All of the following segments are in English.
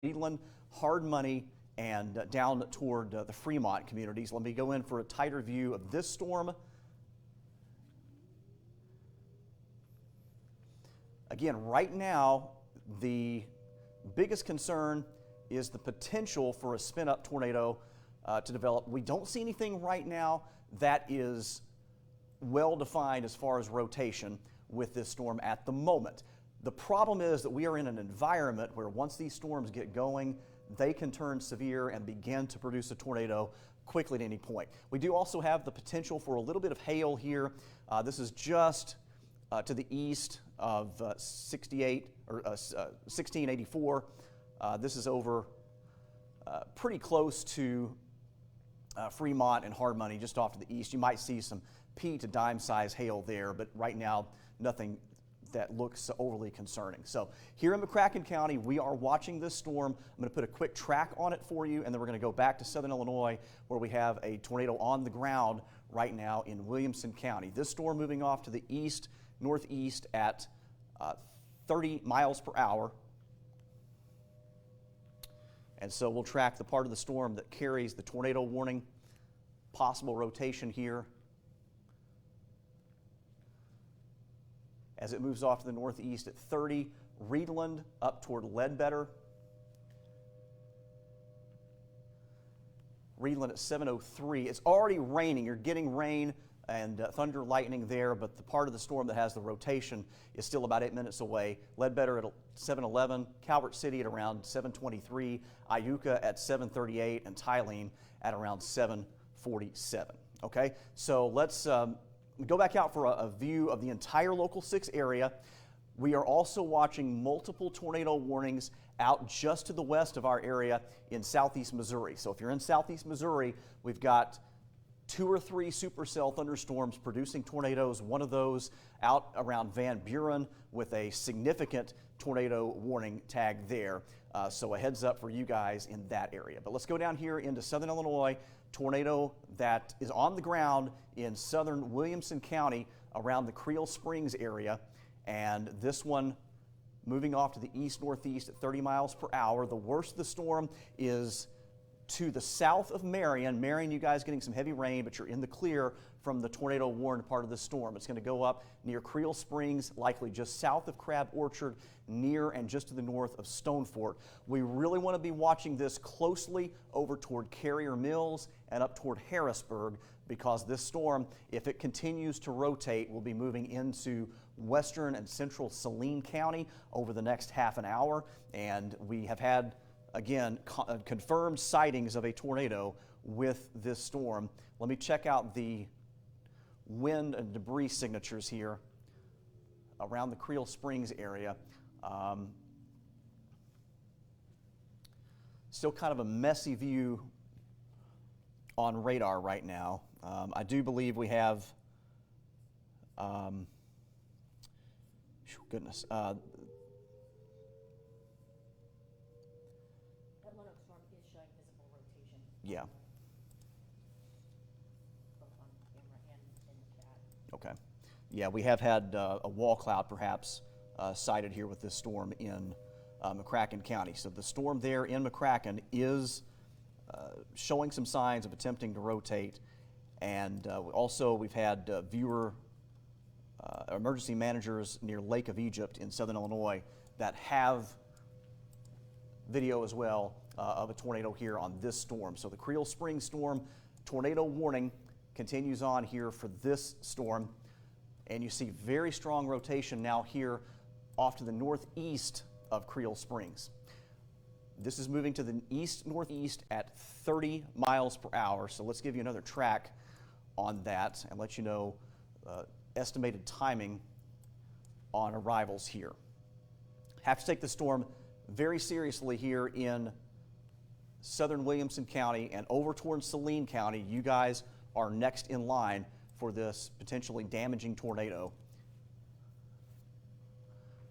Eddyville, Hard Money, and down toward the Fremont communities. Let me go in for a tighter view of this storm. Again, right now, the biggest concern is the potential for a spin-up tornado to develop. We don't see anything right now that is well defined as far as rotation with this storm at the moment. The problem is that we are in an environment where once these storms get going, they can turn severe and begin to produce a tornado quickly at any point. We do also have the potential for a little bit of hail here. This is just to the east of 1684. This is over pretty close to Fremont and Hard Money, just off to the east. You might see some pea to dime size hail there, but right now nothing that looks overly concerning. So here in McCracken County, we are watching this storm. I'm going to put a quick track on it for you, and then we're going to go back to southern Illinois where we have a tornado on the ground right now in Williamson County. This storm moving off to the east, northeast at 30 miles per hour. And so we'll track the part of the storm that carries the tornado warning, possible rotation here. As it moves off to the northeast at 30, Reedland up toward Ledbetter. Reedland at 7:03. It's already raining. You're getting rain and thunder, lightning there, but the part of the storm that has the rotation is still about 8 minutes away. Ledbetter at 7:11, Calvert City at around 7:23, Iuka at 7:38, and Tylene at around 7:47. Okay, so let's go back out for a view of the entire Local 6 area. We are also watching multiple tornado warnings out just to the west of our area in southeast Missouri. So if you're in southeast Missouri, we've got 2 or 3 supercell thunderstorms producing tornadoes. One of those out around Van Buren with a significant tornado warning tag there. So a heads up for you guys in that area. But let's go down here into southern Illinois. Tornado that is on the ground in southern Williamson County around the Creel Springs area. And this one moving off to the east-northeast at 30 miles per hour. The worst of the storm is to the south of Marion. Marion, you guys getting some heavy rain, but you're in the clear from the tornado warned part of the storm. It's going to go up near Creel Springs, likely just south of Crab Orchard, near and just to the north of Stone Fort. We really want to be watching this closely over toward Carrier Mills and up toward Harrisburg, because this storm, if it continues to rotate, will be moving into western and central Saline County over the next half an hour. And we have had, again, confirmed sightings of a tornado with this storm. Let me check out the wind and debris signatures here around the Creel Springs area. Still kind of a messy view on radar right now. I do believe we have, goodness, that Lenox storm is showing visible rotation. Yeah. Both on camera and in the chat. Okay. Yeah, we have had a wall cloud perhaps sighted here with this storm in McCracken County. So the storm there in McCracken is showing some signs of attempting to rotate. And also we've had emergency managers near Lake of Egypt in southern Illinois that have video as well of a tornado here on this storm. So the Creel Springs storm tornado warning continues on here for this storm. And you see very strong rotation now here off to the northeast of Creel Springs. This is moving to the east-northeast at 30 miles per hour. So let's give you another track on that and let you know estimated timing on arrivals here. Have to take the storm very seriously here in southern Williamson County and over towards Saline County. You guys are next in line for this potentially damaging tornado.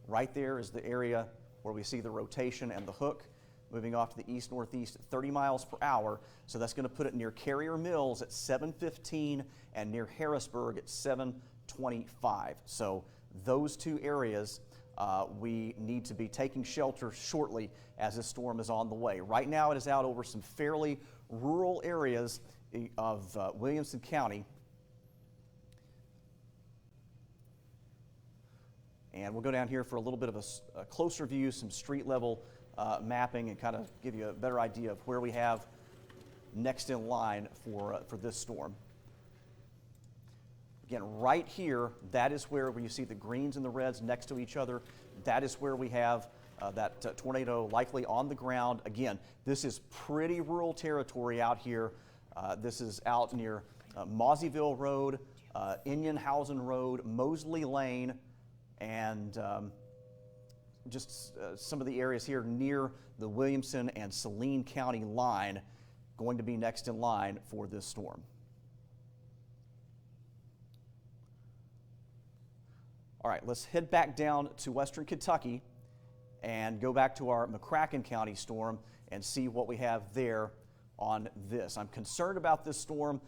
Right there is the area where we see the rotation and the hook moving off to the east-northeast at 30 miles per hour. So that's going to put it near Carrier Mills at 7:15 and near Harrisburg at 7:25. So those two areas we need to be taking shelter shortly as this storm is on the way. Right now it is out over some fairly rural areas of Williamson County. And we'll go down here for a little bit of a closer view, some street level mapping, and kind of give you a better idea of where we have next in line for this storm. Again, right here, that is where you see the greens and the reds next to each other. That is where we have that tornado likely on the ground. Again, this is pretty rural territory out here. This is out near Moseyville Road, Inionhausen Road, Mosley Lane, and just some of the areas here near the Williamson and Saline County line going to be next in line for this storm. All right, let's head back down to western Kentucky and go back to our McCracken County storm and see what we have there on this. I'm concerned about this storm,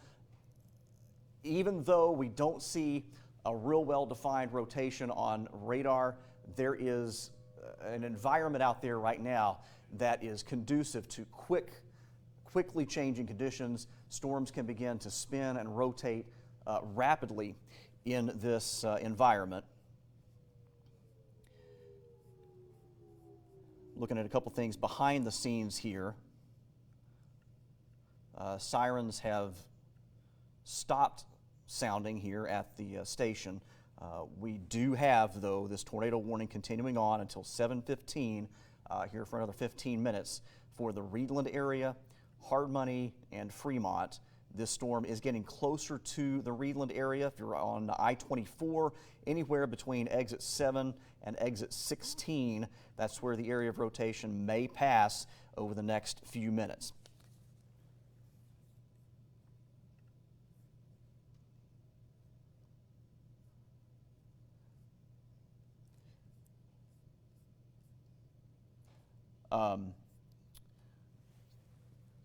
even though we don't see a real well-defined rotation on radar. There is an environment out there right now that is conducive to quickly changing conditions. Storms can begin to spin and rotate rapidly in this environment. Looking at a couple things behind the scenes here. Sirens have stopped sounding here at the station. We do have, though, this tornado warning continuing on until 7:15 here for another 15 minutes for the Reedland area, Hardmoney, and Fremont. This storm is getting closer to the Reedland area. If you're on I-24, anywhere between exit 7 and exit 16, that's where the area of rotation may pass over the next few minutes.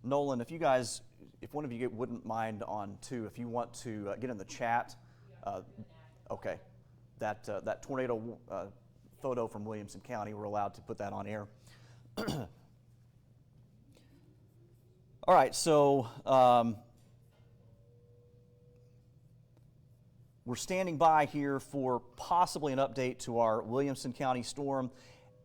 Nolan, if one of you wouldn't mind on too, if you want to get in the chat, okay, that tornado photo from Williamson County, we're allowed to put that on air. All right, so we're standing by here for possibly an update to our Williamson County storm,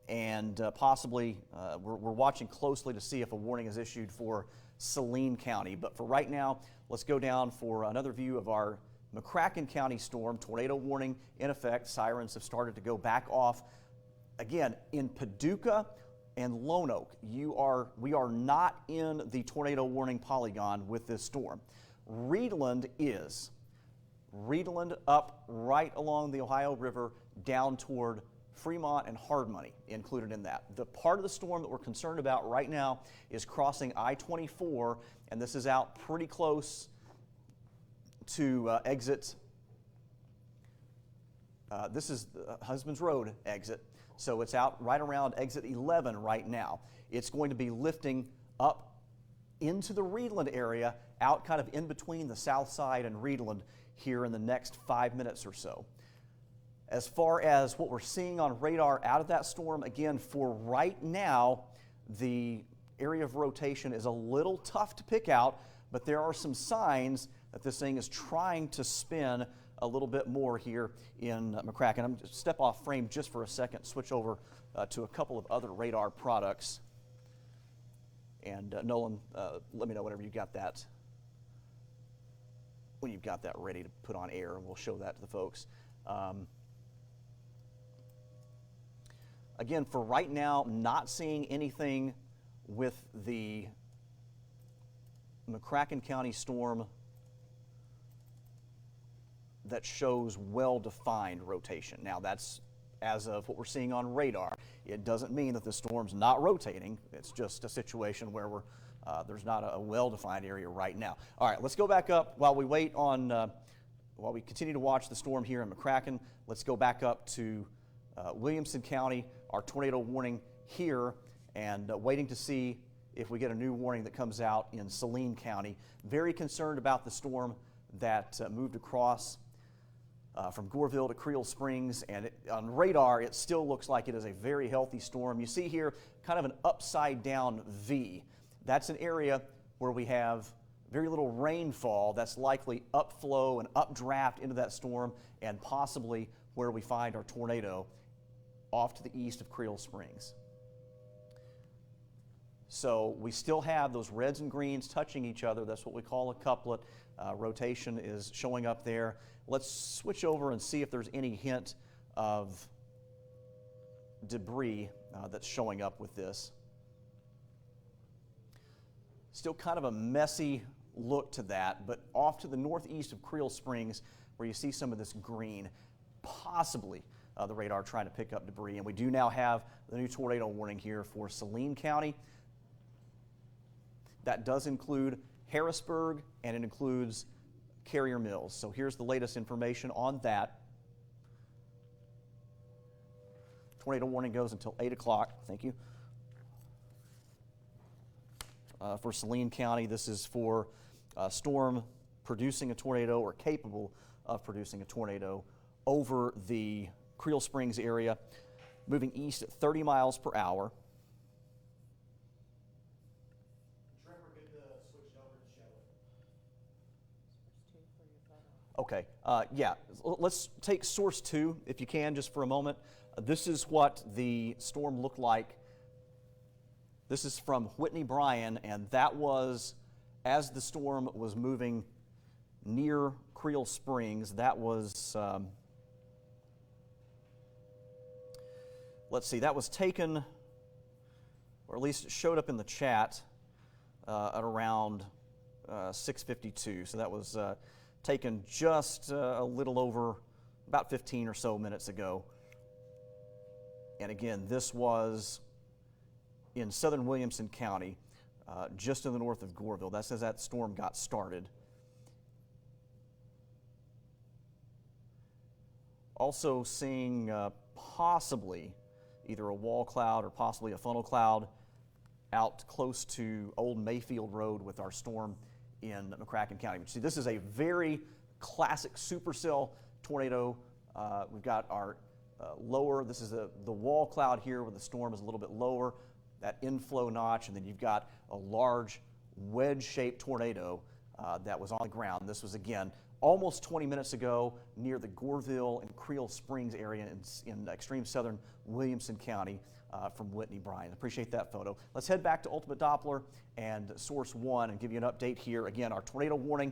and possibly we're watching closely to see if a warning is issued for Saline County. But for right now, let's go down for another view of our McCracken County storm. Tornado warning in effect. Sirens have started to go back off. Again, in Paducah and Lone Oak, we are not in the tornado warning polygon with this storm. Reedland is. Reedland up right along the Ohio River down toward Fremont and Hardmoney included in that. The part of the storm that we're concerned about right now is crossing I-24, and this is out pretty close to exit. This is the Husbands Road exit, so it's out right around exit 11 right now. It's going to be lifting up into the Reedland area, out kind of in between the south side and Reedland here in the next 5 minutes or so. As far as what we're seeing on radar out of that storm, again, for right now, the area of rotation is a little tough to pick out, but there are some signs that this thing is trying to spin a little bit more here in McCracken. I'm going to step off frame just for a second, switch over to a couple of other radar products. And Nolan, let me know whenever you got that, when you've got that ready to put on air, and we'll show that to the folks. Again, for right now, not seeing anything with the McCracken County storm that shows well-defined rotation. Now, that's as of what we're seeing on radar. It doesn't mean that the storm's not rotating. It's just a situation where there's not a well-defined area right now. All right, let's go back up while we wait on, while we continue to watch the storm here in McCracken. Let's go back up to Williamson County, our tornado warning here, and waiting to see if we get a new warning that comes out in Saline County. Very concerned about the storm that moved across from Goreville to Creel Springs, and on radar it still looks like it is a very healthy storm. You see here kind of an upside down V. That's an area where we have very little rainfall. That's likely upflow and updraft into that storm, and possibly where we find our tornado off to the east of Creel Springs. So we still have those reds and greens touching each other. That's what we call a couplet. Rotation is showing up there. Let's switch over and see if there's any hint of debris that's showing up with this. Still kind of a messy look to that, but off to the northeast of Creel Springs, where you see some of this green, possibly the radar trying to pick up debris. And we do now have the new tornado warning here for Saline County. That does include Harrisburg, and it includes Carrier Mills. So here's the latest information on that. Tornado warning goes until 8 o'clock. Thank you. For Saline County, this is for a storm producing a tornado or capable of producing a tornado over the Creel Springs area, moving east at 30 miles per hour. Okay, yeah, let's take source 2, if you can, just for a moment. This is what the storm looked like. This is from Whitney Bryan, and that was as the storm was moving near Creel Springs. That was, let's see, that was taken, or at least it showed up in the chat at around 6:52. So that was taken just a little over about 15 or so minutes ago. And again, this was in southern Williamson County, just to the north of Goreville. That's as that storm got started. Also seeing possibly either a wall cloud or possibly a funnel cloud out close to Old Mayfield Road with our storm in McCracken County. See, this is a very classic supercell tornado. We've got our lower, this is the wall cloud here where the storm is a little bit lower, that inflow notch, and then you've got a large wedge-shaped tornado that was on the ground. This was, again, almost 20 minutes ago near the Goreville and Creel Springs area in extreme southern Williamson County from Whitney Bryan. Appreciate that photo. Let's head back to Ultimate Doppler and Source 1 and give you an update here. Again, our tornado warning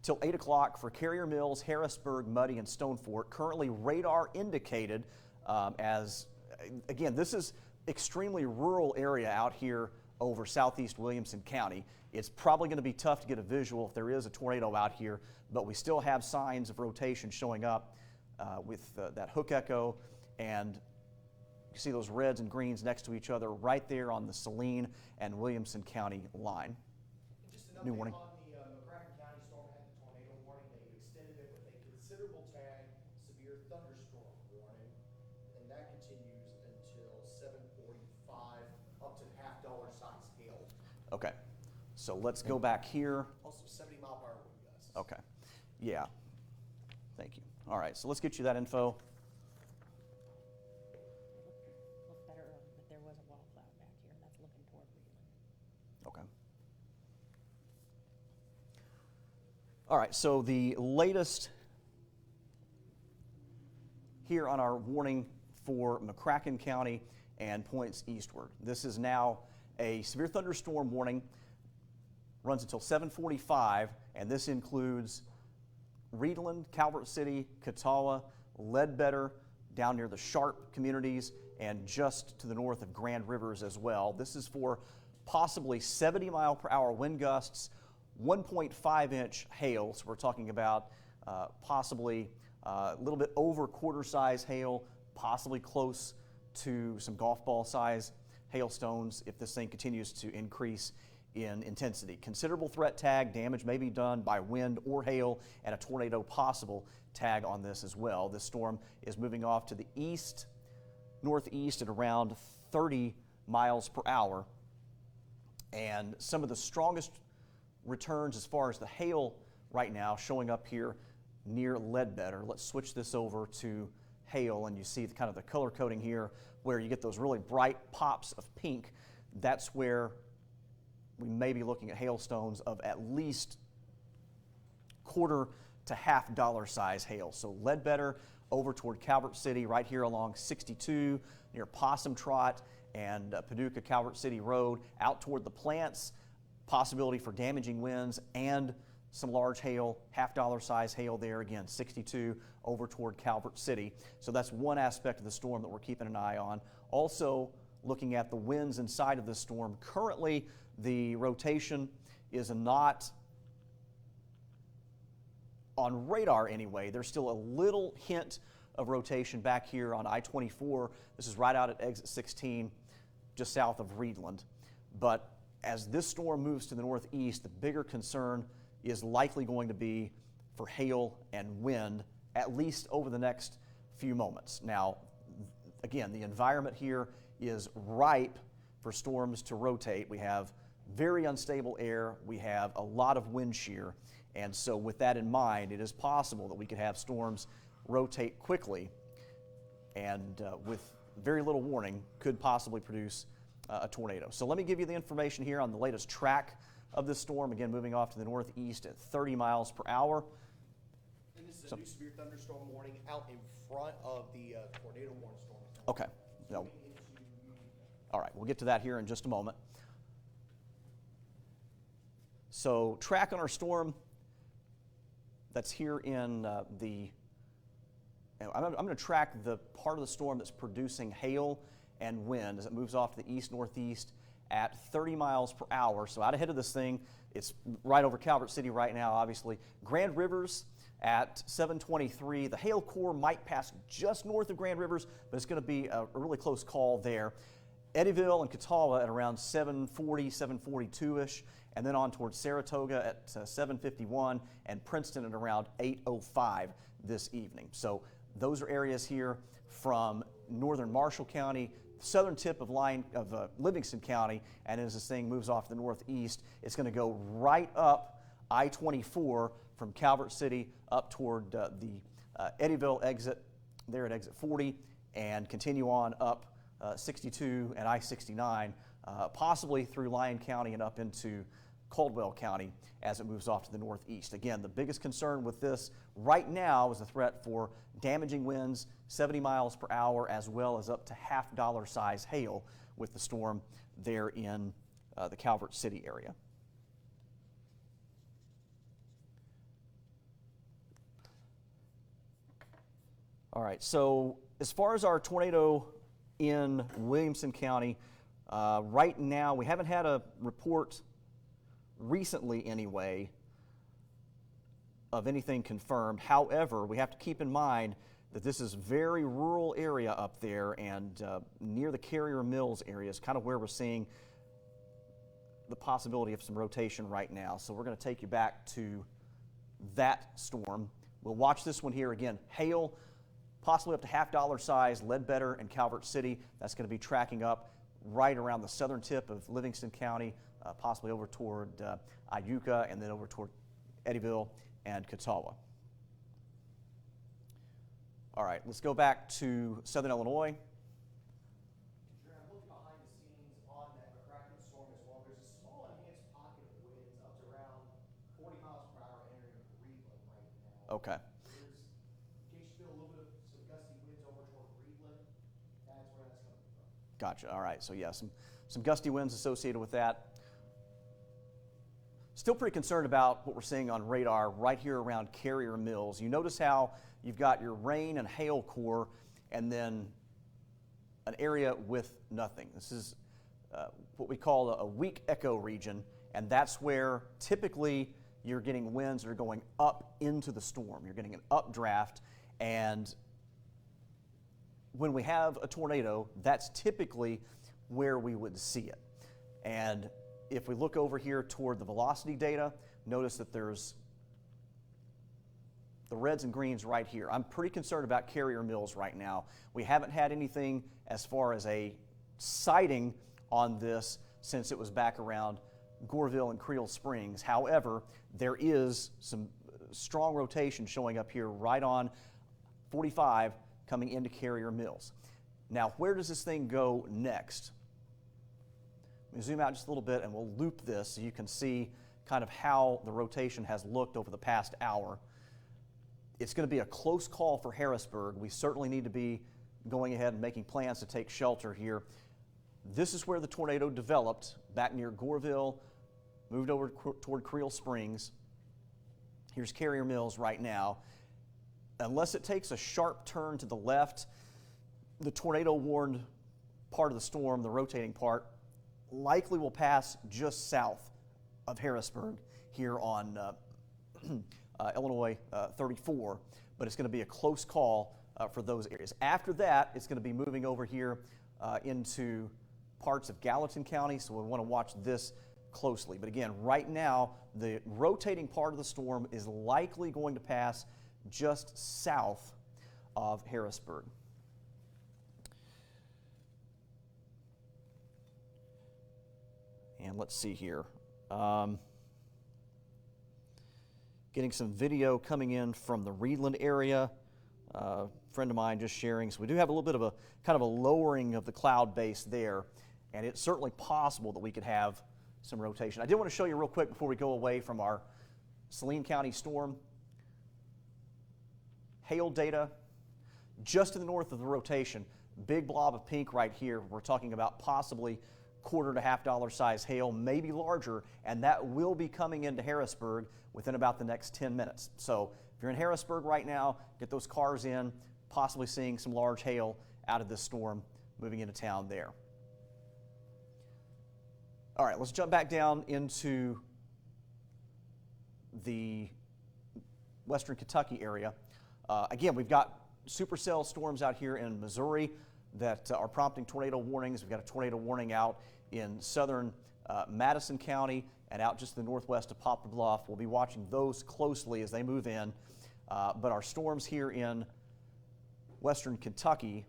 till 8 o'clock for Carrier Mills, Harrisburg, Muddy, and Stonefort. Currently radar indicated as, again, this is extremely rural area out here over southeast Williamson County. It's probably going to be tough to get a visual if there is a tornado out here, but we still have signs of rotation showing up with that hook echo, and you see those reds and greens next to each other right there on the Saline and Williamson County line. And just an New update warning. on the McCracken County storm had the tornado warning. They've extended it with a considerable tag, severe thunderstorm warning, and that continues until 7:45, up to $half size hail. Okay, so let's go back here. Also 70-mile-per-hour wind gusts. Okay, yeah, thank you. All right, so let's get you that info. Looked better earlier, but there was a wall cloud back here, and that's looking toward Reedland. Okay. All right, so the latest here on our warning for McCracken County and points eastward. This is now a severe thunderstorm warning, runs until 7:45, and this includes Reedland, Calvert City, Catawba, Ledbetter, down near the Sharp communities, and just to the north of Grand Rivers as well. This is for possibly 70-mile-per-hour wind gusts, 1.5-inch hail. So we're talking about possibly a little bit over quarter-size hail, possibly close to some golf ball size hailstones if this thing continues to increase in intensity. Considerable threat tag, damage may be done by wind or hail, and a tornado possible tag on this as well. This storm is moving off to the east, northeast at around 30 miles per hour. And some of the strongest returns as far as the hail right now showing up here near Ledbetter. Let's switch this over to hail, and you see kind of the color coding here where you get those really bright pops of pink. That's where we may be looking at hailstones of at least quarter to half dollar size hail. So Ledbetter over toward Calvert City, right here along 62 near Possum Trot and Paducah Calvert City Road, out toward the plants, possibility for damaging winds and some large hail, half dollar size hail there, again 62 over toward Calvert City. So that's one aspect of the storm that we're keeping an eye on. Also looking at the winds inside of the storm. Currently the rotation is not on radar anyway. There's still a little hint of rotation back here on I-24. This is right out at exit 16, just south of Reedland. But as this storm moves to the northeast, the bigger concern is likely going to be for hail and wind, at least over the next few moments. Now, again, the environment here is ripe for storms to rotate. We have very unstable air. We have a lot of wind shear. And so with that in mind, it is possible that we could have storms rotate quickly and with very little warning could possibly produce a tornado. So let me give you the information here on the latest track of this storm. Again, moving off to the northeast at 30 miles per hour. And this is a new severe thunderstorm warning out in front of the tornado warning storm. Okay. No. All right, we'll get to that here in just a moment. So track on our storm that's here in I'm going to track the part of the storm that's producing hail and wind as it moves off to the east-northeast at 30 miles per hour. So out ahead of this thing, it's right over Calvert City right now, obviously. Grand Rivers at 723. The hail core might pass just north of Grand Rivers, but it's going to be a really close call there. Eddyville and Catawba at around 740, 742-ish, and then on towards Saratoga at 751, and Princeton at around 805 this evening. So those are areas here from northern Marshall County, southern tip of Livingston County, and as this thing moves off to the northeast, it's going to go right up I-24 from Calvert City up toward the Eddyville exit there at exit 40, and continue on up 62 and I-69, possibly through Lyon County and up into Caldwell County as it moves off to the northeast. Again, the biggest concern with this right now is the threat for damaging winds, 70 miles per hour, as well as up to half dollar size hail with the storm there in the Calvert City area. All right, so as far as our tornado in Williamson County, right now we haven't had a report recently anyway of anything confirmed. However, we have to keep in mind that this is very rural area up there, and near the Carrier Mills area is kind of where we're seeing the possibility of some rotation right now. So we're going to take you back to that storm. We'll watch this one here again. Hail, possibly up to half dollar size, Ledbetter and Calvert City. That's going to be tracking up right around the southern tip of Livingston County, possibly over toward Paducah, and then over toward Eddyville and Catawba. All right, let's go back to southern Illinois. I'm looking behind the scenes on that McCracken storm as well. There's a small enhanced pocket of winds up to around 40 miles per hour entering Reedland right now. Okay. In case you feel a little bit of some gusty winds over toward Reedland, that's where that's coming from. Gotcha. All right. So yeah, some gusty winds associated with that. Still pretty concerned about what we're seeing on radar right here around Carrier Mills. You notice how you've got your rain and hail core and then an area with nothing. This is what we call a weak echo region, and that's where typically you're getting winds that are going up into the storm. You're getting an updraft, and when we have a tornado, that's typically where we would see it. And if we look over here toward the velocity data, notice that there's the reds and greens right here. I'm pretty concerned about Carrier Mills right now. We haven't had anything as far as a sighting on this since it was back around Goreville and Creel Springs. However, there is some strong rotation showing up here right on 45 coming into Carrier Mills. Now, where does this thing go next? Let me zoom out just a little bit and we'll loop this so you can see kind of how the rotation has looked over the past hour. It's going to be a close call for Harrisburg. We certainly need to be going ahead and making plans to take shelter here. This is where the tornado developed, back near Goreville, moved over toward Creel Springs. Here's Carrier Mills right now. Unless it takes a sharp turn to the left, the tornado-warned part of the storm, the rotating part, likely will pass just south of Harrisburg here on Illinois 34, but it's going to be a close call for those areas. After that, it's going to be moving over here into parts of Gallatin County, so we want to watch this closely. But again, right now, the rotating part of the storm is likely going to pass just south of Harrisburg. And let's see here. Getting some video coming in from the Reedland area. Friend of mine just sharing. So we do have a little bit of a kind of a lowering of the cloud base there, and it's certainly possible that we could have some rotation. I did want to show you real quick before we go away from our Saline County storm. Hail data just to the north of the rotation. Big blob of pink right here. We're talking about possibly $1 to $1/2 size hail, maybe larger, and that will be coming into Harrisburg within about the next 10 minutes. So if you're in Harrisburg right now, get those cars in, possibly seeing some large hail out of this storm moving into town there. All right, let's jump back down into the western Kentucky area. Again, we've got supercell storms out here in Missouri that are prompting tornado warnings. We've got a tornado warning out in southern Madison County and out just to the northwest of Poplar Bluff. We'll be watching those closely as they move in. But our storms here in western Kentucky,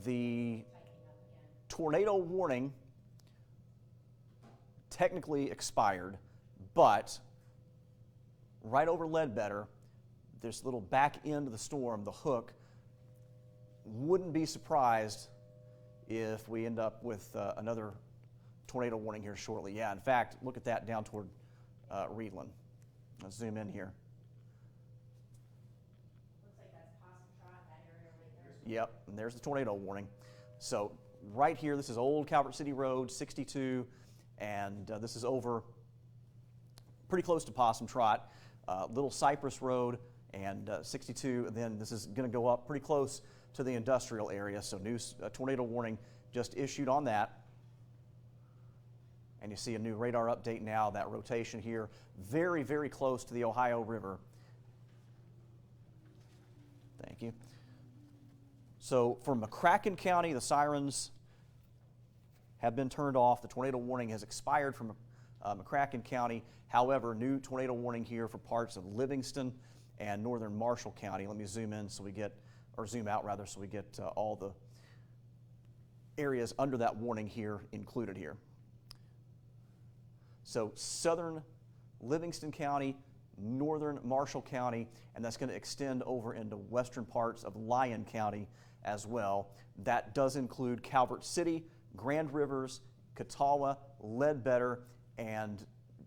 the tornado warning technically expired, but right over Ledbetter, this little back end of the storm, the hook, wouldn't be surprised if we end up with another tornado warning here shortly. Yeah, in fact, look at that down toward Reedland. Let's zoom in here. Looks like that's Possum Trot, that area right there. Yep, and there's the tornado warning. So right here, this is Old Calvert City Road, 62, and this is over pretty close to Possum Trot, Little Cypress Road, and 62, and then this is going to go up pretty close to the industrial area, so new tornado warning just issued on that. And you see a new radar update now, that rotation here, very, very close to the Ohio River. Thank you. So for McCracken County, the sirens have been turned off. The tornado warning has expired from McCracken County. However, new tornado warning here for parts of Livingston and northern Marshall County. Let me zoom in so we get, or zoom out rather, so we get all the areas under that warning here included here. So southern Livingston County, northern Marshall County, and that's going to extend over into western parts of Lyon County as well. That does include Calvert City, Grand Rivers, Catawba, Ledbetter, and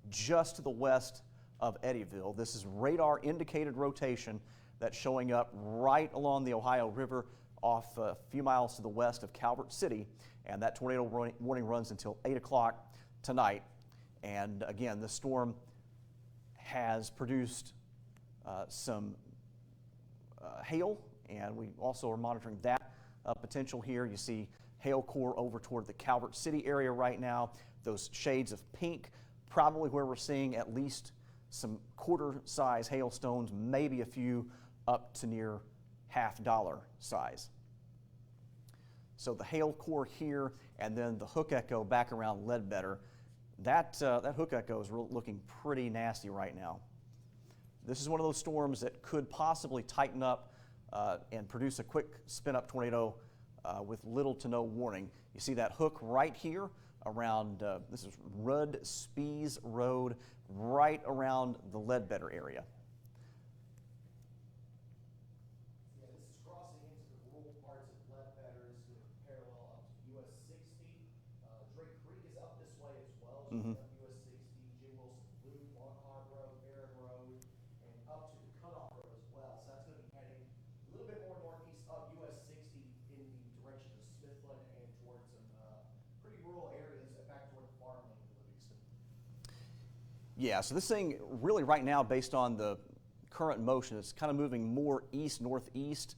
just to the west of Eddyville. This is radar indicated rotation that's showing up right along the Ohio River off a few miles to the west of Calvert City, and that tornado warning runs until 8 o'clock tonight. And again, the storm has produced some hail, and we also are monitoring that potential here. You see hail core over toward the Calvert City area right now. Those shades of pink, probably where we're seeing at least some quarter-size hailstones, maybe a few up to near $half size. So the hail core here, and then the hook echo back around Ledbetter. That hook echo is looking pretty nasty right now. This is one of those storms that could possibly tighten up and produce a quick spin-up tornado with little to no warning. You see that hook right here around, this is Rudd Spees Road. right around the Ledbetter area. Yeah, this is crossing into the rural parts of Ledbetter. This is going to parallel up to US 60. Drake Creek is up this way as well, just up US 60, Jim Wilson Loop, Longhorn Road, Barron Road, and up to the Cutoff Road as well. So that's going to be heading a little bit more northeast up US 60 in the direction of Smithland and towards some pretty rural areas back toward farmland in Livingston. Yeah, so this thing really right now, based on the current motion, it's kind of moving more east-northeast.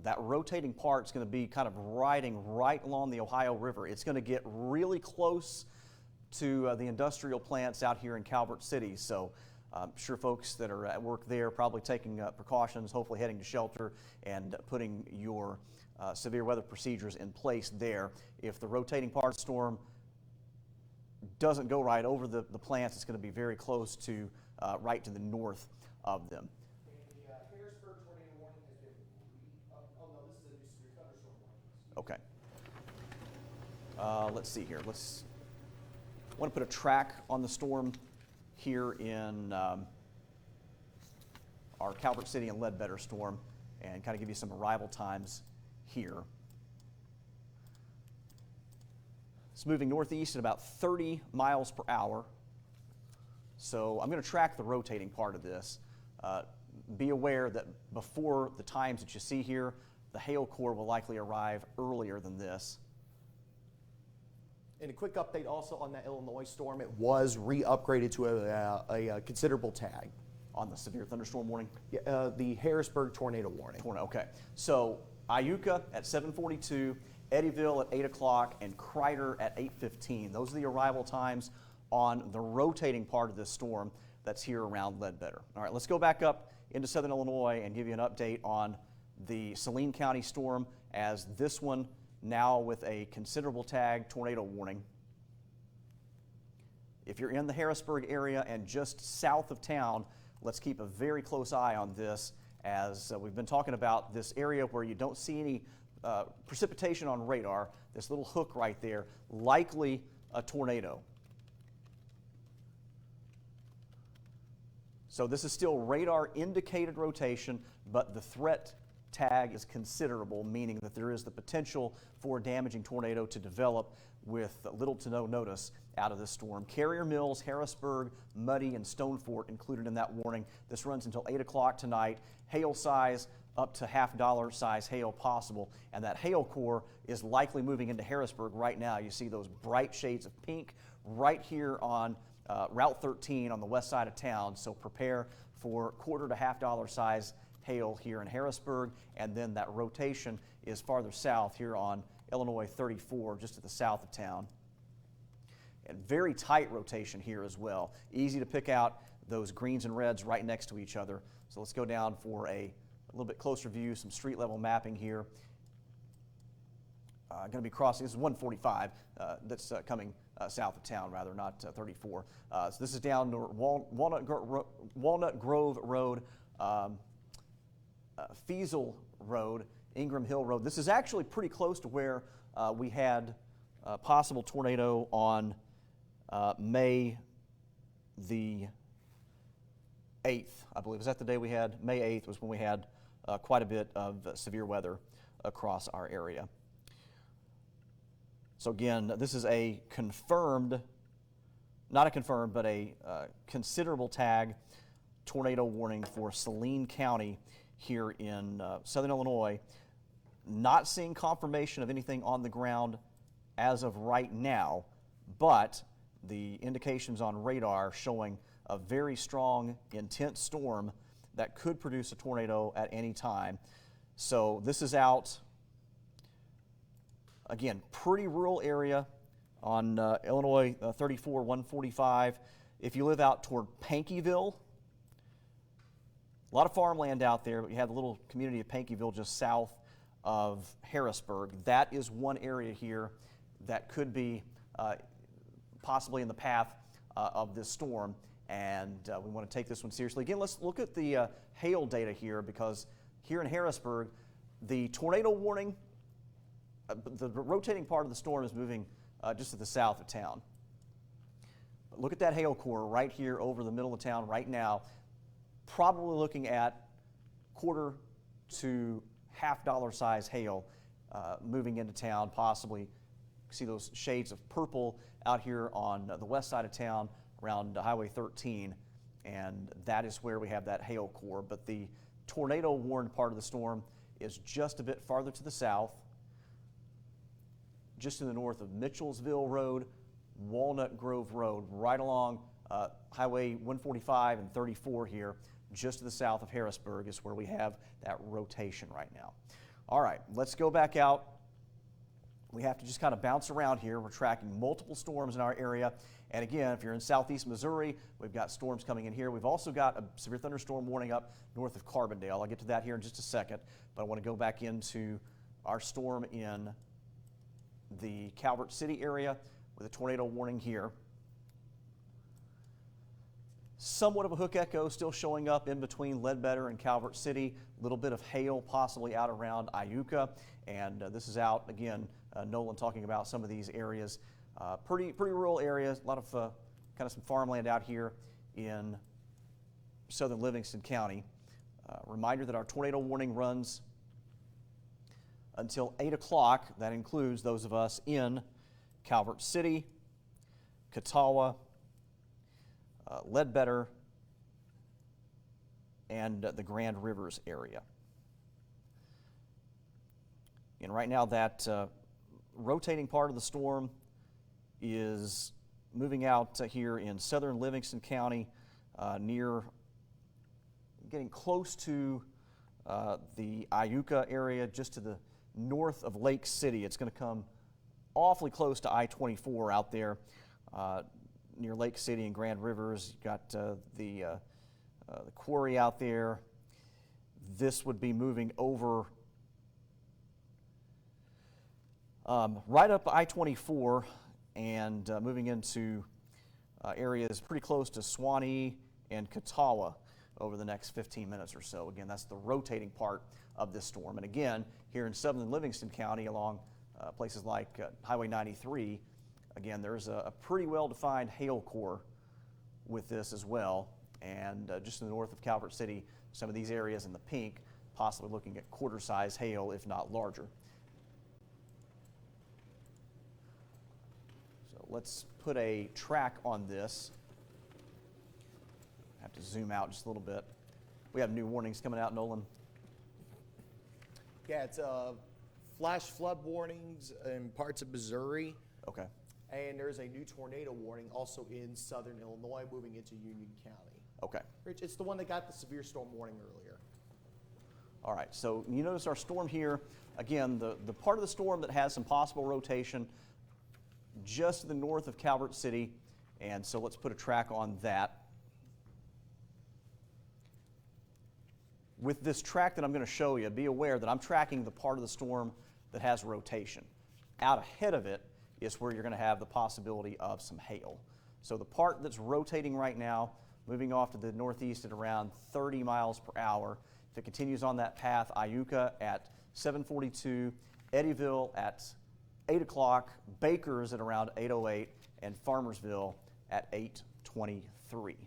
That rotating part's going to be kind of riding right along the Ohio River. It's going to get really close to the industrial plants out here in Calvert City. So I'm sure folks that are at work there probably taking precautions, hopefully heading to shelter and putting your severe weather procedures in place there. If the rotating part of the storm doesn't go right over the plants, it's going to be very close to right to the north of them. And the Harrisburg tornado warning has been oh no, this is a new severe thunderstorm warning. Okay. Let's see here. I want to put a track on the storm here in our Calvert City and Ledbetter storm and kind of give you some arrival times here. It's moving northeast at about 30 miles per hour. So I'm going to track the rotating part of this. Be aware that before the times that you see here, the hail core will likely arrive earlier than this. And a quick update also on that Illinois storm, it was re-upgraded to a considerable tag. On the severe thunderstorm warning? Yeah, the Harrisburg tornado warning. Okay, so Iuka at 7:42, Eddyville at 8 o'clock, and Crider at 8:15. Those are the arrival times on the rotating part of this storm that's here around Ledbetter. All right, let's go back up into southern Illinois and give you an update on the Saline County storm, as this one now with a considerable tag tornado warning. If you're in the Harrisburg area and just south of town, let's keep a very close eye on this, as we've been talking about this area where you don't see any precipitation on radar, this little hook right there, likely a tornado. So this is still radar indicated rotation, but the threat tag is considerable, meaning that there is the potential for a damaging tornado to develop with little to no notice out of this storm. Carrier Mills, Harrisburg, Muddy, and Stonefort included in that warning. This runs until 8 o'clock tonight. Hail size up to $50 size hail possible, and that hail core is likely moving into Harrisburg right now. You see those bright shades of pink right here on Route 13 on the west side of town, so prepare for $quarter to $50 size hail here in Harrisburg, and then that rotation is farther south here on Illinois 34, just to the south of town. And very tight rotation here as well. Easy to pick out those greens and reds right next to each other. So let's go down for a little bit closer view, some street level mapping here. Going to be crossing, this is 145 that's coming south of town, rather, not 34. So this is down Walnut Grove Road, Feasel Road, Ingram Hill Road. This is actually pretty close to where we had a possible tornado on May the 8th, I believe. Is that the day we had? May 8th was when we had quite a bit of severe weather across our area. So again, this is a confirmed, not a confirmed, but a considerable tag tornado warning for Saline County here in southern Illinois. Not seeing confirmation of anything on the ground as of right now, but the indications on radar showing a very strong, intense storm that could produce a tornado at any time. So this is out, again, pretty rural area on Illinois 34, 145. If you live out toward Pankyville, a lot of farmland out there, but you have the little community of Pankyville just south of Harrisburg. That is one area here that could be possibly in the path of this storm, and we want to take this one seriously. Again, let's look at the hail data here, because here in Harrisburg, the tornado warning, the rotating part of the storm is moving just to the south of town. look at that hail core right here over the middle of town right now. Probably looking at quarter to $half size hail moving into town, possibly. See those shades of purple out here on the west side of town around Highway 13, and that is where we have that hail core. But the tornado warned part of the storm is just a bit farther to the south, just to the north of Mitchellsville Road, Walnut Grove Road, right along Highway 145 and 34 here, just to the south of Harrisburg is where we have that rotation right now. All right, let's go back out. We have to just kind of bounce around here. We're tracking multiple storms in our area. And again, if you're in southeast Missouri, we've got storms coming in here. We've also got a severe thunderstorm warning up north of Carbondale. I'll get to that here in just a second, but I want to go back into our storm in the Calvert City area with a tornado warning here. Somewhat of a hook echo still showing up in between Ledbetter and Calvert City. A little bit of hail possibly out around Iuka, and this is out again. Nolan talking about some of these areas, pretty rural areas. A lot of kind of some farmland out here in southern Livingston County. Reminder that our tornado warning runs until 8 o'clock. That includes those of us in Calvert City, Catawba, Ledbetter, and the Grand Rivers area. And right now that rotating part of the storm is moving out here in southern Livingston County, getting close to the Iuka area, just to the north of Lake City. It's going to come awfully close to I-24 out there near Lake City and Grand Rivers. You've got the quarry out there. This would be moving over right up I-24 and moving into areas pretty close to Swanee and Catawba over the next 15 minutes or so. Again, that's the rotating part of this storm. And again, here in southern Livingston County along places like Highway 93, again, there's a pretty well-defined hail core with this as well. And just to the north of Calvert City, some of these areas in the pink, possibly looking at quarter-size hail, if not larger. So let's put a track on this. I have to zoom out just a little bit. We have new warnings coming out, Nolan. Yeah, it's flash flood warnings in parts of Missouri. Okay. And there's a new tornado warning also in southern Illinois moving into Union County. Okay. Rich, it's the one that got the severe storm warning earlier. All right, so you notice our storm here, again, the part of the storm that has some possible rotation just to the north of Calvert City, and so let's put a track on that. With this track that I'm going to show you, be aware that I'm tracking the part of the storm that has rotation. Out ahead of it is where you're going to have the possibility of some hail. So the part that's rotating right now, moving off to the northeast at around 30 miles per hour. If it continues on that path, Iuka at 7:42, Eddyville at 8 o'clock, Baker's at around 8:08, and Farmersville at 8:23.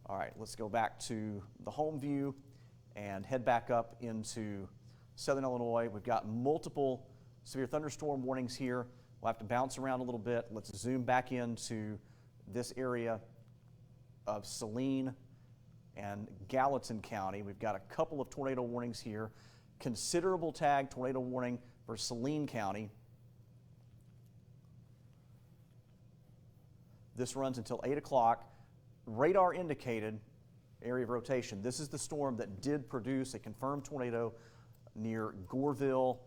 All right, let's go back to the home view and head back up into southern Illinois. We've got multiple severe thunderstorm warnings here. We'll have to bounce around a little bit. Let's zoom back into this area of Saline and Gallatin County. We've got a couple of tornado warnings here. Considerable tag tornado warning for Saline County. This runs until 8 o'clock. Radar indicated area of rotation. This is the storm that did produce a confirmed tornado near Goreville,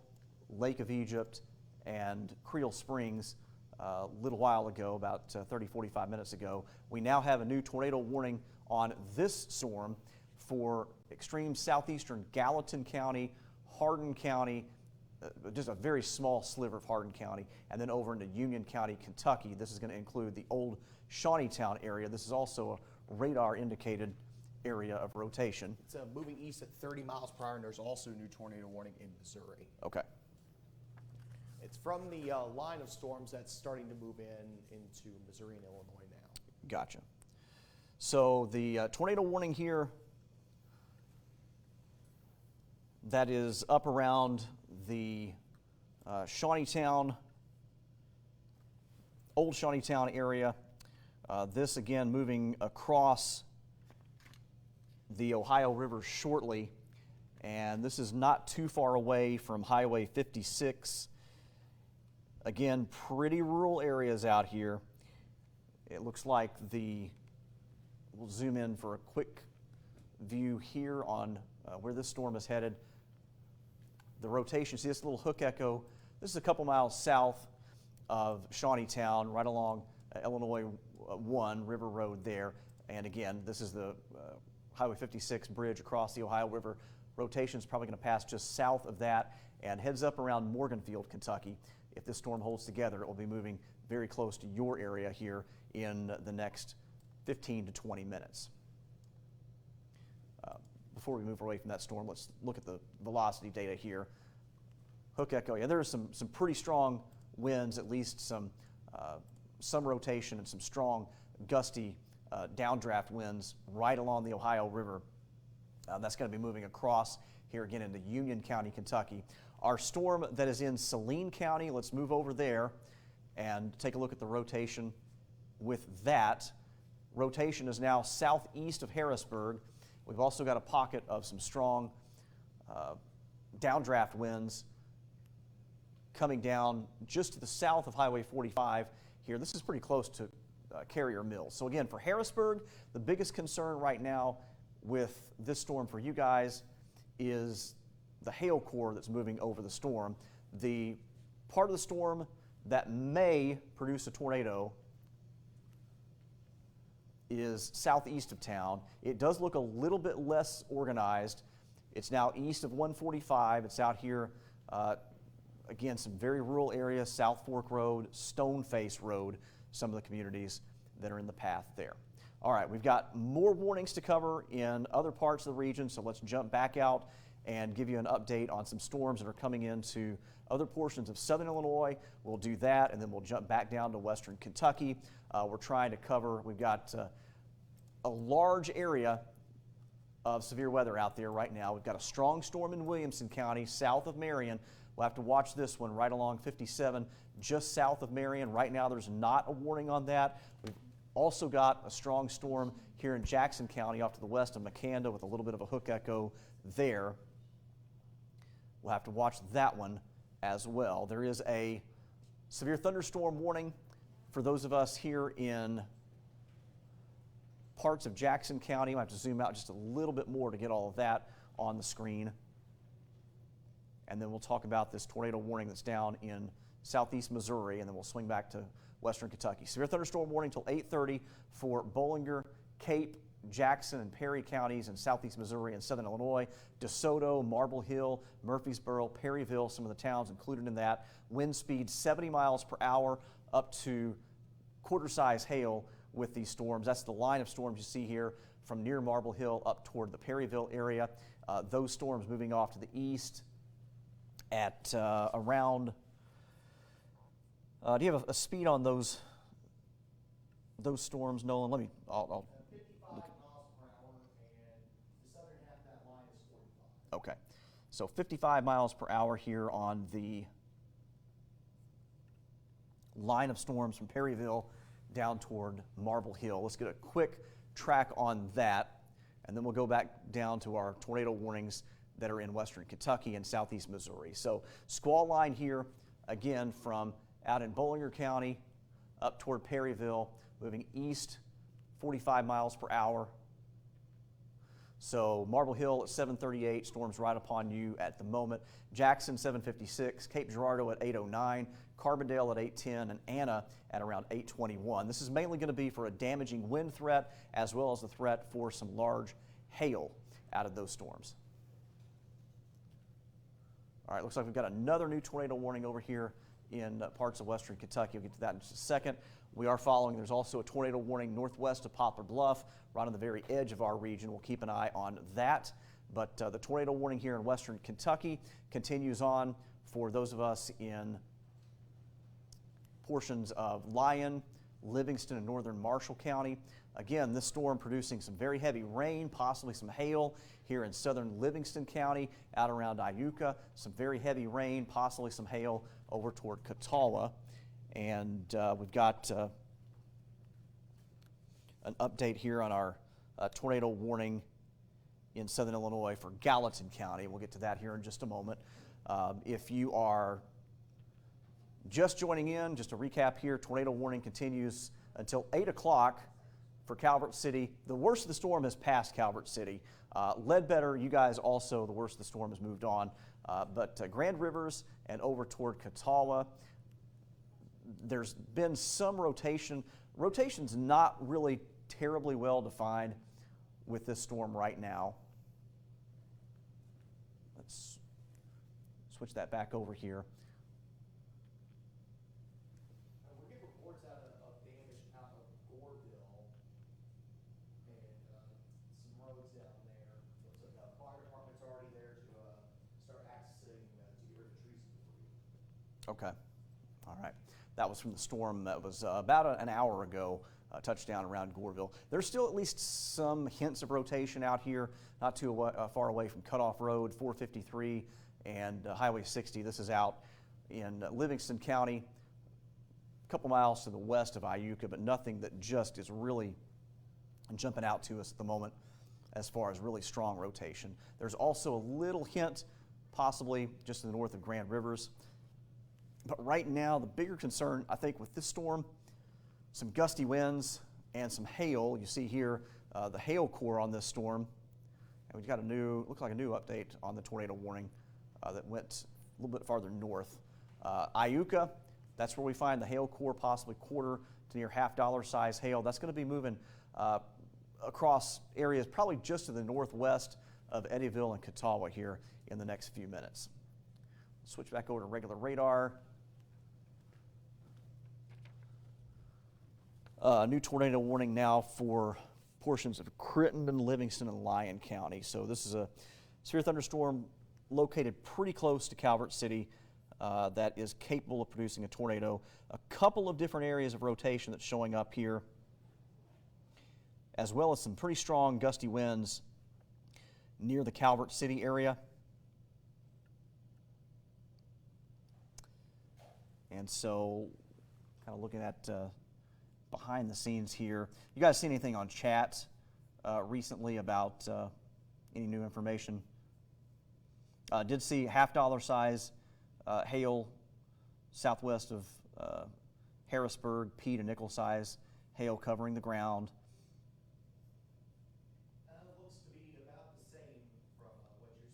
Lake of Egypt, and Creel Springs a little while ago, about 30, 45 minutes ago. We now have a new tornado warning on this storm for extreme southeastern Gallatin County, Hardin County, just a very small sliver of Hardin County, and then over into Union County, Kentucky. This is going to include the old Shawneetown area. This is also a radar indicated area of rotation. It's moving east at 30 miles per hour, and there's also a new tornado warning in Missouri. Okay. It's from the line of storms that's starting to move into Missouri and Illinois now. Gotcha. So the tornado warning here that is up around the Shawneetown, Old Shawneetown area. This again moving across the Ohio River shortly, and this is not too far away from Highway 56. Again, pretty rural areas out here. It looks like we'll zoom in for a quick view here on where this storm is headed. The rotation, see this little hook echo? This is a couple miles south of Shawneetown, right along Illinois 1 River Road there. And again, this is the Highway 56 bridge across the Ohio River. Rotation is probably going to pass just south of that and heads up around Morganfield, Kentucky. If this storm holds together, it will be moving very close to your area here in the next 15 to 20 minutes. Before we move away from that storm, let's look at the velocity data here. Hook echo, yeah, there's some pretty strong winds, at least some rotation and some strong gusty downdraft winds right along the Ohio River. That's going to be moving across here again into Union County, Kentucky. Our storm that is in Saline County, let's move over there and take a look at the rotation with that. Rotation is now southeast of Harrisburg. We've also got a pocket of some strong downdraft winds coming down just to the south of Highway 45 here. This is pretty close to Carrier Mills. So again, for Harrisburg, the biggest concern right now with this storm for you guys is the hail core that's moving over the storm. The part of the storm that may produce a tornado is southeast of town. It does look a little bit less organized. It's now east of 145. It's out here, again, some very rural areas, South Fork Road, Stoneface Road, some of the communities that are in the path there. All right, we've got more warnings to cover in other parts of the region, so let's jump back out and give you an update on some storms that are coming into other portions of southern Illinois. We'll do that, and then we'll jump back down to western Kentucky. We're trying to cover, we've got a large area of severe weather out there right now. We've got a strong storm in Williamson County, south of Marion. We'll have to watch this one right along 57, just south of Marion. Right now, there's not a warning on that. We've also got a strong storm here in Jackson County off to the west of McCanda with a little bit of a hook echo there. We'll have to watch that one as well. There is a severe thunderstorm warning for those of us here in parts of Jackson County. I have to zoom out just a little bit more to get all of that on the screen. And then we'll talk about this tornado warning that's down in southeast Missouri, and then we'll swing back to western Kentucky. Severe thunderstorm warning till 8:30 for Bollinger, Cape, Jackson, and Perry counties in southeast Missouri and southern Illinois. DeSoto, Marble Hill, Murfreesboro, Perryville, some of the towns included in that. Wind speed 70 miles per hour up to quarter-size hail with these storms. That's the line of storms you see here from near Marble Hill up toward the Perryville area. Those storms moving off to the east at around, do you have a speed on those storms, Nolan? I'll 55 miles per hour, and the southern half of that line is 45. Okay, so 55 miles per hour here on the line of storms from Perryville down toward Marble Hill. Let's get a quick track on that, and then we'll go back down to our tornado warnings that are in western Kentucky and southeast Missouri. So squall line here, again, from out in Bollinger County up toward Perryville, moving east 45 miles per hour. So Marble Hill at 7:38, storms right upon you at the moment. Jackson 7:56, Cape Girardeau at 8:09, Carbondale at 8:10, and Anna at around 8:21. This is mainly going to be for a damaging wind threat as well as the threat for some large hail out of those storms. All right, looks like we've got another new tornado warning over here in parts of western Kentucky. We'll get to that in just a second. We are following, there's also a tornado warning northwest of Poplar Bluff, right on the very edge of our region. We'll keep an eye on that. But the tornado warning here in western Kentucky continues on for those of us in portions of Lyon, Livingston, and northern Marshall County. Again, this storm producing some very heavy rain, possibly some hail here in southern Livingston County, out around Iuka. Some very heavy rain, possibly some hail over toward Catawba. And we've got an update here on our tornado warning in southern Illinois for Gallatin County. We'll get to that here in just a moment. If you are just joining in, just a recap here, tornado warning continues until 8 o'clock for Calvert City. The worst of the storm has passed Calvert City. Ledbetter, you guys also, the worst of the storm has moved on. But Grand Rivers and over toward Catawba, there's been some rotation. Rotation's not really terribly well defined with this storm right now. Let's switch that back over here. We get reports out of damage out of Goreville and some roads down there. Looks like the fire department's already there to start accessing to get rid of trees and debris. Okay. All right. That was from the storm that was about an hour ago, touchdown around Goreville. There's still at least some hints of rotation out here, not too far away from Cutoff Road, 453, and Highway 60. This is out in Livingston County, a couple miles to the west of Iuka, but nothing that just is really jumping out to us at the moment as far as really strong rotation. There's also a little hint, possibly just to the north of Grand Rivers. But right now, the bigger concern, I think, with this storm, some gusty winds and some hail. You see here the hail core on this storm. And we've got a new, looks like a new update on the tornado warning that went a little bit farther north. Iuka, that's where we find the hail core, possibly quarter to near $half size hail. That's going to be moving across areas probably just to the northwest of Eddyville and Catawba here in the next few minutes. Switch back over to regular radar. New tornado warning now for portions of Crittenden, Livingston, and Lyon County. So this is a severe thunderstorm located pretty close to Calvert City that is capable of producing a tornado. A couple of different areas of rotation that's showing up here, as well as some pretty strong gusty winds near the Calvert City area. And so, kind of looking at behind the scenes here. You guys seen anything on chat recently about any new information? Did see $half size hail southwest of Harrisburg, pea to nickel size hail covering the ground. Looks to be about the same from what you're seeing.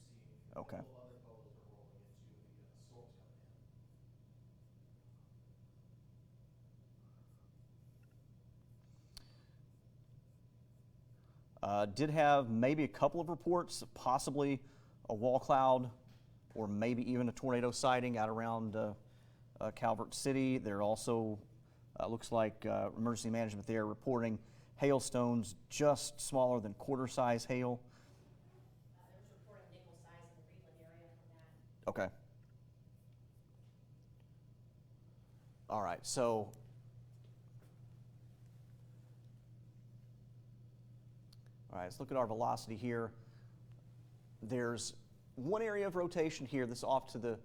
Okay. A couple of other photos are rolling into the storms coming in. Did have maybe a couple of reports, possibly a wall cloud or maybe even a tornado sighting out around Calvert City. There also looks like emergency management there reporting hailstones just smaller than quarter size hail. There was reporting nickel size in the Reedland area from that. Okay. All right, so let's look at our velocity here. There's one area of rotation here. This is off to the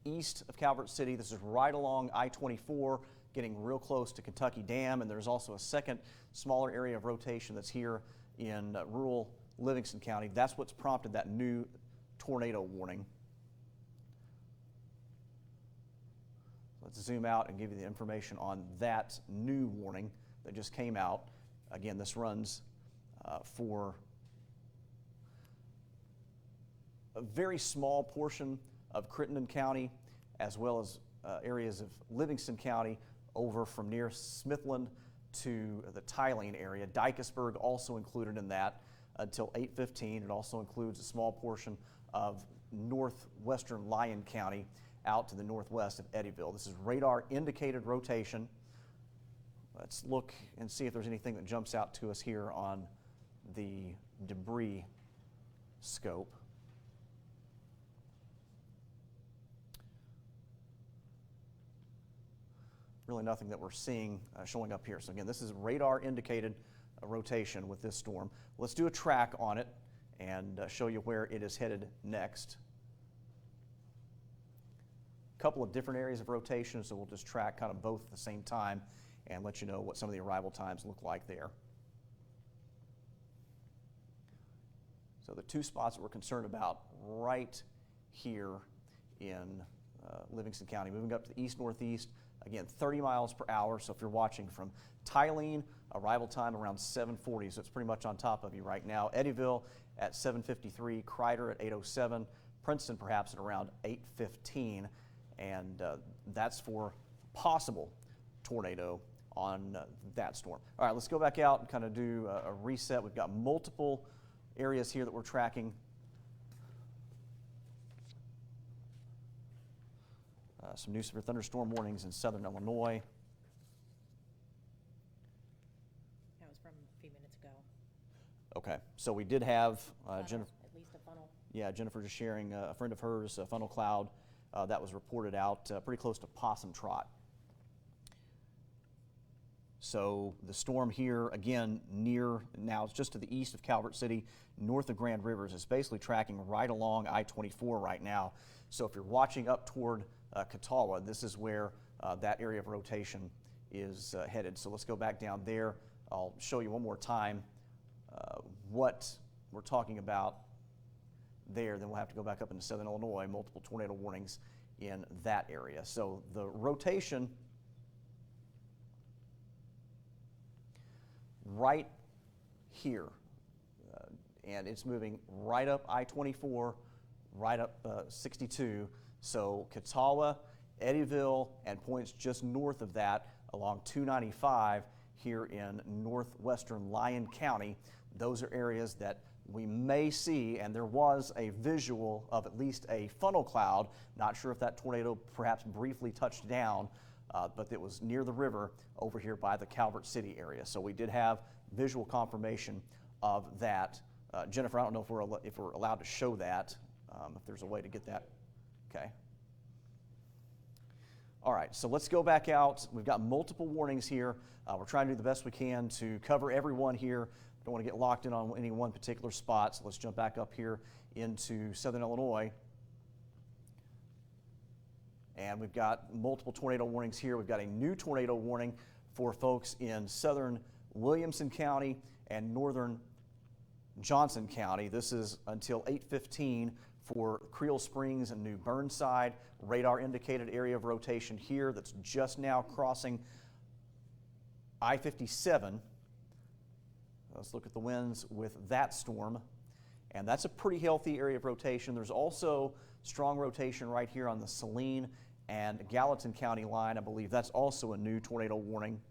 east of Calvert City. This is right along I-24, getting real close to Kentucky Dam, and there's also a second smaller area of rotation that's here in rural Livingston County. That's what's prompted that new tornado warning. Let's zoom out and give you the information on that new warning that just came out. Again, this runs for a very small portion of Crittenden County, as well as areas of Livingston County over from near Smithland to the Tyleen area. Dykersburg also included in that until 8:15. It also includes a small portion of northwestern Lyon County out to the northwest of Eddyville. This is radar indicated rotation. Let's look and see if there's anything that jumps out to us here on the debris scope. really nothing that we're seeing showing up here. So again, this is radar indicated rotation with this storm. Let's do a track on it and show you where it is headed next. A couple of different areas of rotation, so we'll just track kind of both at the same time and let you know what some of the arrival times look like there. So the two spots that we're concerned about right here in Livingston County, moving up to the east-northeast, again, 30 miles per hour. So if you're watching from Tyleen, arrival time around 7:40, so it's pretty much on top of you right now. Eddyville at 7:53, Crider at 8:07, Princeton perhaps at around 8:15, and that's for possible tornado on that storm. All right, let's go back out and kind of do a reset. We've got multiple areas here that we're tracking. Some new severe thunderstorm warnings in southern Illinois. That was from a few minutes ago. Okay, so we did have Jennifer. At least a funnel. Yeah, Jennifer just sharing a friend of hers, a funnel cloud that was reported out pretty close to Possum Trot. So the storm here, again, near, now it's just to the east of Calvert City, north of Grand Rivers. It's basically tracking right along I-24 right now. So if you're watching up toward Catawba, this is where that area of rotation is headed. So let's go back down there. I'll show you one more time what we're talking about there. Then we'll have to go back up into southern Illinois, multiple tornado warnings in that area. So the rotation right here, and it's moving right up I-24, right up 62. So Catawba, Eddyville, and points just north of that along 295 here in northwestern Lyon County. Those are areas that we may see, and there was a visual of at least a funnel cloud. Not sure if that tornado perhaps briefly touched down, but it was near the river over here by the Calvert City area. So we did have visual confirmation of that. Jennifer, I don't know if we're allowed to show that, if there's a way to get that. Okay. All right, so let's go back out. We've got multiple warnings here. We're trying to do the best we can to cover everyone here. Don't want to get locked in on any one particular spot, so let's jump back up here into southern Illinois. And we've got multiple tornado warnings here. We've got a new tornado warning for folks in southern Williamson County and northern Johnson County. This is until 8:15 for Creel Springs and New Burnside. Radar indicated area of rotation here that's just now crossing I-57. Let's look at the winds with that storm. And that's a pretty healthy area of rotation. There's also strong rotation right here on the Saline and Gallatin County line. I believe that's also a new tornado warning.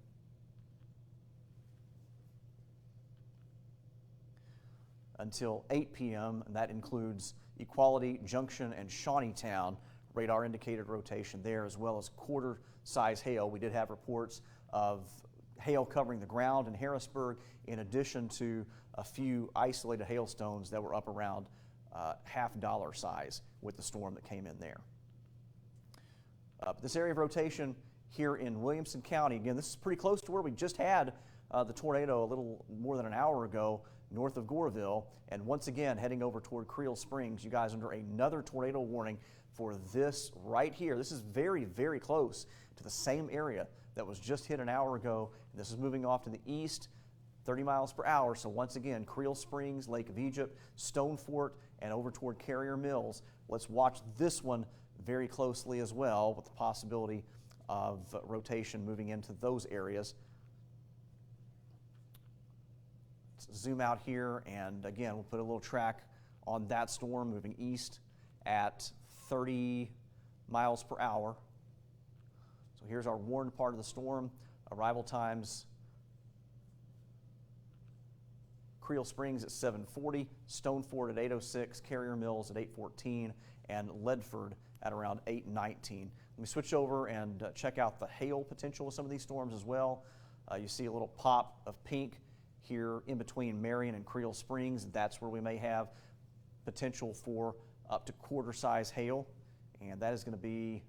Until 8 p.m., and that includes Equality, Junction, and Shawneetown. Radar indicated rotation there, as well as quarter-size hail. We did have reports of hail covering the ground in Harrisburg, in addition to a few isolated hailstones that were up around $half size with the storm that came in there. This area of rotation here in Williamson County, again, this is pretty close to where we just had the tornado a little more than an hour ago, north of Goreville, and once again heading over toward Creel Springs. You guys under another tornado warning for this right here. This is very, very close to the same area that was just hit an hour ago. And this is moving off to the east, 30 miles per hour. So once again, Creel Springs, Lake of Egypt, Stone Fort, and over toward Carrier Mills. Let's watch this one very closely as well, with the possibility of rotation moving into those areas. Let's zoom out here, and again, we'll put a little track on that storm moving east at 30 miles per hour. So here's our warned part of the storm. Arrival times: Creel Springs at 7:40, Stone Fort at 8:06, Carrier Mills at 8:14, and Ledford at around 8:19. Let me switch over and check out the hail potential of some of these storms as well. You see a little pop of pink here in between Marion and Creel Springs. That's where we may have potential for up to quarter-size hail, and that is going to be,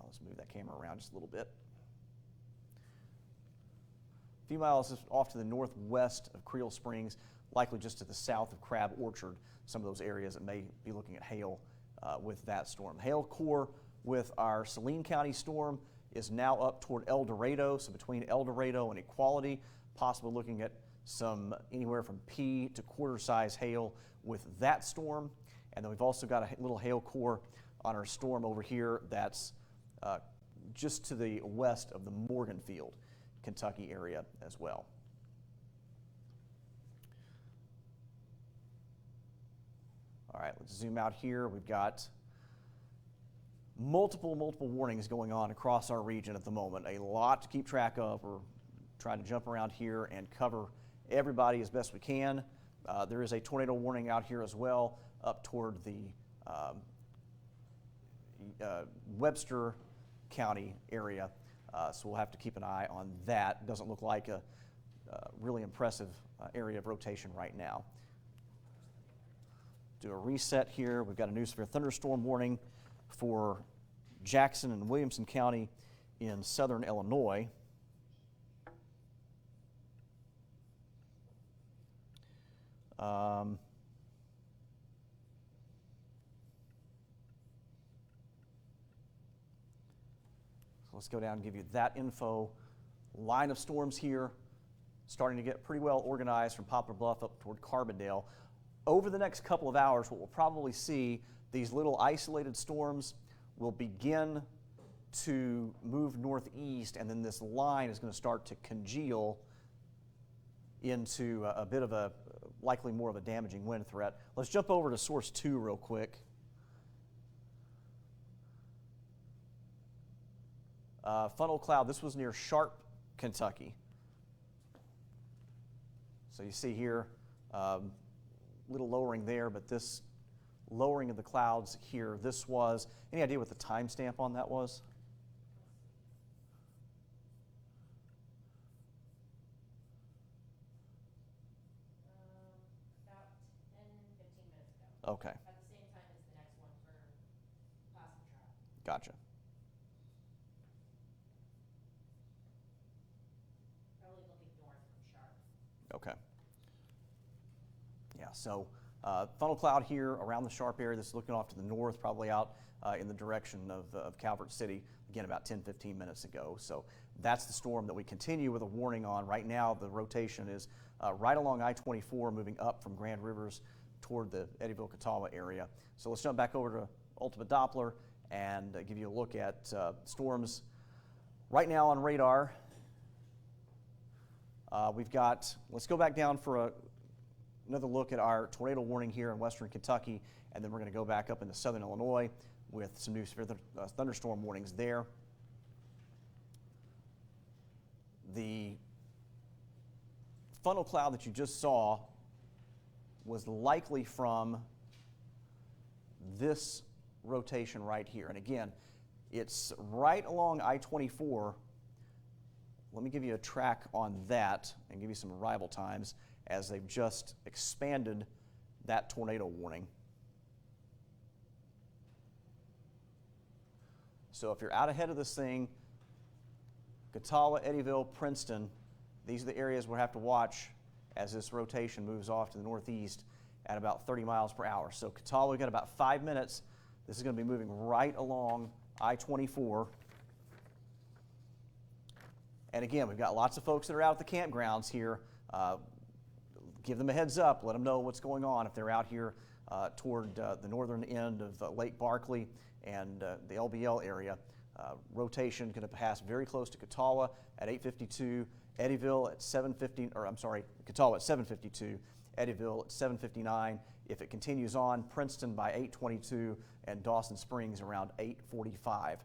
Let's move that camera around just a little bit. A few miles off to the northwest of Creel Springs, likely just to the south of Crab Orchard, some of those areas that may be looking at hail with that storm. Hail core with our Saline County storm is now up toward El Dorado, so between El Dorado and Equality, possibly looking at some anywhere from pea to quarter-size hail with that storm. And then we've also got a little hail core on our storm over here that's just to the west of the Morganfield, Kentucky area as well. All right, let's zoom out here. We've got multiple warnings going on across our region at the moment. A lot to keep track of. We're trying to jump around here and cover everybody as best we can. There is a tornado warning out here as well up toward the Webster County area, so we'll have to keep an eye on that. Doesn't look like a really impressive area of rotation right now. Do a reset here. We've got a new severe thunderstorm warning for Jackson and Williamson County in southern Illinois. So let's go down and give you that info. Line of storms here, starting to get pretty well organized from Poplar Bluff up toward Carbondale. Over the next couple of hours, what we'll probably see, these little isolated storms will begin to move northeast, and then this line is going to start to congeal into a bit of a, likely more of a damaging wind threat. Let's jump over to source 2 real quick. Funnel cloud, this was near Sharp, Kentucky. So you see here, little lowering there, but this lowering of the clouds here, this was, any idea what the timestamp on that was? About 10, 15 minutes ago. Okay, At the same time as the next one for possum trap. gotcha. Probably looking north from Sharp. Okay. Yeah, so funnel cloud here around the Sharp area. This is looking off to the north, probably out in the direction of Calvert City, again, about 10, 15 minutes ago. So that's the storm that we continue with a warning on. Right now, the rotation is right along I-24, moving up from Grand Rivers toward the Eddyville, Catawba area. So let's jump back over to Ultimate Doppler and give you a look at storms right now on radar. We've got, let's go back down for another look at our tornado warning here in western Kentucky, and then we're going to go back up into southern Illinois with some new severe thunderstorm warnings there. The funnel cloud that you just saw was likely from this rotation right here. And again, it's right along I-24. Let me give you a track on that and give you some arrival times as they've just expanded that tornado warning. So if you're out ahead of this thing, Catawba, Eddyville, Princeton, these are the areas we'll have to watch as this rotation moves off to the northeast at about 30 miles per hour. So Catawba, we've got about 5 minutes. This is going to be moving right along I-24. And again, we've got lots of folks that are out at the campgrounds here. Give them a heads up, let them know what's going on if they're out here toward the northern end of Lake Barkley and the LBL area. Rotation going to pass very close to Catawba at 8:52, Eddyville at 7:50, or I'm sorry, Catawba at 7:52, Eddyville at 7:59. If it continues on, Princeton by 8:22 and Dawson Springs around 8:45.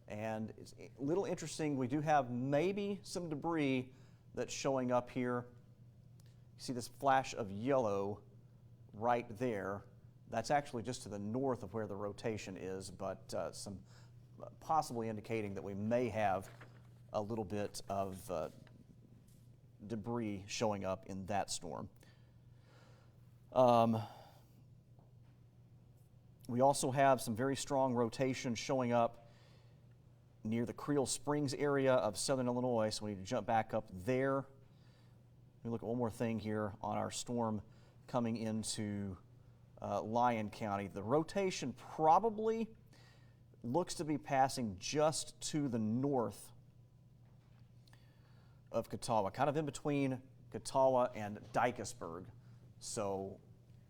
And it's a little interesting, we do have maybe some debris that's showing up here. You see this flash of yellow right there. That's actually just to the north of where the rotation is, but some possibly indicating that we may have a little bit of debris showing up in that storm. We also have some very strong rotation showing up near the Creel Springs area of southern Illinois, so we need to jump back up there. Let me look at one more thing here on our storm coming into Lyon County. The rotation probably looks to be passing just to the north of Catawba, kind of in between Catawba and Dykesburg. So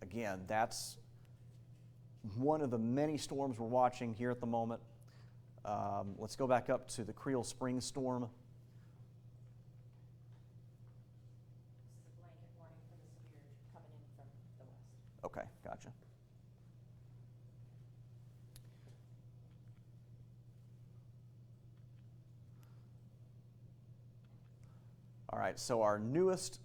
again, that's one of the many storms we're watching here at the moment. Let's go back up to the Creel Springs storm. This is a blanket warning for the severe coming in from the west. Okay, gotcha. All right, so our newest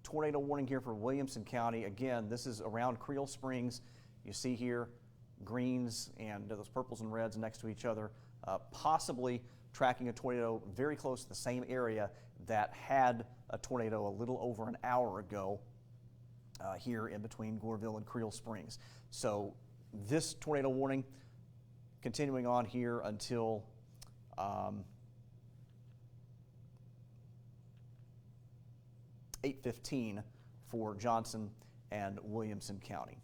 tornado warning here for Williamson County. Again, this is around Creel Springs. You see here greens and those purples and reds next to each other, possibly tracking a tornado very close to the same area that had a tornado a little over an hour ago here in between Goreville and Creel Springs. So this tornado warning continuing on here until 8:15 for Johnson and Williamson County.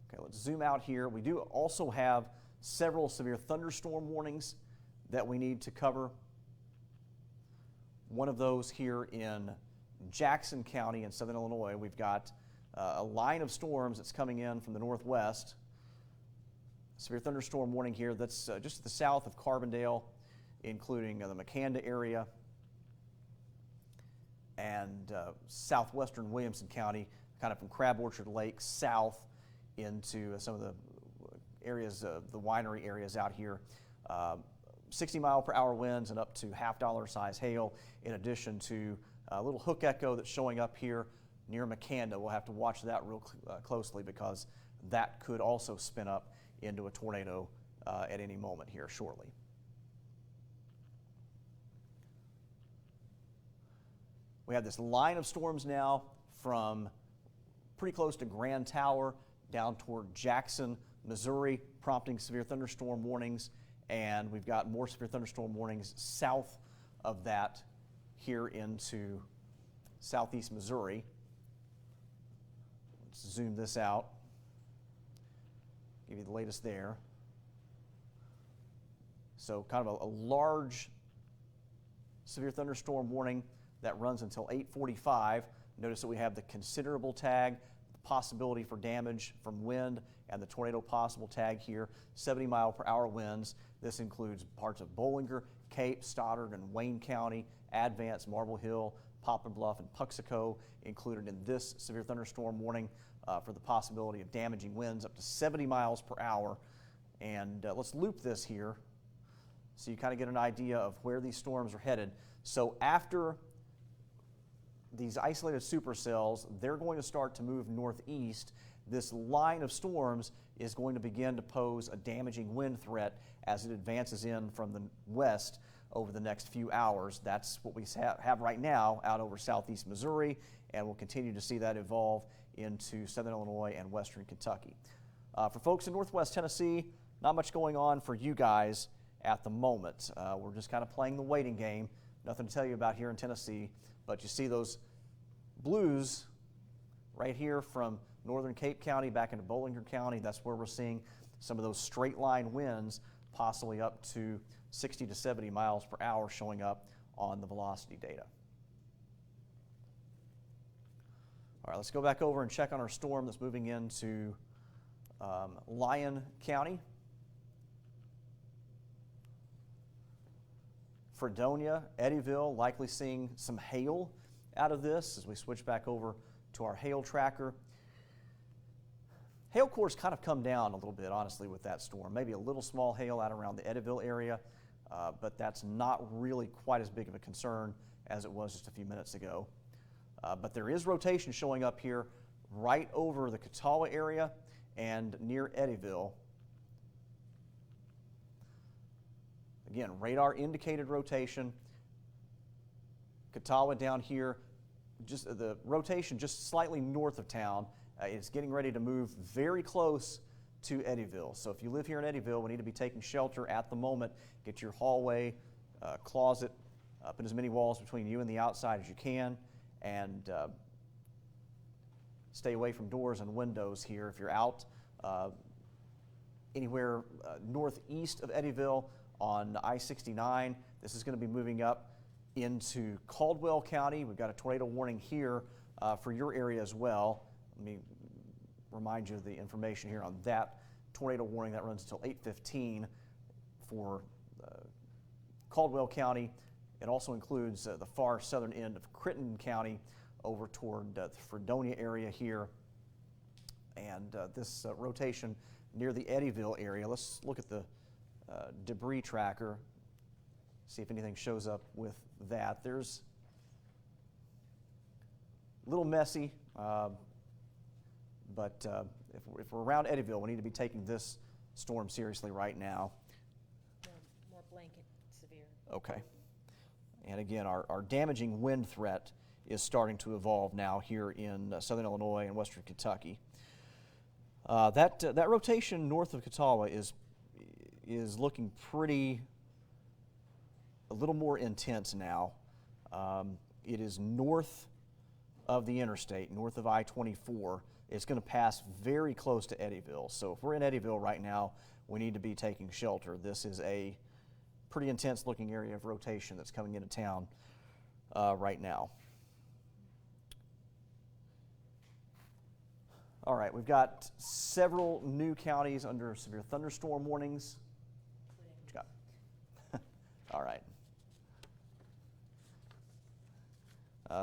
Okay, let's zoom out here. We do also have several severe thunderstorm warnings that we need to cover. One of those here in Jackson County in southern Illinois. We've got a line of storms that's coming in from the northwest. Severe thunderstorm warning here that's just to the south of Carbondale, including the McCanda area and southwestern Williamson County, kind of from Crab Orchard Lake south into some of the areas, the winery areas out here. 60-mile-per-hour winds and up to half-dollar size hail, in addition to a little hook echo that's showing up here near McCanda. We'll have to watch that real closely because that could also spin up into a tornado at any moment here shortly. We have this line of storms now from pretty close to Grand Tower down toward Jackson, Missouri, prompting severe thunderstorm warnings, and we've got more severe thunderstorm warnings south of that here into southeast Missouri. Let's zoom this out, give you the latest there. So kind of a large severe thunderstorm warning that runs until 8:45. Notice that we have the considerable tag, the possibility for damage from wind, and the tornado possible tag here, 70-mile-per-hour winds. This includes parts of Bollinger, Cape, Stoddard, and Wayne County, Advance, Marble Hill, Poplar Bluff, and Puxico included in this severe thunderstorm warning for the possibility of damaging winds up to 70 miles per hour. And let's loop this here so you kind of get an idea of where these storms are headed. So after these isolated supercells, they're going to start to move northeast. This line of storms is going to begin to pose a damaging wind threat as it advances in from the west over the next few hours. That's what we have right now out over southeast Missouri, and we'll continue to see that evolve into southern Illinois and western Kentucky. For folks in northwest Tennessee, not much going on for you guys at the moment. We're just kind of playing the waiting game. Nothing to tell you about here in Tennessee, but you see those blues right here from northern Cape County back into Bollinger County. That's where we're seeing some of those straight line winds, possibly up to 60 to 70 miles per hour showing up on the velocity data. All right, let's go back over and check on our storm that's moving into Lyon County. Fredonia, Eddyville, likely seeing some hail out of this as we switch back over to our hail tracker. Hail cores kind of come down a little bit, honestly, with that storm. Maybe a little small hail out around the Eddyville area, but that's not really quite as big of a concern as it was just a few minutes ago. But there is rotation showing up here right over the Catawba area and near Eddyville. Again, radar indicated rotation. Catawba down here just the rotation just slightly north of town is getting ready to move very close to Eddyville. So if you live here in Eddyville, we need to be taking shelter at the moment. Get your hallway, closet, put as many walls between you and the outside as you can, and stay away from doors and windows here. If you're out anywhere northeast of Eddyville on I-69, this is going to be moving up into Caldwell County. We've got a tornado warning here for your area as well. Let me remind you of the information here on that tornado warning that runs until 8:15 for Caldwell County. It also includes the far southern end of Crittenden County over toward the Fredonia area here. And this rotation near the Eddyville area. Let's look at the debris tracker, see if anything shows up with that. There's a little messy, but if we're around Eddyville, we need to be taking this storm seriously right now. More blanket severe. Okay. And again, our damaging wind threat is starting to evolve now here in southern Illinois and western Kentucky. That rotation north of Catawba is looking a little more intense now. It is north of the interstate, north of I-24. It's going to pass very close to Eddyville. So if we're in Eddyville right now, we need to be taking shelter. This is a pretty intense looking area of rotation that's coming into town right now. All right, we've got several new counties under severe thunderstorm warnings. What you got? All right.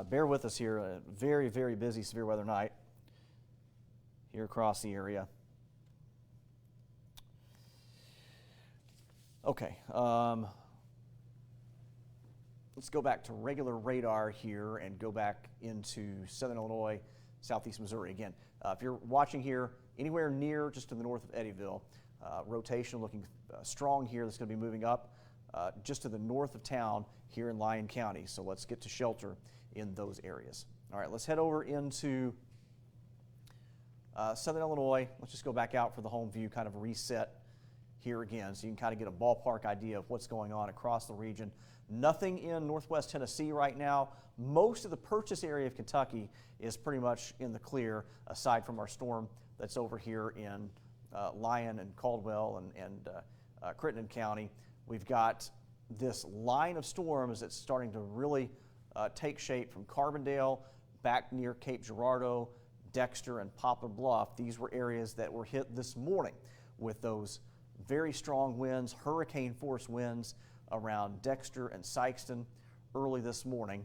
Bear with us here. A very, very busy severe weather night here across the area. Okay. Let's go back to regular radar here and go back into southern Illinois, southeast Missouri. Again, if you're watching here anywhere near just to the north of Eddyville, rotation looking strong here. That's going to be moving up just to the north of town here in Lyon County. So let's get to shelter in those areas. All right, let's head over into southern Illinois. Let's just go back out for the home view, kind of reset here again, so you can kind of get a ballpark idea of what's going on across the region. Nothing in northwest Tennessee right now. Most of the purchase area of Kentucky is pretty much in the clear, aside from our storm that's over here in Lyon and Caldwell and Crittenden County. We've got this line of storms that's starting to really take shape from Carbondale back near Cape Girardeau, Dexter, and Poplar Bluff. These were areas that were hit this morning with those very strong winds, hurricane force winds around Dexter and Sykeston early this morning.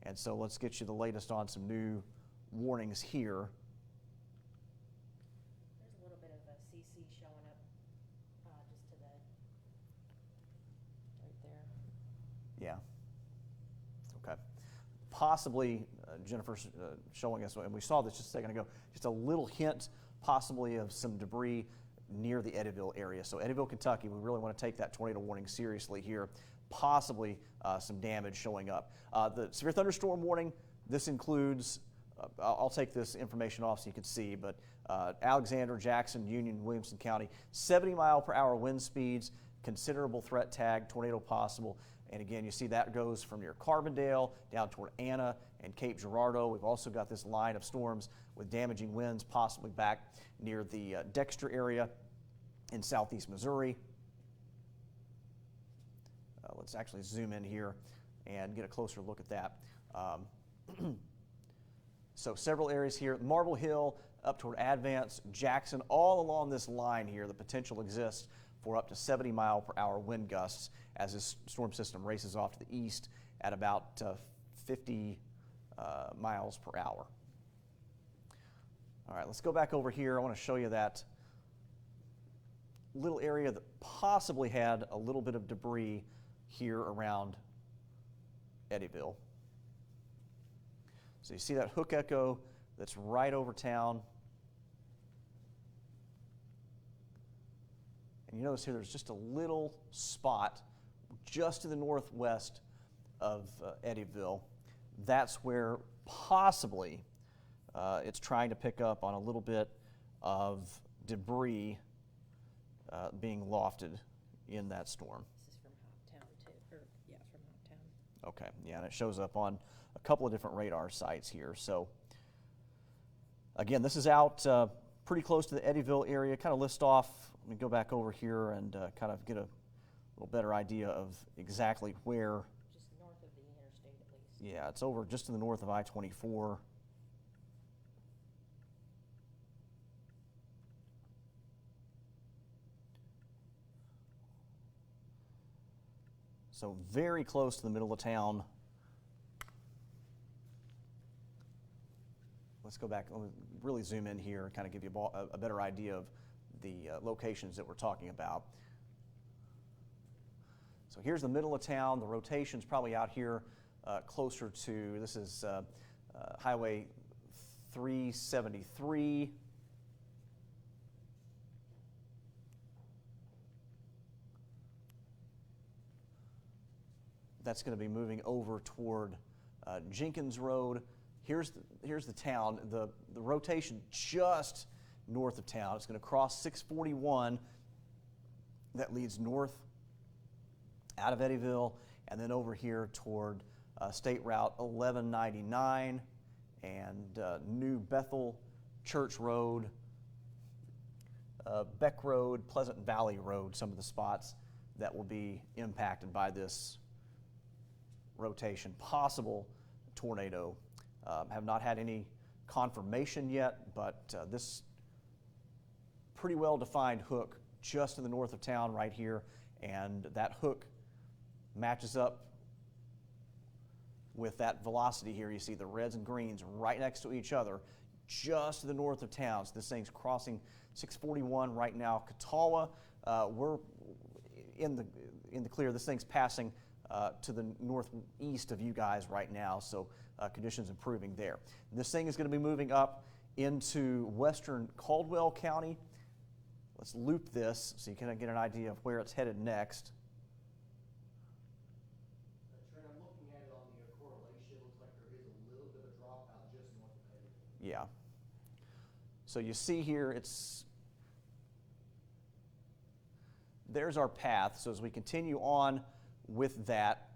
And so let's get you the latest on some new warnings here. There's a little bit of a CC showing up just to the right there. Yeah. Okay. Possibly, Jennifer's showing us, and we saw this just a second ago, just a little hint possibly of some debris near the Eddyville area. So Eddyville, Kentucky, we really want to take that tornado warning seriously here. Possibly some damage showing up. The severe thunderstorm warning, this includes, I'll take this information off so you can see, but Alexander, Jackson, Union, Williamson County, 70-mile-per-hour wind speeds, considerable threat tag, tornado possible. And again, you see that goes from near Carbondale down toward Anna and Cape Girardeau. We've also got this line of storms with damaging winds possibly back near the Dexter area in southeast Missouri. Let's actually zoom in here and get a closer look at that. So several areas here, Marble Hill up toward Advance, Jackson, all along this line here, the potential exists for up to 70-mile-per-hour wind gusts as this storm system races off to the east at about 50 miles per hour. All right, let's go back over here. I want to show you that little area that possibly had a little bit of debris here around Eddyville. So you see that hook echo that's right over town. And you notice here there's just a little spot just to the northwest of Eddyville. That's where possibly it's trying to pick up on a little bit of debris being lofted in that storm. This is from Hoptown too, or yeah, from Hoptown. Okay, yeah, and it shows up on a couple of different radar sites here. So again, this is out pretty close to the Eddyville area. Kind of list off, let me go back over here and kind of get a little better idea of exactly where. Just north of the interstate at least. Yeah, it's over just to the north of I-24. So very close to the middle of town. Let's go back, let me really zoom in here and kind of give you a better idea of the locations that we're talking about. So here's the middle of town. The rotation's probably out here closer to, this is Highway 373. That's going to be moving over toward Jenkins Road. Here's the town. The rotation just north of town. It's going to cross 641. That leads north out of Eddyville and then over here toward State Route 1199 and New Bethel Church Road, Beck Road, Pleasant Valley Road, some of the spots that will be impacted by this rotation, possible tornado. Have not had any confirmation yet, but this pretty well defined hook just to the north of town right here, and that hook matches up with that velocity here. You see the reds and greens right next to each other just to the north of town. So this thing's crossing 641 right now. Catawba, we're in the clear. This thing's passing to the northeast of you guys right now, so conditions improving there. This thing is going to be moving up into western Caldwell County. Let's loop this so you can get an idea of where it's headed next. Trent, I'm looking at it on the correlation. It looks like there is a little bit of dropout just north of Eddyville. Yeah. So you see here, there's our path. So as we continue on with that,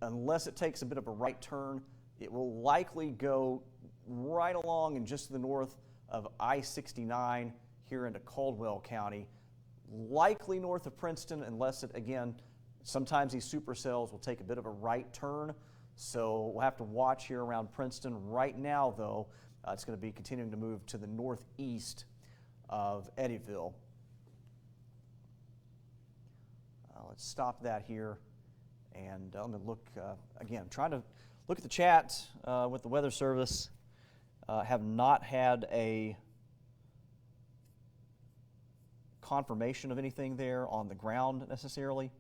unless it takes a bit of a right turn, it will likely go right along and just to the north of I-69 here into Caldwell County, likely north of Princeton, unless it, again, sometimes these supercells will take a bit of a right turn, so we'll have to watch here around Princeton. Right now, though, it's going to be continuing to move to the northeast of Eddyville. Let's stop that here, and I'm going to look, again, trying to look at the chat with the Weather Service. Have not had a confirmation of anything there on the ground necessarily.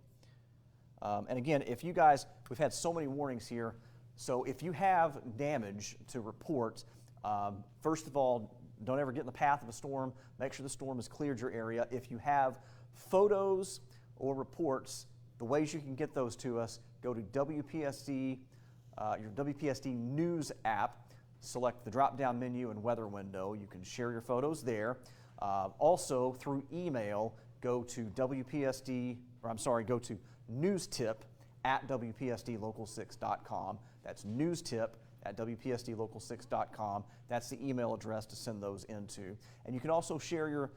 And again, if you guys, we've had so many warnings here, so if you have damage to report, first of all, don't ever get in the path of a storm. Make sure the storm has cleared your area. If you have photos or reports, the ways you can get those to us, go to WPSD, your WPSD News app, select the drop-down menu and weather window. You can share your photos there. Also, through email, go to go to newstip@WPSDlocal6.com. That's newstip@WPSDlocal6.com. That's the email address to send those into. And you can also share your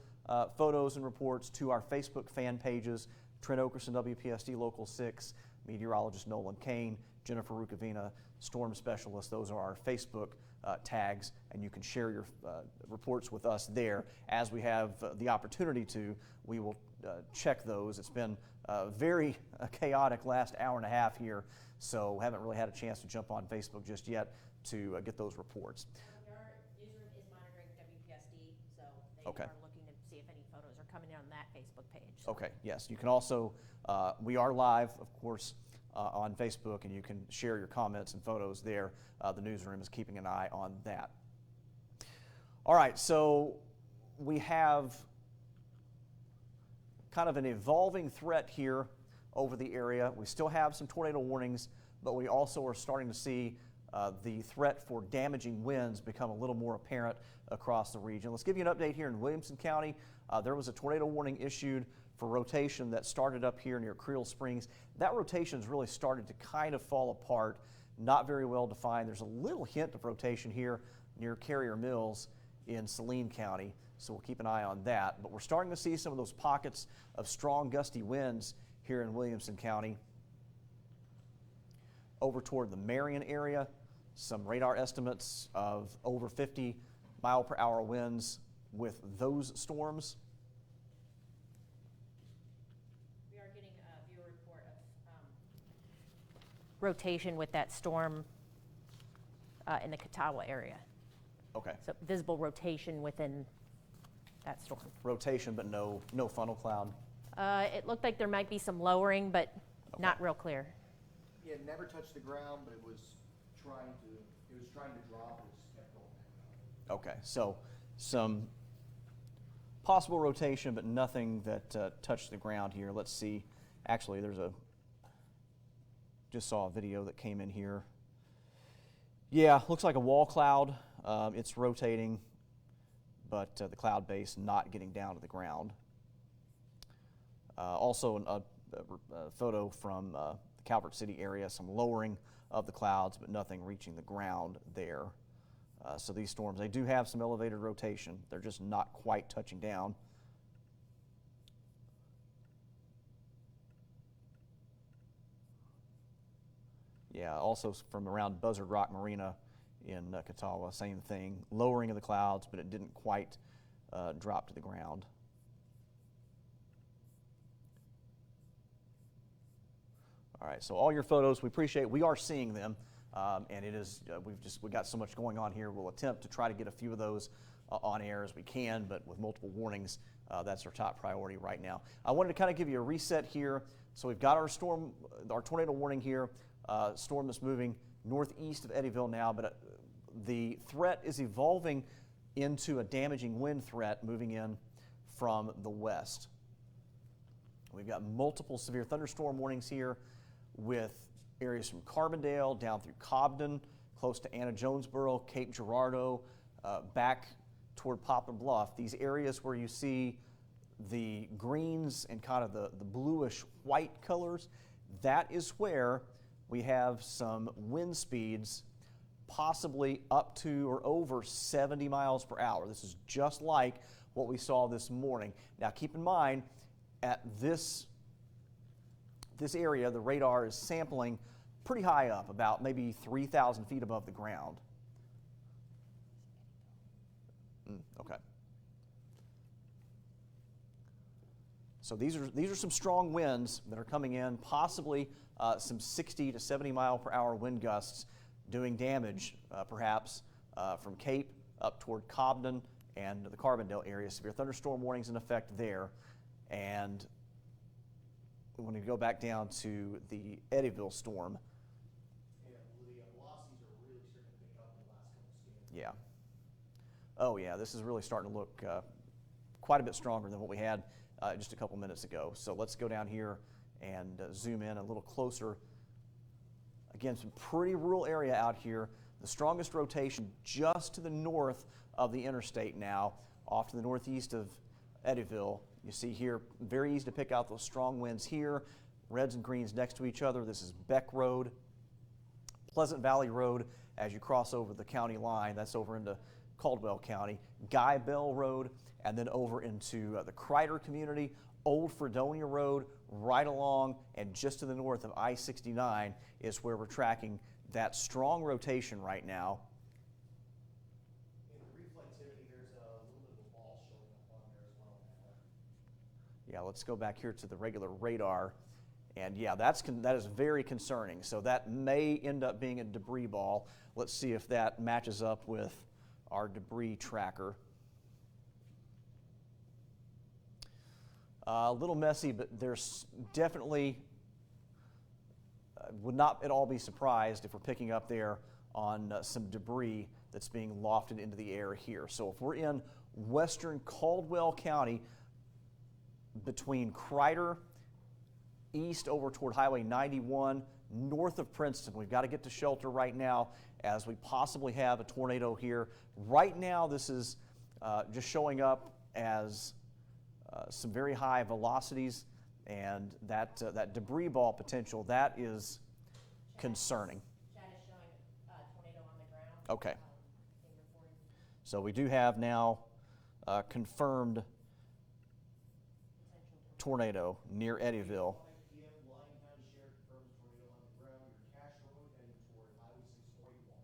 photos and reports to our Facebook fan pages, Trent Okerson, WPSD Local 6, meteorologist Nolan Kane, Jennifer Rukavina, storm specialist. Those are our Facebook tags, and you can share your reports with us there. As we have the opportunity to, we will check those. It's been a very chaotic last hour and a half here, so haven't really had a chance to jump on Facebook just yet to get those reports. Our newsroom is monitoring WPSD, so they Okay. are looking to see if any photos are coming in on that Facebook page. So. Okay, yes. You can also, we are live, of course, on Facebook, and you can share your comments and photos there. The newsroom is keeping an eye on that. All right, so we have kind of an evolving threat here over the area. We still have some tornado warnings but we also are starting to see the threat for damaging winds become a little more apparent across the region. Let's give you an update here in Williamson County. There was a tornado warning issued for rotation that started up here near Creel Springs. That rotation has really started to kind of fall apart, not very well defined. There's a little hint of rotation here near Carrier Mills in Saline County, so we'll keep an eye on that. But we're starting to see some of those pockets of strong gusty winds here in Williamson County. Over toward the Marion area, some radar estimates of over 50-mile-per-hour winds with those storms. We are getting a viewer report of rotation with that storm in the Catawba area. Okay. So visible rotation within that storm. Rotation, but no funnel cloud. It looked like there might be some lowering, but not real clear. Yeah, it never touched the ground, but it was trying to drop, and it just kept going back up. Okay, so some possible rotation, but nothing that touched the ground here. Let's see. Actually, just saw a video that came in here. Yeah, looks like a wall cloud. It's rotating, but the cloud base not getting down to the ground. Also, a photo from the Calvert City area, some lowering of the clouds, but nothing reaching the ground there. So these storms, they do have some elevated rotation. They're just not quite touching down. Yeah, also from around Buzzard Rock Marina in Catawba, same thing. Lowering of the clouds, but it didn't quite drop to the ground. All right, so all your photos, we appreciate. We are seeing them, and it is we've got so much going on here. We'll attempt to try to get a few of those on air as we can, but with multiple warnings, that's our top priority right now. I wanted to kind of give you a reset here. So we've got our tornado warning here. Storm that's moving northeast of Eddyville now, but the threat is evolving into a damaging wind threat moving in from the west. We've got multiple severe thunderstorm warnings here with areas from Carbondale down through Cobden, close to Anna Jonesboro, Cape Girardeau, back toward Poplar Bluff. These areas where you see the greens and kind of the bluish white colors, that is where we have some wind speeds possibly up to or over 70 miles per hour. This is just like what we saw this morning. Now keep in mind, at this area, the radar is sampling pretty high up, about maybe 3,000 feet above the ground. Okay. So these are some strong winds that are coming in, possibly some 60 to 70 mile per hour wind gusts doing damage, perhaps from Cape up toward Cobden and the Carbondale area. Severe thunderstorm warnings in effect there. And when we go back down to the Eddyville storm. Yeah, the velocities are really starting to pick up in the last couple scans. Yeah. Oh yeah, this is really starting to look quite a bit stronger than what we had just a couple minutes ago. So let's go down here and zoom in a little closer. Again, some pretty rural area out here. The strongest rotation just to the north of the interstate now, off to the northeast of Eddyville. You see here, very easy to pick out those strong winds here. Reds and greens next to each other. This is Beck Road, Pleasant Valley Road as you cross over the county line. That's over into Caldwell County. Guy Bell Road, and then over into the Crider community. Old Fredonia Road, right along and just to the north of I-69 is where we're tracking that strong rotation right now. In the reflectivity, there's a little bit of a ball showing up on there as well now. Yeah, let's go back here to the regular radar. And yeah, that is very concerning. So that may end up being a debris ball. Let's see if that matches up with our debris tracker. A little messy, but there's definitely, would not at all be surprised if we're picking up there on some debris that's being lofted into the air here. So if we're in western Caldwell County, between Crider, east over toward Highway 91, north of Princeton. We've got to get to shelter right now as we possibly have a tornado here. Right now, this is just showing up as some very high velocities, and that debris ball potential, that is concerning. Chad is showing tornado on the ground. Okay. Finger 40. So we do have now confirmed tornado near Eddyville. 5 p.m. Lyon County Sheriff confirms tornado on the ground near Cash Road heading toward Highway 641.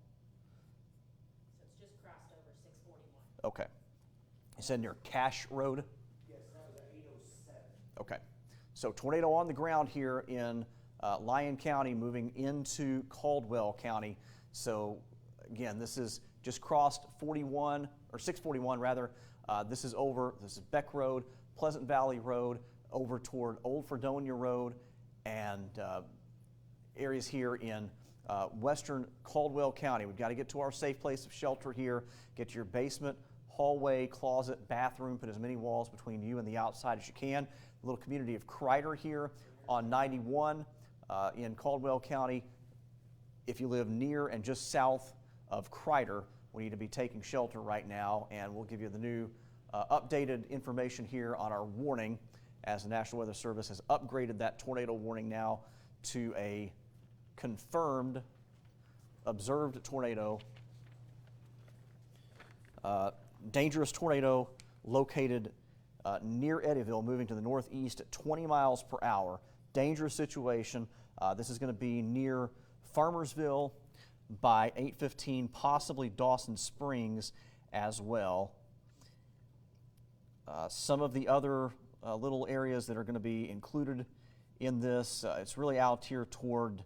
So it's just crossed over 641. Okay. You said near Cash Road? Yes, that was at 8:07. Okay. So tornado on the ground here in Lyon County moving into Caldwell County. So again, this is just crossed 41, or 641 rather. This is Beck Road, Pleasant Valley Road, over toward Old Fredonia Road, and areas here in western Caldwell County. We've got to get to our safe place of shelter here, get to your basement, hallway, closet, bathroom, put as many walls between you and the outside as you can. The little community of Crider here on 91 in Caldwell County. If you live near and just south of Crider, we need to be taking shelter right now, and we'll give you the new updated information here on our warning, as the National Weather Service has upgraded that tornado warning now to a confirmed observed tornado. Dangerous tornado located near Eddyville, moving to the northeast at 20 miles per hour. Dangerous situation. This is going to be near Farmersville by 8:15, possibly Dawson Springs as well. Some of the other little areas that are going to be included in this, it's really out here toward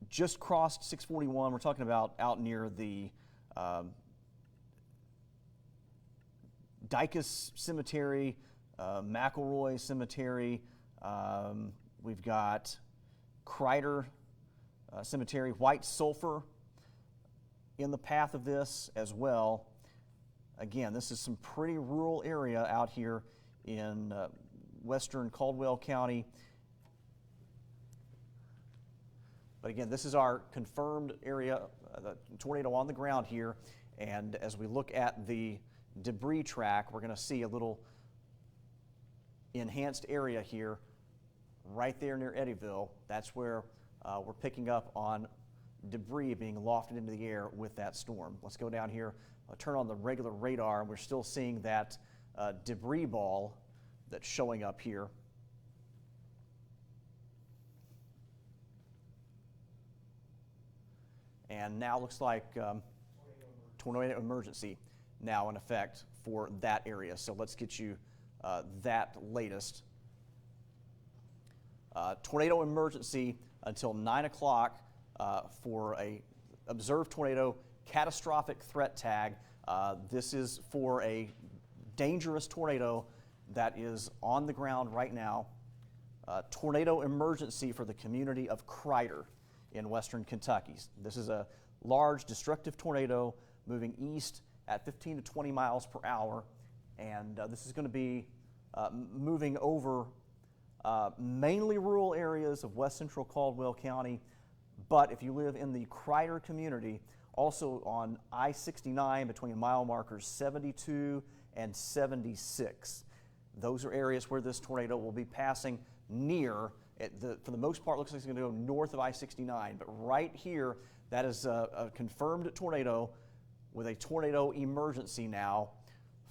just crossed 641. We're talking about out near the Dykus Cemetery, McElroy Cemetery. We've got Crider Cemetery, White Sulphur in the path of this as well. Again, this is some pretty rural area out here in western Caldwell County. But again, this is our confirmed area, the tornado on the ground here. And as we look at the debris track, we're going to see a little enhanced area here right there near Eddyville. That's where we're picking up on debris being lofted into the air with that storm. Let's go down here, turn on the regular radar, and we're still seeing that debris ball that's showing up here. And now looks like tornado emergency now in effect for that area. So let's get you that latest. Tornado emergency until 9 o'clock for a observed tornado catastrophic threat tag. This is for a dangerous tornado that is on the ground right now. Tornado emergency for the community of Crider in western Kentucky. This is a large destructive tornado moving east at 15 to 20 miles per hour, and this is going to be moving over mainly rural areas of west central Caldwell County, but if you live in the Crider community, also on I-69 between mile markers 72 and 76. Those are areas where this tornado will be passing near. For the most part, it looks like it's going to go north of I-69, but right here, that is a confirmed tornado with a tornado emergency now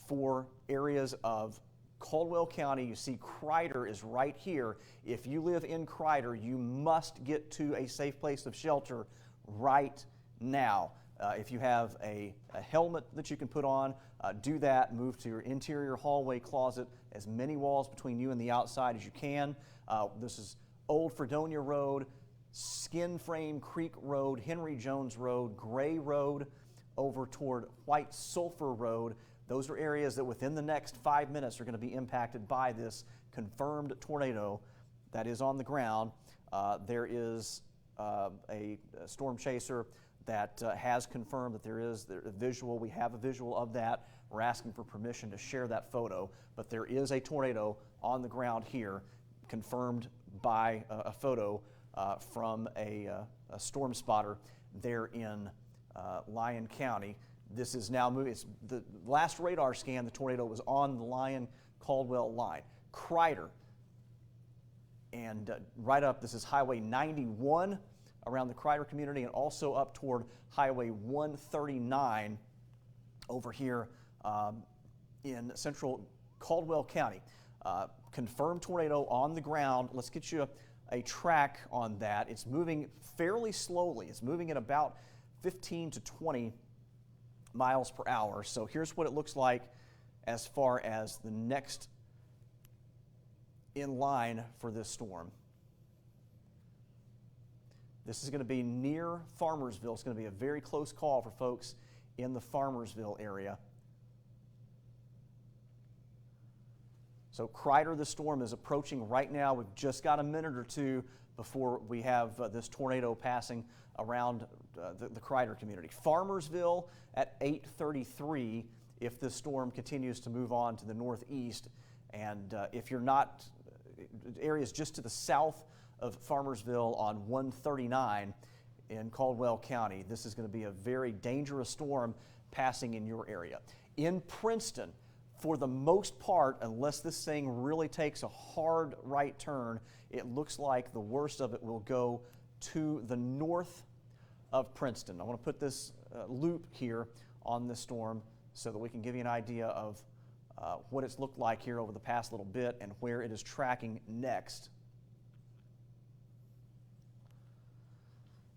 for areas of Caldwell County. You see Crider is right here. If you live in Crider, you must get to a safe place of shelter right now. If you have a helmet that you can put on, do that. Move to your interior hallway, closet, as many walls between you and the outside as you can. This is Old Fredonia Road, Skin Frame Creek Road, Henry Jones Road, Gray Road, over toward White Sulphur Road. Those are areas that within the next 5 minutes are going to be impacted by this confirmed tornado that is on the ground. There is a storm chaser that has confirmed that there is a visual. We have a visual of that we're asking for permission to share that photo, but there is a tornado on the ground here, confirmed by a photo from a storm spotter there in Lyon County. This is now moving. It's the last radar scan, the tornado was on the Lyon-Caldwell line. Crider, and right up, this is Highway 91 around the Crider community, and also up toward Highway 139 over here in central Caldwell County. Confirmed tornado on the ground. Let's get you a track on that. It's moving fairly slowly. It's moving at about 15 to 20 miles per hour. So here's what it looks like as far as the next in line for this storm. This is going to be near Farmersville. It's going to be a very close call for folks in the Farmersville area. So Crider, the storm is approaching right now. We've just got a minute or two before we have this tornado passing around the Crider community. Farmersville at 8:33 if this storm continues to move on to the northeast. And if you're not, areas just to the south of Farmersville on 139 in Caldwell County, this is going to be a very dangerous storm passing in your area. In Princeton, for the most part, unless this thing really takes a hard right turn, it looks like the worst of it will go to the north of Princeton. I want to put this loop here on this storm so that we can give you an idea of what it's looked like here over the past little bit and where it is tracking next.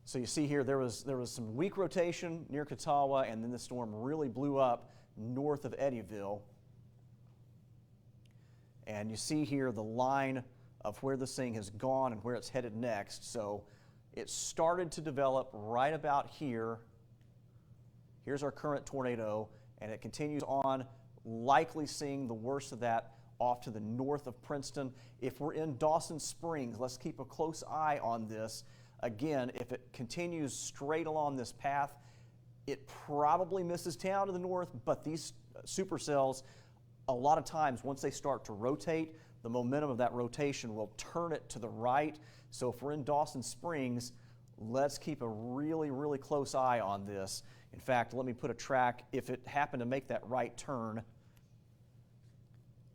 So you see here there was some weak rotation near Catawba, and then the storm really blew up north of Eddyville. And you see here the line of where this thing has gone and where it's headed next. So it started to develop right about here. Here's our current tornado, and it continues on, likely seeing the worst of that off to the north of Princeton. If we're in Dawson Springs, let's keep a close eye on this. Again, if it continues straight along this path, it probably misses town to the north, but these supercells, a lot of times, once they start to rotate, the momentum of that rotation will turn it to the right. So if we're in Dawson Springs, let's keep a really, really close eye on this. In fact, let me put a track. If it happened to make that right turn,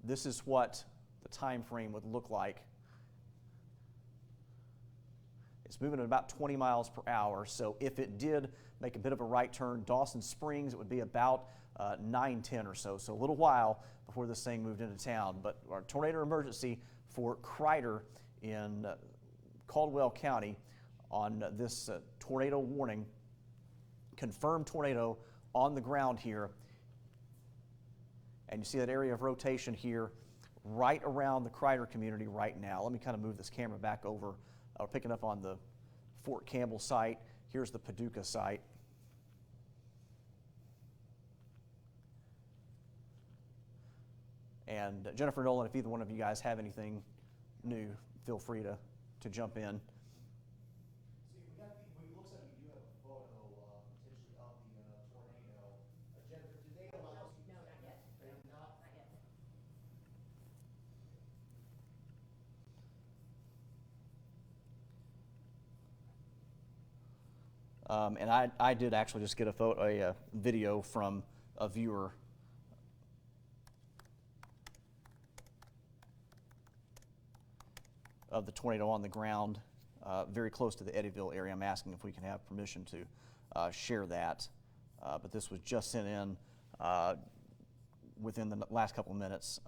this is what the time frame would look like. It's moving at about 20 miles per hour. So if it did make a bit of a right turn, Dawson Springs, it would be about 9:10 or so. So a little while before this thing moved into town. But our tornado emergency for Crider in Caldwell County on this tornado warning, confirmed tornado on the ground here. And you see that area of rotation here right around the Crider community right now. Let me kind of move this camera back over. We're picking up on the Fort Campbell site. Here's the Paducah site. And Jennifer, Nolan, if either one of you guys have anything new, feel free to jump in. So it looks like we do have a photo potentially of the tornado. Jennifer, did they allow us? No, not yet. They did not? Not yet. And I did actually just get a video from a viewer of the tornado on the ground very close to the Eddyville area. I'm asking if we can have permission to share that. But this was just sent in within the last couple of minutes.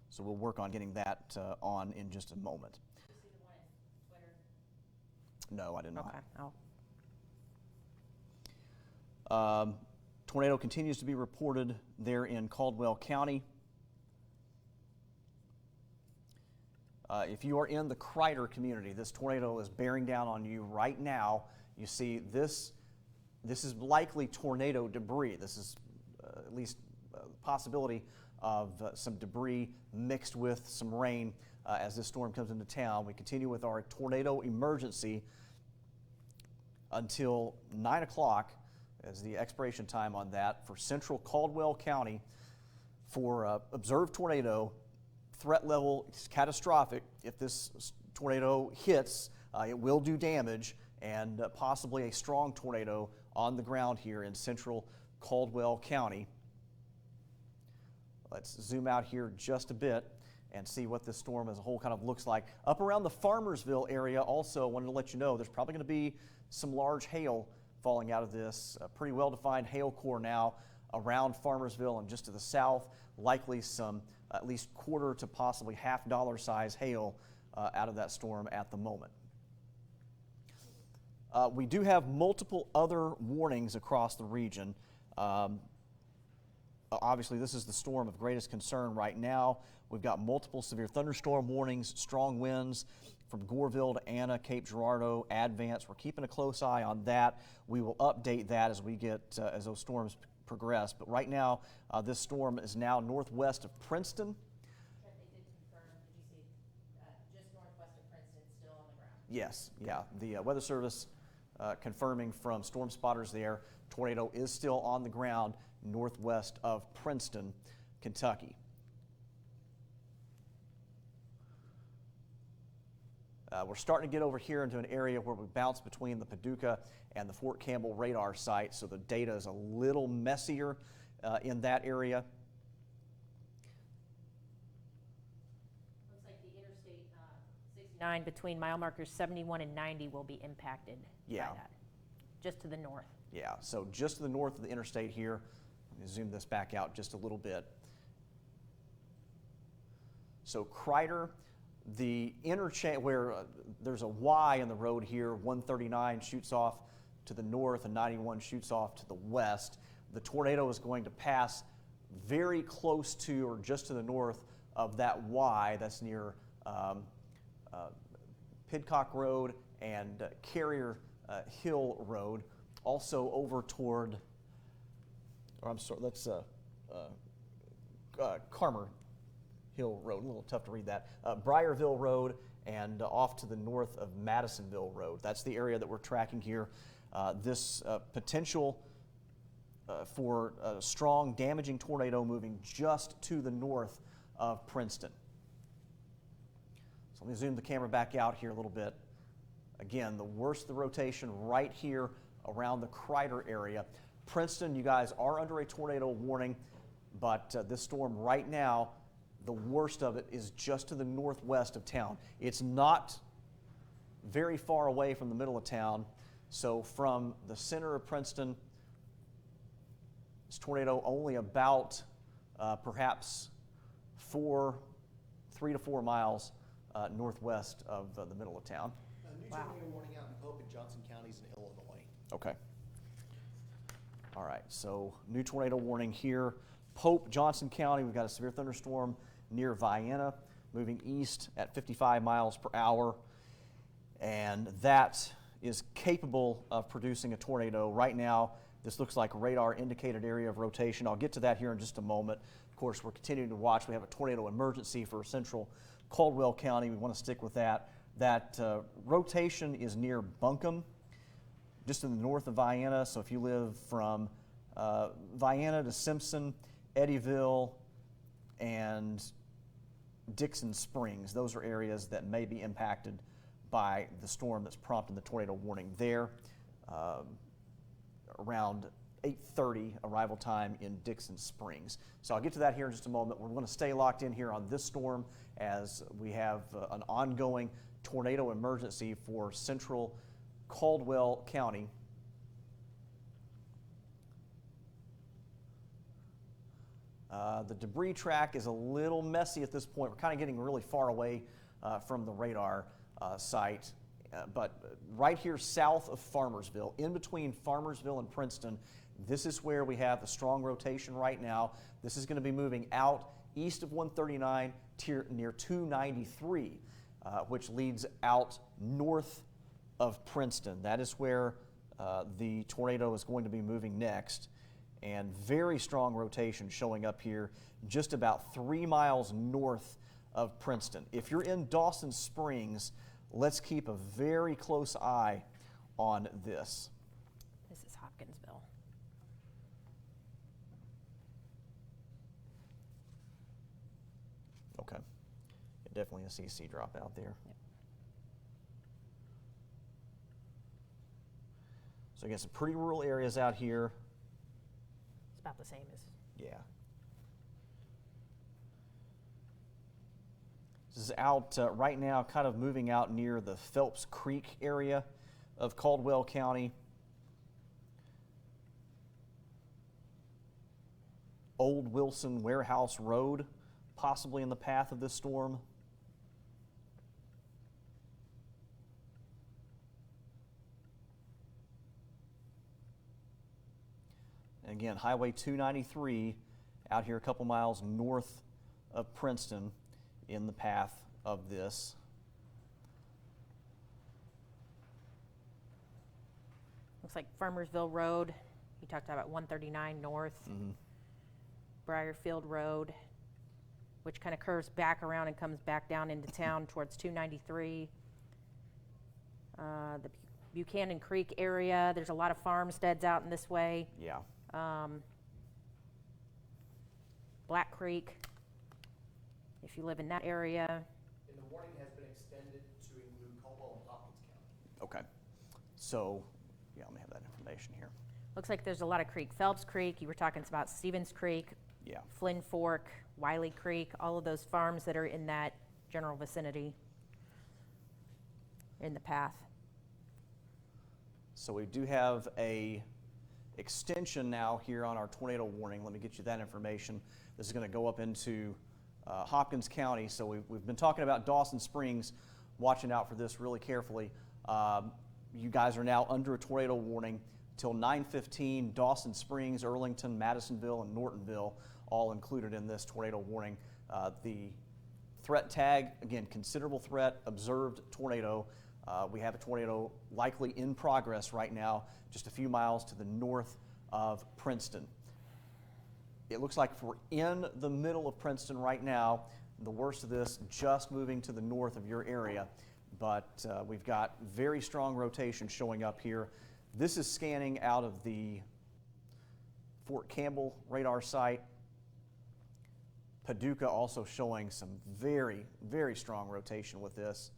So we'll work on getting that on in just a moment. Did you see the one at Twitter? No, I did not. Okay. Oh. Tornado continues to be reported there in Caldwell County. If you are in the Crider community, this tornado is bearing down on you right now. You see this is likely tornado debris. This is at least a possibility of some debris mixed with some rain as this storm comes into town. We continue with our tornado emergency until 9 o'clock as the expiration time on that for central Caldwell County for observed tornado. Threat level is catastrophic. If this tornado hits, it will do damage, and possibly a strong tornado on the ground here in central Caldwell County. Let's zoom out here just a bit and see what this storm as a whole kind of looks like. Up around the Farmersville area also, wanted to let you know there's probably going to be some large hail falling out of this. A pretty well-defined hail core now around Farmersville and just to the south. Likely some at least quarter to possibly $half size hail out of that storm at the moment. We do have multiple other warnings across the region. Obviously, this is the storm of greatest concern right now. We've got multiple severe thunderstorm warnings, strong winds from Goreville to Anna, Cape Girardeau, Advance. We're keeping a close eye on that. We will update that as we get as those storms progress. But right now, this storm is now northwest of Princeton. They did confirm, did you see, just northwest of Princeton, still on the ground? Yes, yeah. The Weather Service confirming from storm spotters there, tornado is still on the ground northwest of Princeton, Kentucky. We're starting to get over here into an area where we bounce between the Paducah and the Fort Campbell radar site, so the data is a little messier in that area. Looks like the Interstate 69 between mile markers 71 and 90 will be impacted by that, just to the north. Yeah, so just to the north of the interstate here. Let me zoom this back out just a little bit. So Crider, the interchange where there's a Y in the road here, 139 shoots off to the north and 91 shoots off to the west. The tornado is going to pass very close to or just to the north of that Y. That's near Pidcock Road and Carrier Hill Road. Also over toward, or I'm sorry, that's Carmer Hill Road, a little tough to read that. Briarville Road and off to the north of Madisonville Road. That's the area that we're tracking here. This potential for a strong damaging tornado moving just to the north of Princeton. So let me zoom the camera back out here a little bit. Again, the worst of the rotation right here around the Crider area. Princeton, you guys are under a tornado warning, but this storm right now, the worst of it is just to the northwest of town. It's not very far away from the middle of town. So from the center of Princeton, this tornado only about perhaps 3 to 4 miles northwest of the middle of town. New tornado warning out in Pope and Johnson counties in Illinois. Okay. All right, so new tornado warning here. Pope, Johnson County, we've got a severe thunderstorm near Vienna, moving east at 55 miles per hour. And that is capable of producing a tornado. Right now, this looks like a radar indicated area of rotation. I'll get to that here in just a moment. Of course, we're continuing to watch. We have a tornado emergency for central Caldwell County. We want to stick with that. That rotation is near Buncombe, just in the north of Vienna. So if you live from Vienna to Simpson, Eddyville, and Dixon Springs, those are areas that may be impacted by the storm that's prompting the tornado warning there. Around 8:30 arrival time in Dixon Springs. So I'll get to that here in just a moment. We're going to stay locked in here on this storm as we have an ongoing tornado emergency for central Caldwell County. The debris track is a little messy at this point. We're kind of getting really far away from the radar site. But right here south of Farmersville, in between Farmersville and Princeton, this is where we have the strong rotation right now. This is going to be moving out east of 139 near 293, which leads out north of Princeton. That is where the tornado is going to be moving next. And very strong rotation showing up here just about 3 miles north of Princeton. If you're in Dawson Springs, let's keep a very close eye on this? This is Hopkinsville. Okay. Definitely a CC drop out there. Yep. So again, some pretty rural areas out here. It's about the same as. Yeah. This is out right now, kind of moving out near the Phelps Creek area of Caldwell County. Old Wilson Warehouse Road, possibly in the path of this storm. And again, Highway 293 out here a couple miles north of Princeton in the path of this. Looks like Farmersville Road. You talked about 139 north. Briarfield Road, which kind of curves back around and comes back down into town towards 293. The Buchanan Creek area, there's a lot of farmsteads out in this way. Yeah. Black Creek, if you live in that area. And the warning has been extended to include Caldwell and Hopkins County. Okay. So, yeah, let me have that information here. Looks like there's a lot of creek. Phelps Creek, you were talking about Stevens Creek, Yeah. Flynn Fork, Wiley Creek, all of those farms that are in that general vicinity in the path. So we do have a extension now here on our tornado warning. Let me get you that information. This is going to go up into Hopkins County. So we've been talking about Dawson Springs, watching out for this really carefully. You guys are now under a tornado warning till 9:15. Dawson Springs, Earlington, Madisonville, and Nortonville all included in this tornado warning. The threat tag, again, considerable threat, observed tornado. We have a tornado likely in progress right now, just a few miles to the north of Princeton. It looks like we're in the middle of Princeton right now. The worst of this just moving to the north of your area, but we've got very strong rotation showing up here. This is scanning out of the Fort Campbell radar site. Paducah also showing some very, very strong rotation with this.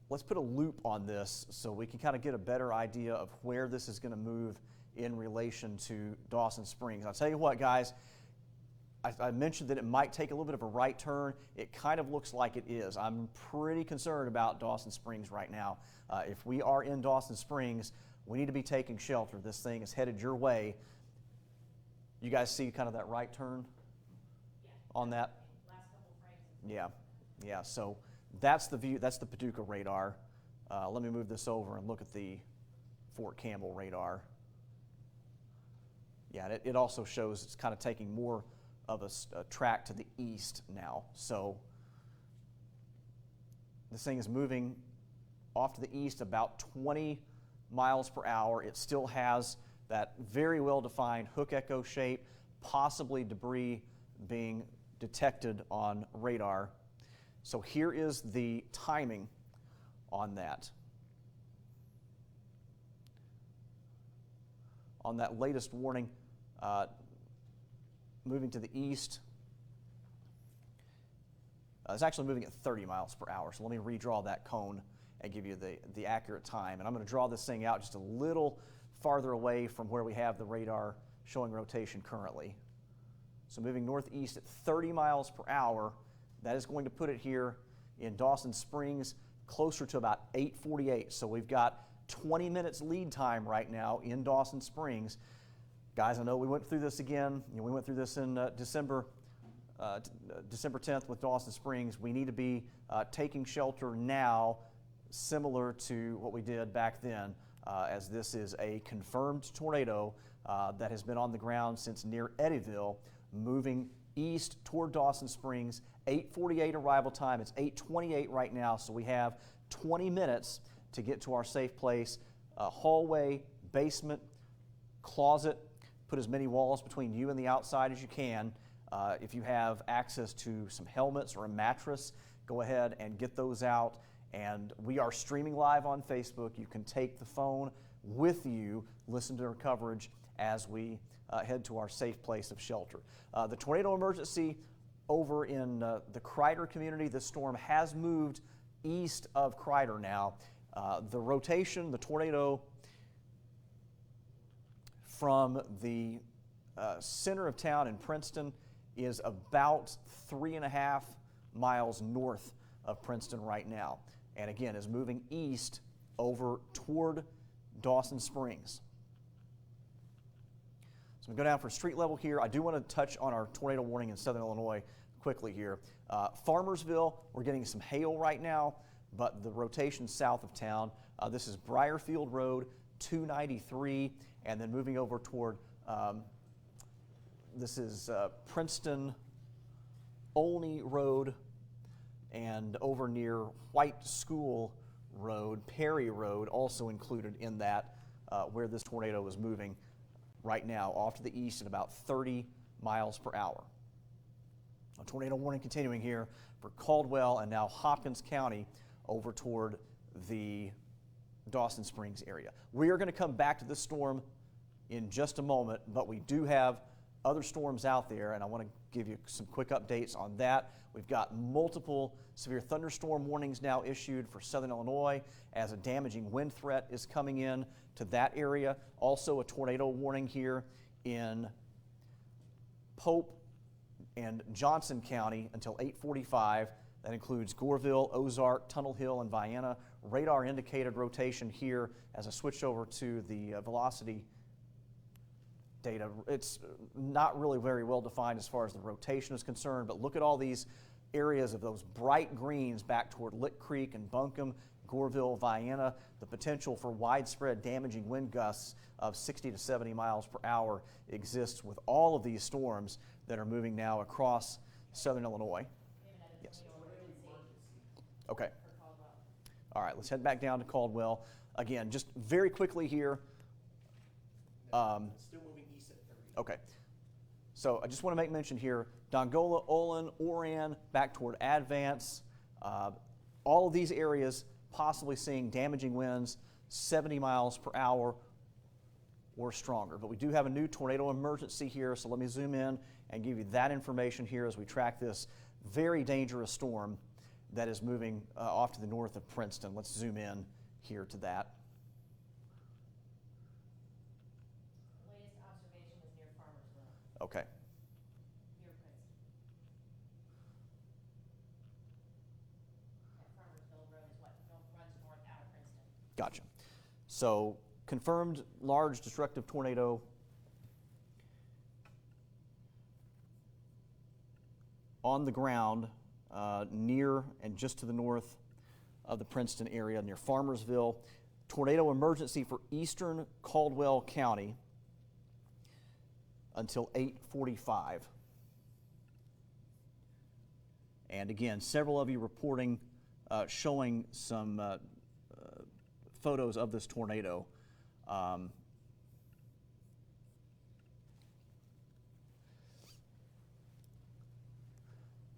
Let's put a loop on this so we can kind of get a better idea of where this is going to move in relation to Dawson Springs. I'll tell you what, guys, I mentioned that it might take a little bit of a right turn. It kind of looks like it is. I'm pretty concerned about Dawson Springs right now. If we are in Dawson Springs, we need to be taking shelter. This thing is headed your way. You guys see kind of that right turn on that? Last couple frames. Yeah. So that's the view. That's the Paducah radar. Let me move this over and look at the Fort Campbell radar. Yeah, it also shows it's kind of taking more of a track to the east now. So this thing is moving off to the east about 20 miles per hour. It still has that very well-defined hook echo shape, possibly debris being detected on radar. So here is the timing on that. On that latest warning, moving to the east, it's actually moving at 30 miles per hour. So let me redraw that cone and give you the accurate time. And I'm going to draw this thing out just a little farther away from where we have the radar showing rotation currently. So moving northeast at 30 miles per hour, that is going to put it here in Dawson Springs closer to about 8:48. So we've got 20 minutes lead time right now in Dawson Springs. Guys, I know we went through this again. We went through this in December 10th with Dawson Springs. We need to be taking shelter now, similar to what we did back then, as this is a confirmed tornado that has been on the ground since near Eddyville, moving east toward Dawson Springs. 8:48 arrival time. It's 8:28 right now, so we have 20 minutes to get to our safe place. Hallway, basement, closet. Put as many walls between you and the outside as you can. If you have access to some helmets or a mattress, go ahead and get those out And we are streaming live on Facebook. You can take the phone with you, listen to our coverage as we head to our safe place of shelter. The tornado emergency over in the Crider community, this storm has moved east of Crider now. The rotation, the tornado from the center of town in Princeton is about 3.5 miles north of Princeton right now, and again is moving east over toward Dawson Springs. So we go down for street level here. I do want to touch on our tornado warning in southern Illinois quickly here. Farmersville, we're getting some hail right now, but the rotation south of town, this is Briarfield Road, 293, and then moving over toward, this is Princeton Olney Road, and over near White School Road, Perry Road, also included in that, where this tornado is moving right now, off to the east at about 30 miles per hour. A tornado warning continuing here for Caldwell and now Hopkins County over toward the Dawson Springs area. We are going to come back to this storm in just a moment, but we do have other storms out there, and I want to give you some quick updates on that. We've got multiple severe thunderstorm warnings now issued for southern Illinois as a damaging wind threat is coming in to that area. Also a tornado warning here in Pope and Johnson County until 8:45. That includes Goreville, Ozark, Tunnel Hill, and Vienna. Radar indicated rotation here as I switch over to the velocity data. It's not really very well defined as far as the rotation is concerned, but look at all these areas of those bright greens back toward Lick Creek and Buncombe, Goreville, Vienna. The potential for widespread damaging wind gusts of 60 to 70 miles per hour exists with all of these storms that are moving now across southern Illinois. Yes. Okay. All right, let's head back down to Caldwell. Again, just very quickly here. Still moving east at 30. Okay. So I just want to make mention here, Dongola, Olin, Oran, back toward Advance, all of these areas possibly seeing damaging winds 70 miles per hour or stronger. But we do have a new tornado emergency here, so let me zoom in and give you that information here as we track this very dangerous storm that is moving off to the north of Princeton. Let's zoom in here to that. The latest observation was near Farmersville. Okay. Near Princeton. That Farmersville Road is what runs north out of Princeton. Gotcha. So confirmed large destructive tornado on the ground near and just to the north of the Princeton area near Farmersville. Tornado emergency for eastern Caldwell County until 8:45. And again, several of you reporting, showing some photos of this tornado.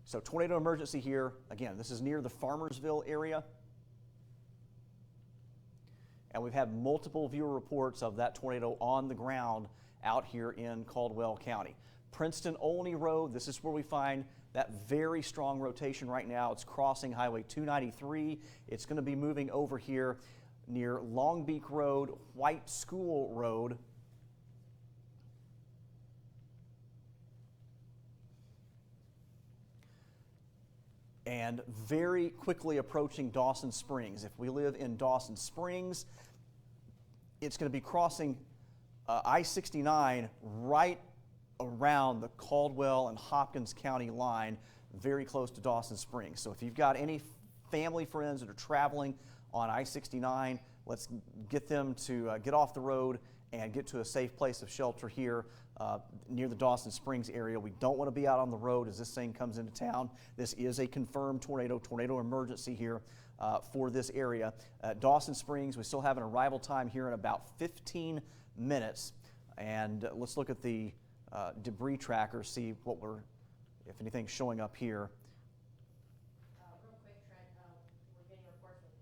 So tornado emergency here. Again, this is near the Farmersville area. And we've had multiple viewer reports of that tornado on the ground out here in Caldwell County. Princeton Olney Road, this is where we find that very strong rotation right now. It's crossing Highway 293. It's going to be moving over here near Long Beach Road, White School Road. And very quickly approaching Dawson Springs. If we live in Dawson Springs, it's going to be crossing I-69 right around the Caldwell and Hopkins County line, very close to Dawson Springs. So if you've got any family friends that are traveling on I-69, let's get them to get off the road and get to a safe place of shelter here near the Dawson Springs area. We don't want to be out on the road as this thing comes into town. This is a confirmed tornado emergency here for this area. Dawson Springs, we still have an arrival time here in about 15 minutes. And let's look at the debris tracker, see what if anything's showing up here. Real quick, Trent, we're getting reports from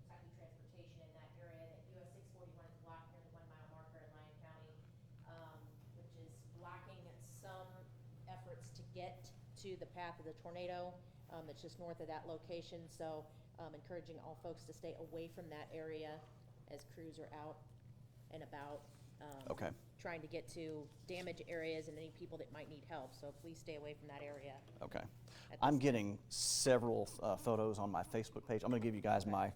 get to the path of the tornado. It's just north of that location, so encouraging all folks to stay away from that area as crews are out and about. Okay. Trying to get to damaged areas and any people that might need help, so please stay away from that area. Okay. At I'm this getting several photos on my Facebook page. I'm going to give you guys let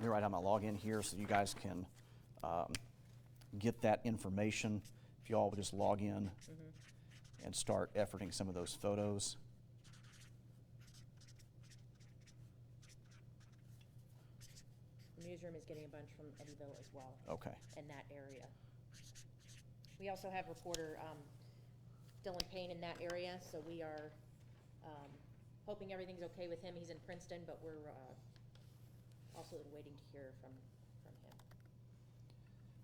me write out my login here so you guys can get that information. If you all would just log in and start efforting some of those photos. The newsroom is getting a bunch from Eddyville as well. Okay. In that area. We also have reporter Dylan Payne in that area, so we are hoping everything's okay with him. He's in Princeton, but we're also waiting to hear from him.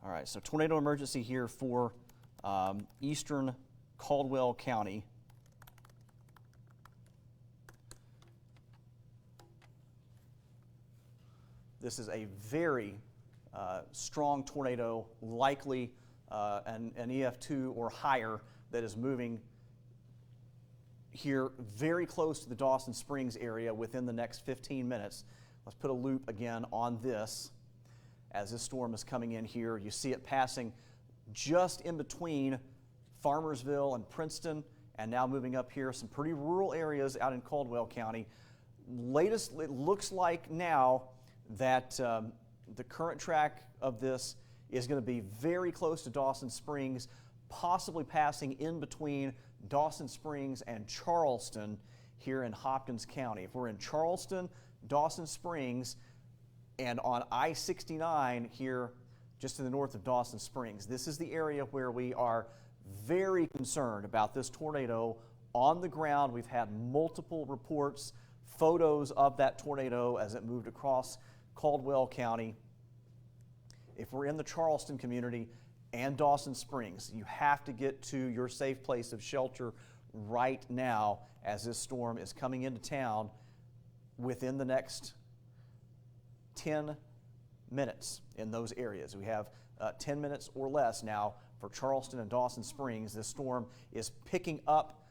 All right, so tornado emergency here for eastern Caldwell County. This is a very strong tornado, likely an EF2 or higher, that is moving here very close to the Dawson Springs area within the next 15 minutes. Let's put a loop again on this. As this storm is coming in here, you see it passing just in between Farmersville and Princeton, and now moving up here, some pretty rural areas out in Caldwell County. Latest, it looks like now that the current track of this is going to be very close to Dawson Springs, possibly passing in between Dawson Springs and Charleston here in Hopkins County. If we're in Charleston, Dawson Springs, and on I-69 here just to the north of Dawson Springs, this is the area where we are very concerned about this tornado on the ground. We've had multiple reports, photos of that tornado as it moved across Caldwell County. If we're in the Charleston community and Dawson Springs, you have to get to your safe place of shelter right now as this storm is coming into town within the next 10 minutes in those areas. We have 10 minutes or less now for Charleston and Dawson Springs. This storm is picking up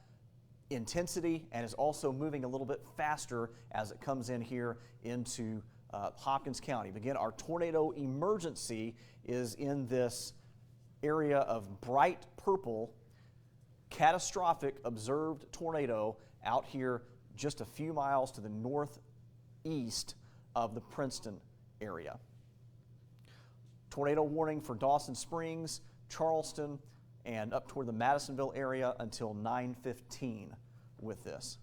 intensity and is also moving a little bit faster as it comes in here into Hopkins County. Again, our tornado emergency is in this area of bright purple, catastrophic observed tornado out here just a few miles to the northeast of the Princeton area. Tornado warning for Dawson Springs, Charleston, and up toward the Madisonville area until 9:15 with this.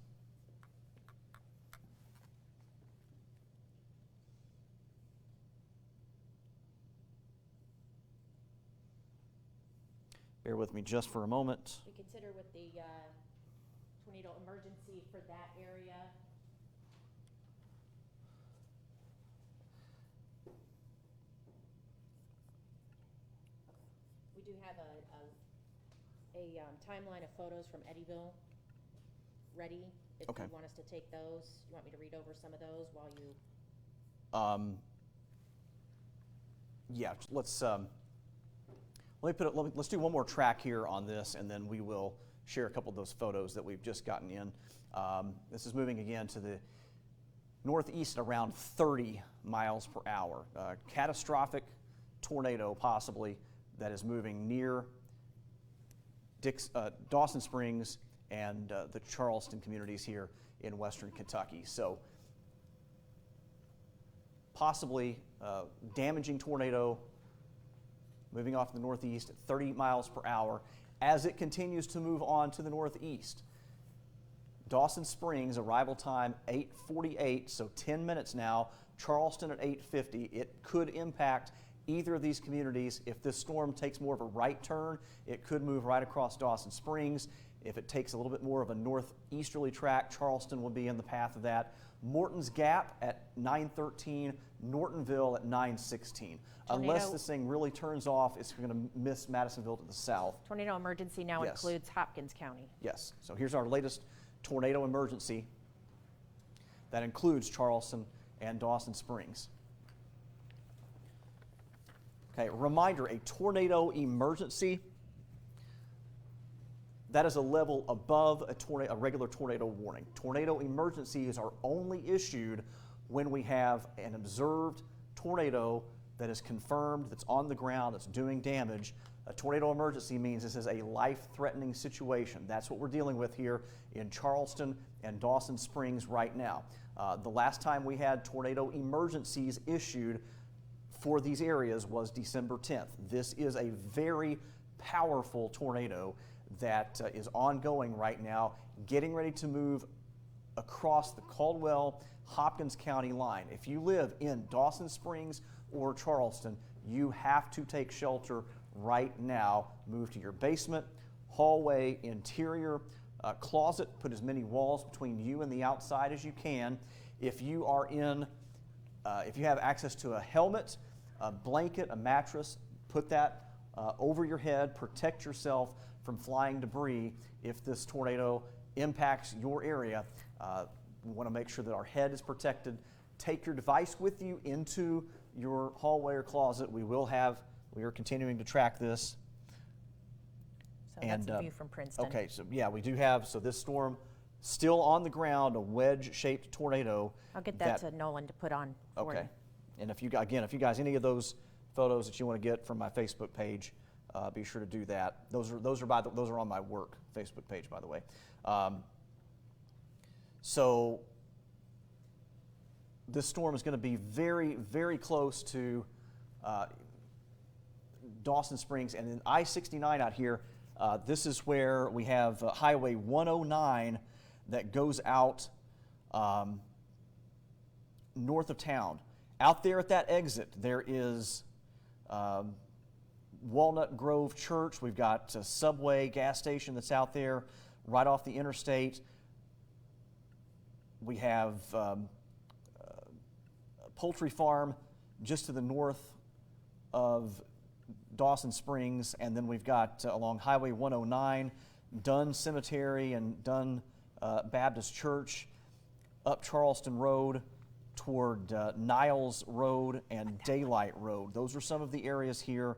Bear with me just for a moment. We consider with the tornado emergency for that area. We do have a timeline of photos from Eddyville ready. If Okay. you want us to take those, you want me to read over some of those while you? Yeah, let's let's do one more track here on this, and then we will share a couple of those photos that we've just gotten in. This is moving again to the northeast at around 30 miles per hour. Catastrophic tornado possibly that is moving near Dawson Springs and the Charleston communities here in western Kentucky. So possibly damaging tornado moving off the northeast at 30 miles per hour as it continues to move on to the northeast. Dawson Springs, arrival time 8:48, so 10 minutes now. Charleston at 8:50. It could impact either of these communities. If this storm takes more of a right turn, it could move right across Dawson Springs. If it takes a little bit more of a northeasterly track, Charleston will be in the path of that. Morton's Gap at 9:13, Nortonville at 9:16. Unless this thing really turns off, it's going to miss Madisonville to the south. Tornado emergency now Yes. includes Hopkins County. Yes, so here's our latest tornado emergency that includes Charleston and Dawson Springs. Okay, reminder, a tornado emergency that is a level above a regular tornado warning. Tornado emergencies are only issued when we have an observed tornado that is confirmed, that's on the ground, that's doing damage. A tornado emergency means this is a life-threatening situation. That's what we're dealing with here in Charleston and Dawson Springs right now. The last time we had tornado emergencies issued for these areas was December 10th. This is a very powerful tornado that is ongoing right now, getting ready to move across the Caldwell-Hopkins County line. If you live in Dawson Springs or Charleston, you have to take shelter right now. Move to your basement, hallway, interior, closet. Put as many walls between you and the outside as you can. If you are if you have access to a helmet, a blanket, a mattress, put that over your head. Protect yourself from flying debris if this tornado impacts your area. We want to make sure that our head is protected. Take your device with you into your hallway or closet. We are continuing to track this. So that's a view from Princeton. Okay, so yeah, we do have, so this storm still on the ground, a wedge-shaped tornado. I'll get that to Nolan to put on for Okay. you. And if you guys, any of those photos that you want to get from my Facebook page, be sure to do that. Those are on my work Facebook page, by the way. So this storm is going to be very, very close to Dawson Springs, and then I-69 out here. This is where we have Highway 109 that goes out north of town. Out there at that exit, there is Walnut Grove Church. We've got a Subway gas station that's out there right off the interstate. We have a poultry farm just to the north of Dawson Springs, and then we've got along Highway 109, Dunn Cemetery and Dunn Baptist Church, up Charleston Road toward Niles Road and Daylight Road. Those are some of the areas here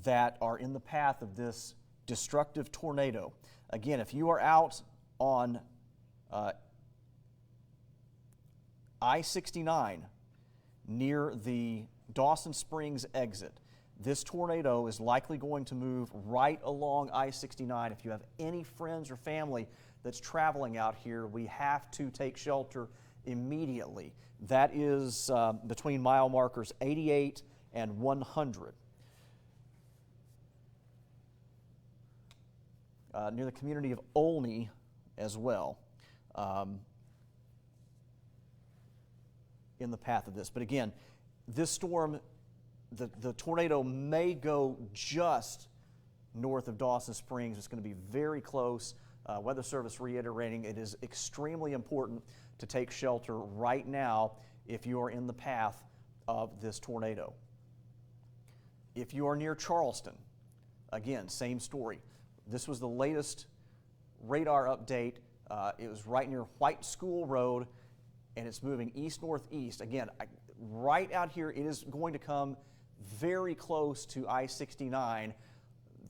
that are in the path of this destructive tornado. Again, if you are out on I-69 near the Dawson Springs exit, this tornado is likely going to move right along I-69. If you have any friends or family that's traveling out here, we have to take shelter immediately. That is between mile markers 88 and 100. Near the community of Olney as well, in the path of this. But again, this storm, the tornado may go just north of Dawson Springs. It's going to be very close. Weather Service reiterating it is extremely important to take shelter right now if you are in the path of this tornado. If you are near Charleston, again, same story. This was the latest radar update. It was right near White School Road, and it's moving east-northeast. Again, right out here, it is going to come very close to I-69.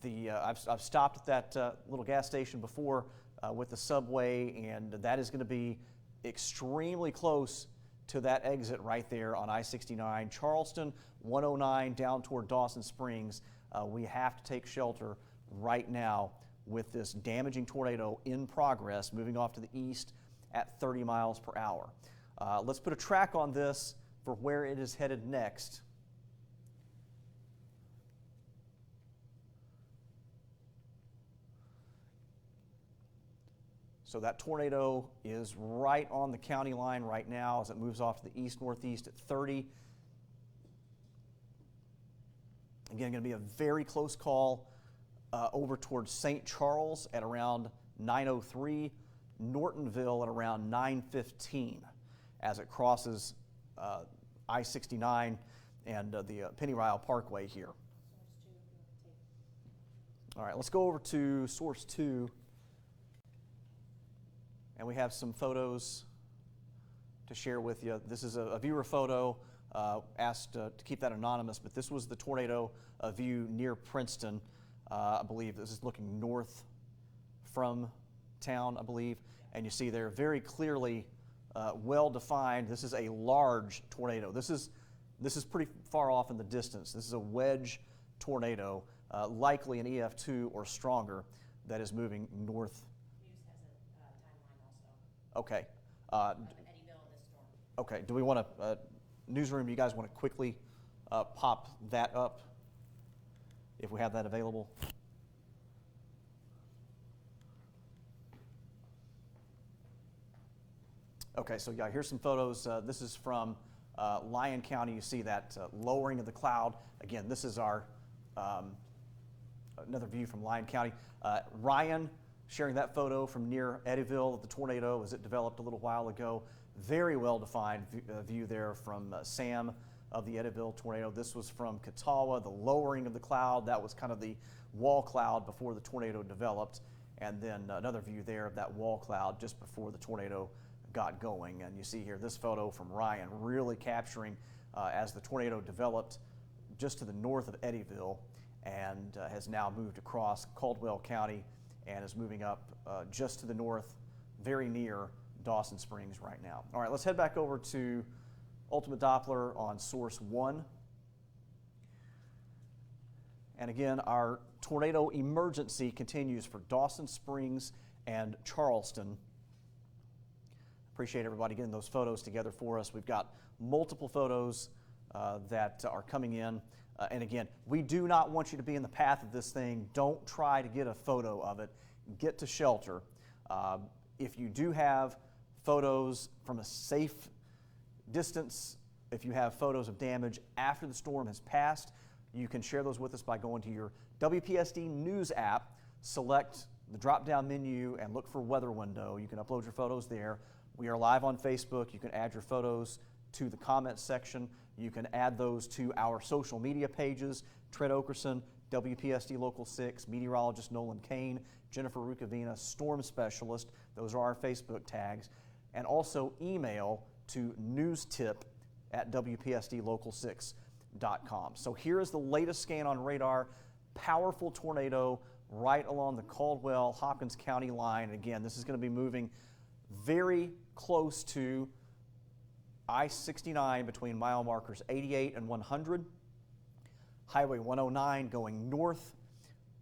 I've stopped at that little gas station before with the Subway, and that is going to be extremely close to that exit right there on I-69. Charleston, 109 down toward Dawson Springs. We have to take shelter right now with this damaging tornado in progress, moving off to the east at 30 miles per hour. Let's put a track on this for where it is headed next. So that tornado is right on the county line right now as it moves off to the east-northeast at 30. Again, going to be a very close call over towards St. Charles at around 9:03, Nortonville at around 9:15 as it crosses I-69 and the Pennyrile Parkway here. All right, let's go over to Source 2. And we have some photos to share with you. This is a viewer photo, asked to keep that anonymous, but this was the tornado view near Princeton. I believe this is looking north from town, I believe. And you see they're very clearly well defined. This is a large tornado. This is pretty far off in the distance. This is a wedge tornado, likely an EF2 or stronger, that is moving north. News has a timeline also Okay. of Eddyville and this storm. Okay. Do we want to, newsroom, you guys want to quickly pop that up if we have that available? Okay, so yeah, here's some photos. This is from Lyon County. You see that lowering of the cloud. Again, this is our another view from Lyon County. Ryan sharing that photo from near Eddyville of the tornado as it developed a little while ago. Very well defined view there from Sam of the Eddyville tornado. This was from Catawba, the lowering of the cloud. That was kind of the wall cloud before the tornado developed. And then another view there of that wall cloud just before the tornado got going. And you see here this photo from Ryan really capturing as the tornado developed just to the north of Eddyville and has now moved across Caldwell County and is moving up just to the north, very near Dawson Springs right now. All right, let's head back over to Ultimate Doppler on source 1. And again, our tornado emergency continues for Dawson Springs and Charleston. Appreciate everybody getting those photos together for us. We've got multiple photos that are coming in. And again, we do not want you to be in the path of this thing. Don't try to get a photo of it. Get to shelter. If you do have photos from a safe distance, if you have photos of damage after the storm has passed, you can share those with us by going to your WPSD News app, select the drop-down menu, and look for Weather Window. You can upload your photos there. We are live on Facebook. You can add your photos to the comments section. You can add those to our social media pages. Trent Okerson, WPSD Local 6, meteorologist Nolan Kane, Jennifer Rukavina, storm specialist. Those are our Facebook tags. And also email to newstip@WPSDlocal6.com. So here is the latest scan on radar. Powerful tornado right along the Caldwell-Hopkins County line. Again, this is going to be moving very close to I-69 between mile markers 88 and 100. Highway 109 going north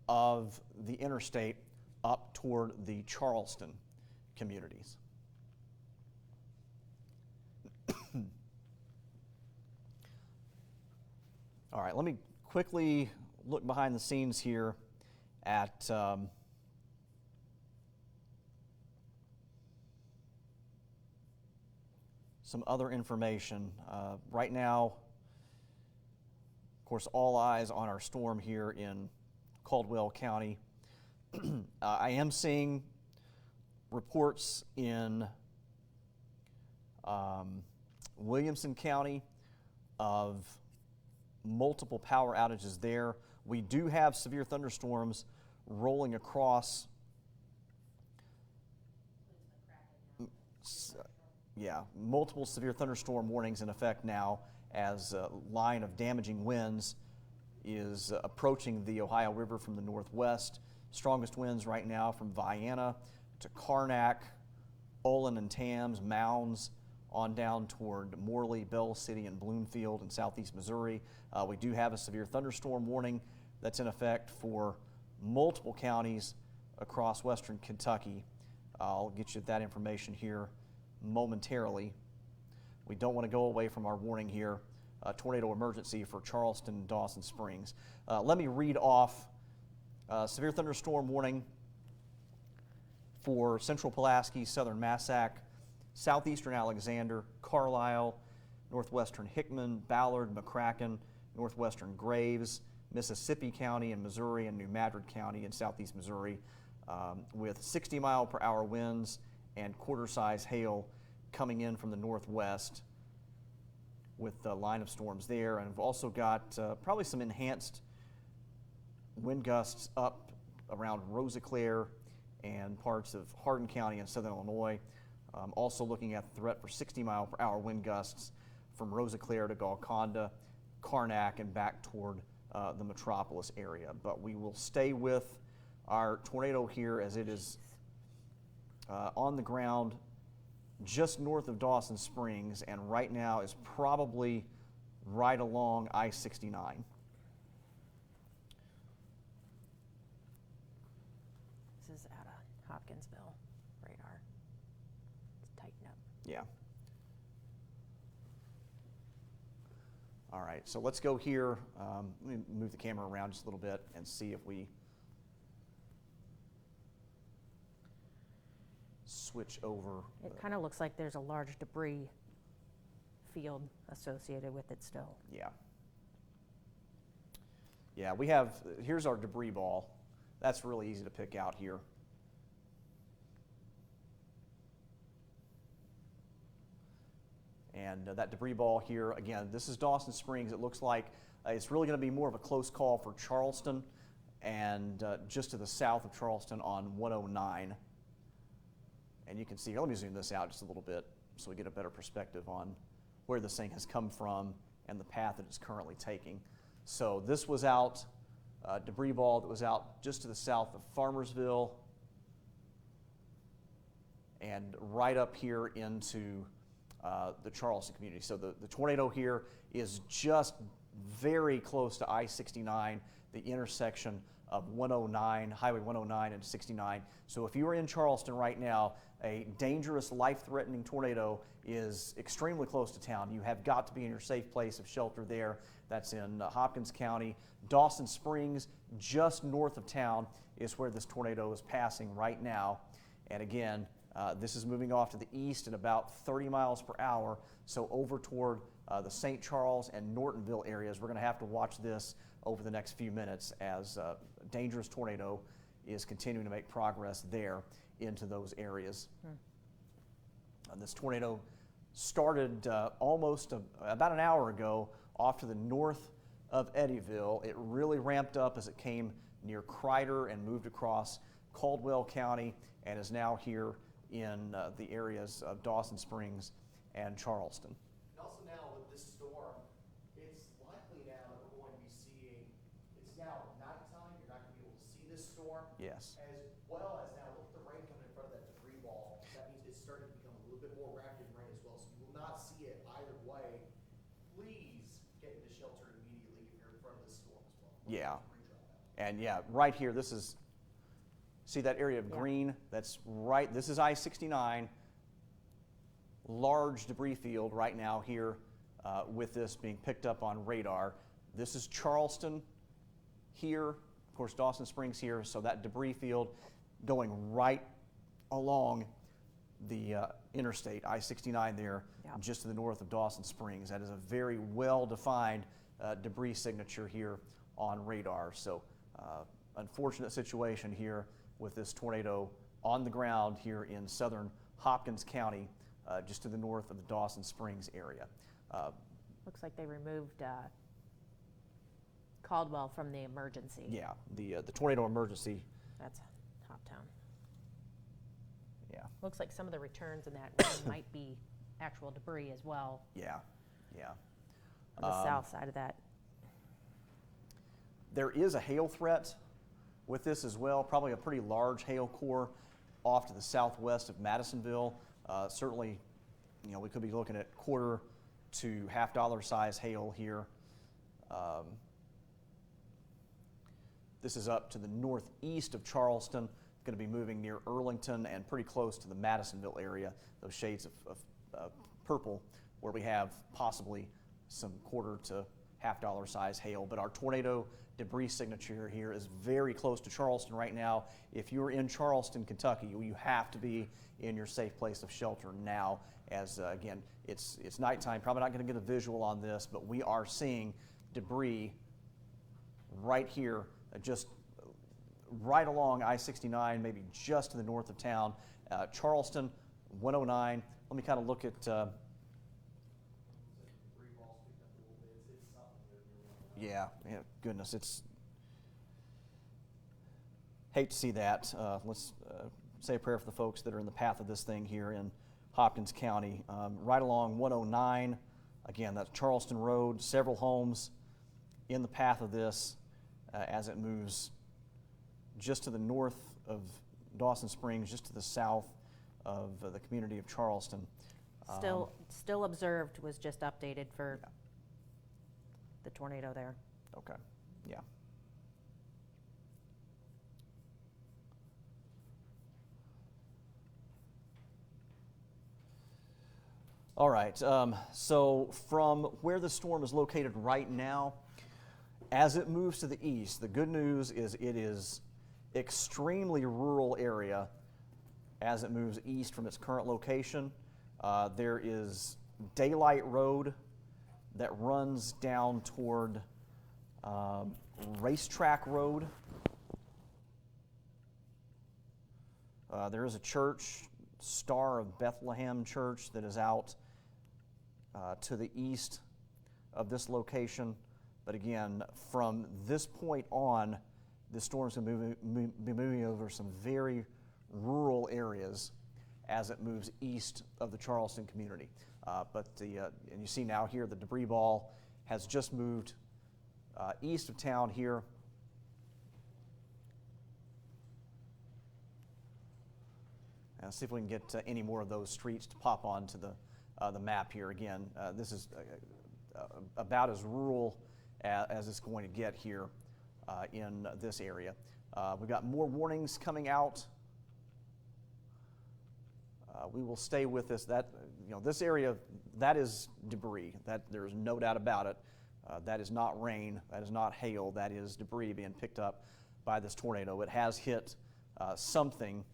of the interstate up toward the Charleston communities. All right, let me quickly look behind the scenes here at some other information. Right now, of course, all eyes on our storm here in Caldwell County. I am seeing reports in Williamson County of multiple power outages there. We do have severe thunderstorms rolling across. Multiple severe thunderstorm warnings in effect now as a line of damaging winds is approaching the Ohio River from the northwest. Strongest winds right now from Vienna to Karnak, Olin and Tams, Mounds, on down toward Morley, Bell City, and Bloomfield in southeast Missouri. We do have a severe thunderstorm warning that's in effect for multiple counties across western Kentucky. I'll get you that information here momentarily. We don't want to go away from our warning here, tornado emergency for Charleston and Dawson Springs. Let me read off severe thunderstorm warning for central Pulaski, southern Massac, southeastern Alexander, Carlisle, northwestern Hickman, Ballard, McCracken, northwestern Graves, Mississippi County in Missouri, and New Madrid County in southeast Missouri, with 60-mile-per-hour winds and quarter-size hail coming in from the northwest with the line of storms there. And we've also got probably some enhanced wind gusts up around Rosiclare and parts of Hardin County in southern Illinois. Also looking at the threat for 60-mile-per-hour wind gusts from Rosiclare to Golconda, Karnak, and back toward the metropolis area. But we will stay with our tornado here, as it is on the ground just north of Dawson Springs, and right now is probably right along I-69. This is out of Hopkinsville radar. It's tightened up. Yeah. All right, so let's go here. Let me move the camera around just a little bit and see if we switch over. It kind of looks like there's a large debris field associated with it still. Yeah. Yeah, we have, here's our debris ball. That's really easy to pick out here. And that debris ball here, again, this is Dawson Springs. It looks like it's really going to be more of a close call for Charleston and just to the south of Charleston on 109. And you can see here, let me zoom this out just a little bit so we get a better perspective on where this thing has come from and the path that it's currently taking. So this was out, debris ball that was out just to the south of Farmersville and right up here into the Charleston community. So the tornado here is just very close to I-69, the intersection of 109, Highway 109 and 69. So if you are in Charleston right now, a dangerous, life-threatening tornado is extremely close to town. You have got to be in your safe place of shelter there. That's in Hopkins County. Dawson Springs, just north of town, is where this tornado is passing right now. And again, this is moving off to the east at about 30 miles per hour, so over toward the St. Charles and Nortonville areas. We're going to have to watch this over the next few minutes as a dangerous tornado is continuing to make progress there into those areas. This tornado started almost about an hour ago off to the north of Eddyville. It really ramped up as it came near Crider and moved across Caldwell County and is now here in the areas of Dawson Springs and Charleston. And also now with this storm, it's likely now that we're going to be seeing, it's now nighttime, you're not going to be able to see this storm. Yes. As well as now look at the rain coming in front of that debris wall. That means it's starting to become a little bit more rapid rain as well, so you will not see it either way. Please get into shelter immediately if you're in front of this storm as well. Yeah. And yeah, right here, this is, see that area of green? That's right, this is I-69. Large debris field right now here with this being picked up on radar. This is Charleston here, of course Dawson Springs here, so that debris field going right along the interstate, I-69 there, just to the north of Dawson Springs. That is a very well-defined debris signature here on radar. So unfortunate situation here with this tornado on the ground here in southern Hopkins County, just to the north of the Dawson Springs area. Looks like they removed Caldwell from the emergency. Yeah, the tornado emergency. That's Hoptown. Yeah. Looks like some of the returns in that rain might be actual debris as well. Yeah, yeah. On the south side of that. There is a hail threat with this as well, probably a pretty large hail core off to the southwest of Madisonville. Certainly, you know, we could be looking at quarter to $half size hail here. This is up to the northeast of Charleston. It's going to be moving near Earlington and pretty close to the Madisonville area, those shades of purple, where we have possibly some quarter to $half size hail. But our tornado debris signature here is very close to Charleston right now. If you're in Charleston, Kentucky, you have to be in your safe place of shelter now, as again, it's nighttime. Probably not going to get a visual on this, but we are seeing debris right here, just right along I-69, maybe just to the north of town. Charleston, 109. Let me kind of look at yeah, goodness, it's, hate to see that. Let's say a prayer for the folks that are in the path of this thing here in Hopkins County. Right along 109, again, that's Charleston Road, several homes in the path of this as it moves just to the north of Dawson Springs, just to the south of the community of Charleston. Still observed was just updated for the tornado there. Okay, yeah. All right, so from where the storm is located right now, as it moves to the east, the good news is it is extremely rural area as it moves east from its current location. There is Daylight Road that runs down toward Racetrack Road. There is a church, Star of Bethlehem Church, that is out to the east of this location. But again, from this point on, the storm's going to be moving over some very rural areas as it moves east of the Charleston community. And you see now here the debris ball has just moved east of town here. And see if we can get any more of those streets to pop onto the map here. Again, this is about as rural as it's going to get here in this area. We've got more warnings coming out. We will stay with this. This area, that is debris. That there's no doubt about it. That is not rain. That is not hail. That is debris being picked up by this tornado. It has hit something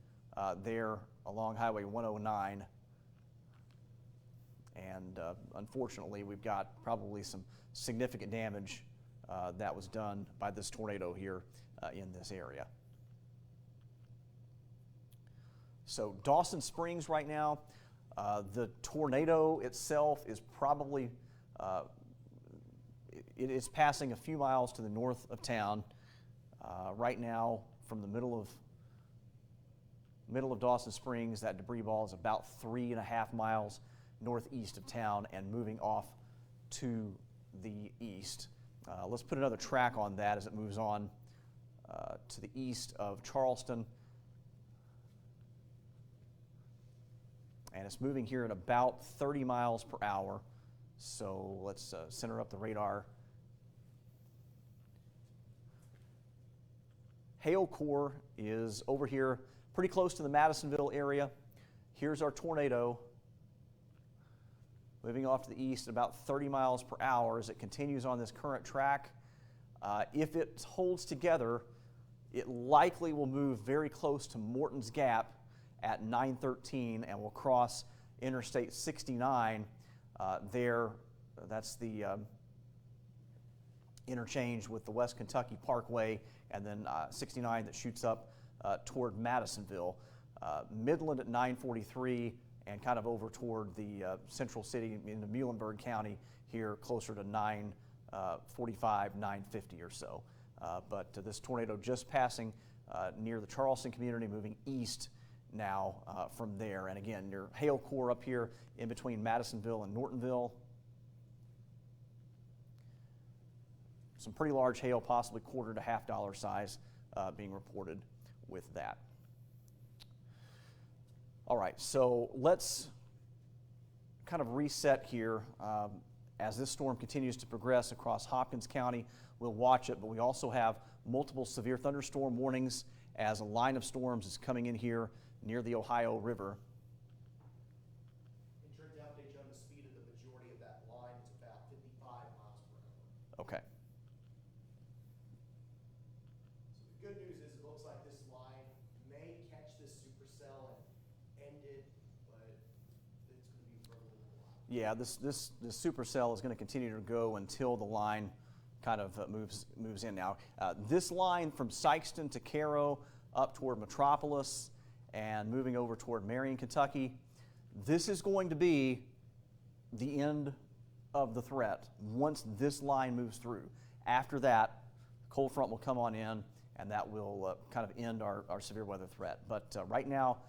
there along Highway 109. And unfortunately, we've got probably some significant damage that was done by this tornado here in this area. So Dawson Springs right now, the tornado itself is probably, it is passing a few miles to the north of town. Right now, from the middle of Dawson Springs, that debris ball is about 3.5 miles northeast of town and moving off to the east. Let's put another track on that as it moves on to the east of Charleston. And it's moving here at about 30 miles per hour. So let's center up the radar. Hail core is over here pretty close to the Madisonville area. Here's our tornado moving off to the east at about 30 miles per hour as it continues on this current track. If it holds together, it likely will move very close to Morton's Gap at 9:13 and will cross Interstate 69 there. That's the interchange with the West Kentucky Parkway, and then 69 that shoots up toward Madisonville. Midland at 9:43 and kind of over toward the central city into Muhlenberg County here closer to 9:45, 9:50 or so. But this tornado just passing near the Charleston community, moving east now from there. And again, your hail core up here in between Madisonville and Nortonville. Some pretty large hail, possibly $1 to $half size being reported with that. All right, so let's kind of reset here. As this storm continues to progress across Hopkins County, we'll watch it, but we also have multiple severe thunderstorm warnings as a line of storms is coming in here near the Ohio River. In turn, to update you on the speed of the majority of that line, it's about 55 miles per hour. Okay. So the good news is it looks like this line may catch this supercell and end it, but it's going to be for a little while. Yeah, this supercell is going to continue to go until the line kind of moves in now. This line from Sykeston to Cairo up toward Metropolis and moving over toward Marion, Kentucky, this is going to be the end of the threat once this line moves through. After that, cold front will come on in, and that will kind of end our severe weather threat. But right now,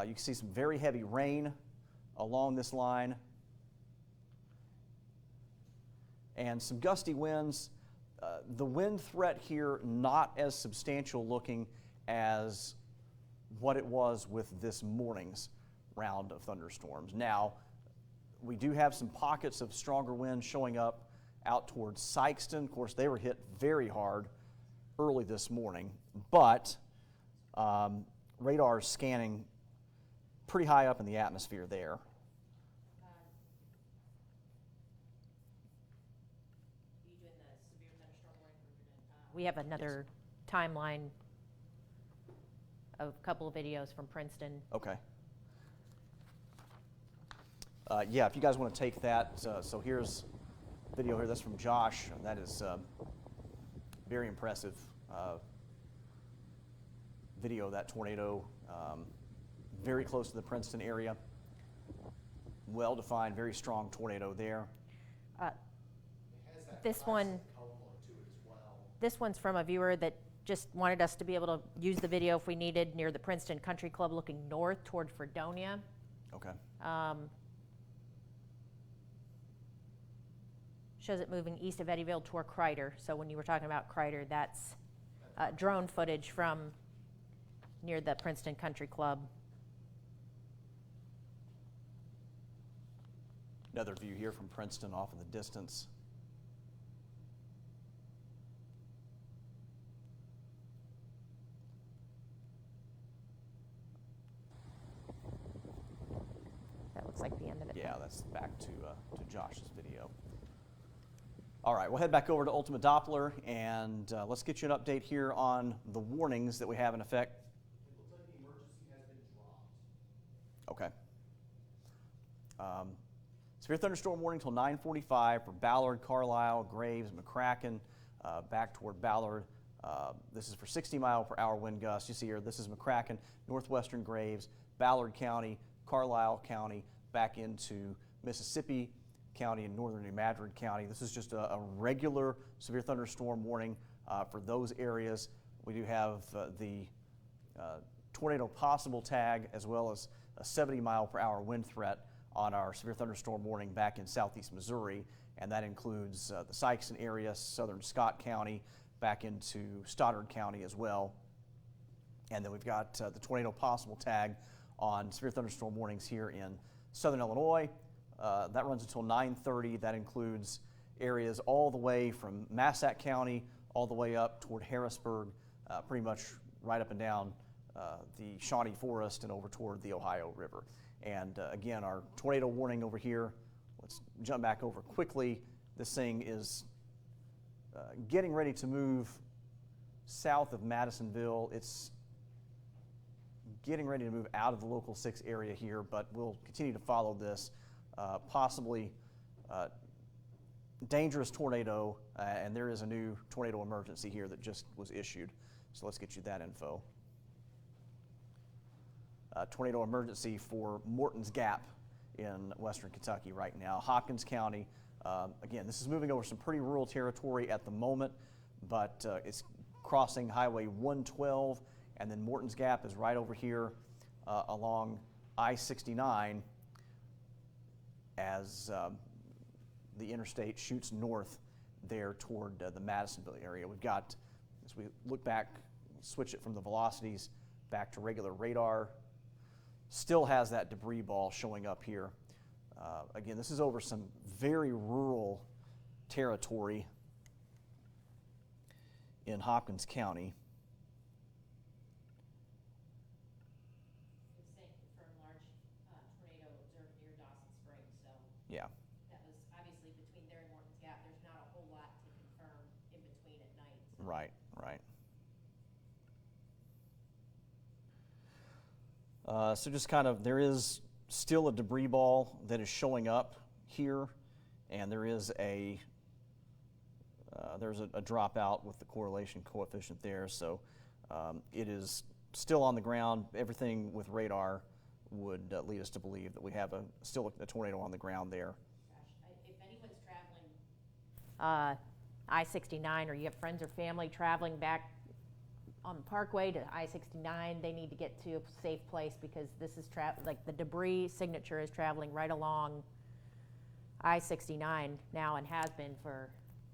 you can see some very heavy rain along this line and some gusty winds. The wind threat here not as substantial looking as what it was with this morning's round of thunderstorms. Now, we do have some pockets of stronger winds showing up out towards Sykeston. Of course, they were hit very hard early this morning, but radar is scanning pretty high up in the atmosphere there. Are you doing the severe thunderstorm warning? We have another timeline of a couple of videos from Princeton. Okay. Yeah, if you guys want to take that, so here's video here. That's from Josh. That is very impressive video of that tornado. Very close to the Princeton area. Well-defined, very strong tornado there. It has that This classic one- color to it as well. This one's from a viewer that just wanted us to be able to use the video if we needed near the Princeton Country Club looking north toward Fredonia. Okay. Shows it moving east of Eddyville toward Crider. So when you were talking about Crider, that's drone footage from near the Princeton Country Club. Another view here from Princeton off in the distance. That looks like the end of it. Yeah, that's back to Josh's video. All right, we'll head back over to Ultimate Doppler, and let's get you an update here on the warnings that we have in effect. It looks like the emergency has been dropped. Okay. Severe thunderstorm warning till 9:45 for Ballard, Carlisle, Graves, McCracken, back toward Ballard. This is for 60-mile-per-hour wind gusts. You see here, this is McCracken, northwestern Graves, Ballard County, Carlisle County, back into Mississippi County and northern New Madrid County. This is just a regular severe thunderstorm warning for those areas. We do have the tornado possible tag as well as a 70-mile-per-hour wind threat on our severe thunderstorm warning back in southeast Missouri, and that includes the Sykeston area, southern Scott County, back into Stoddard County as well. And then we've got the tornado possible tag on severe thunderstorm warnings here in southern Illinois. That runs until 9:30. That includes areas all the way from Massac County all the way up toward Harrisburg, pretty much right up and down the Shawnee Forest and over toward the Ohio River. And again, our tornado warning over here, let's jump back over quickly. This thing is getting ready to move south of Madisonville. It's getting ready to move out of the local 6 area here, but we'll continue to follow this possibly dangerous tornado, and there is a new tornado emergency here that just was issued. So let's get you that info. Tornado emergency for Morton's Gap in western Kentucky right now. Hopkins County, again, this is moving over some pretty rural territory at the moment, but it's crossing Highway 112, and then Morton's Gap is right over here along I-69 as the interstate shoots north there toward the Madisonville area. We've got, as we look back, switch it from the velocities back to regular radar. Still has that debris ball showing up here. Again, this is over some very rural territory in Hopkins County. It was saying confirmed large tornado observed near Dawson Springs, so Yeah. that was obviously between there and Morton's Gap. There's not a whole lot to confirm in between at night. So. Right, right. So just kind of, there is still a debris ball that is showing up here, and there is there's a dropout with the correlation coefficient there. So it is still on the ground. Everything with radar would lead us to believe that we have still a tornado on the ground there. Gosh, if anyone's traveling I-69, or you have friends or family traveling back on the Parkway to I-69, they need to get to a safe place because this is like the debris signature is traveling right along I-69 now and has been for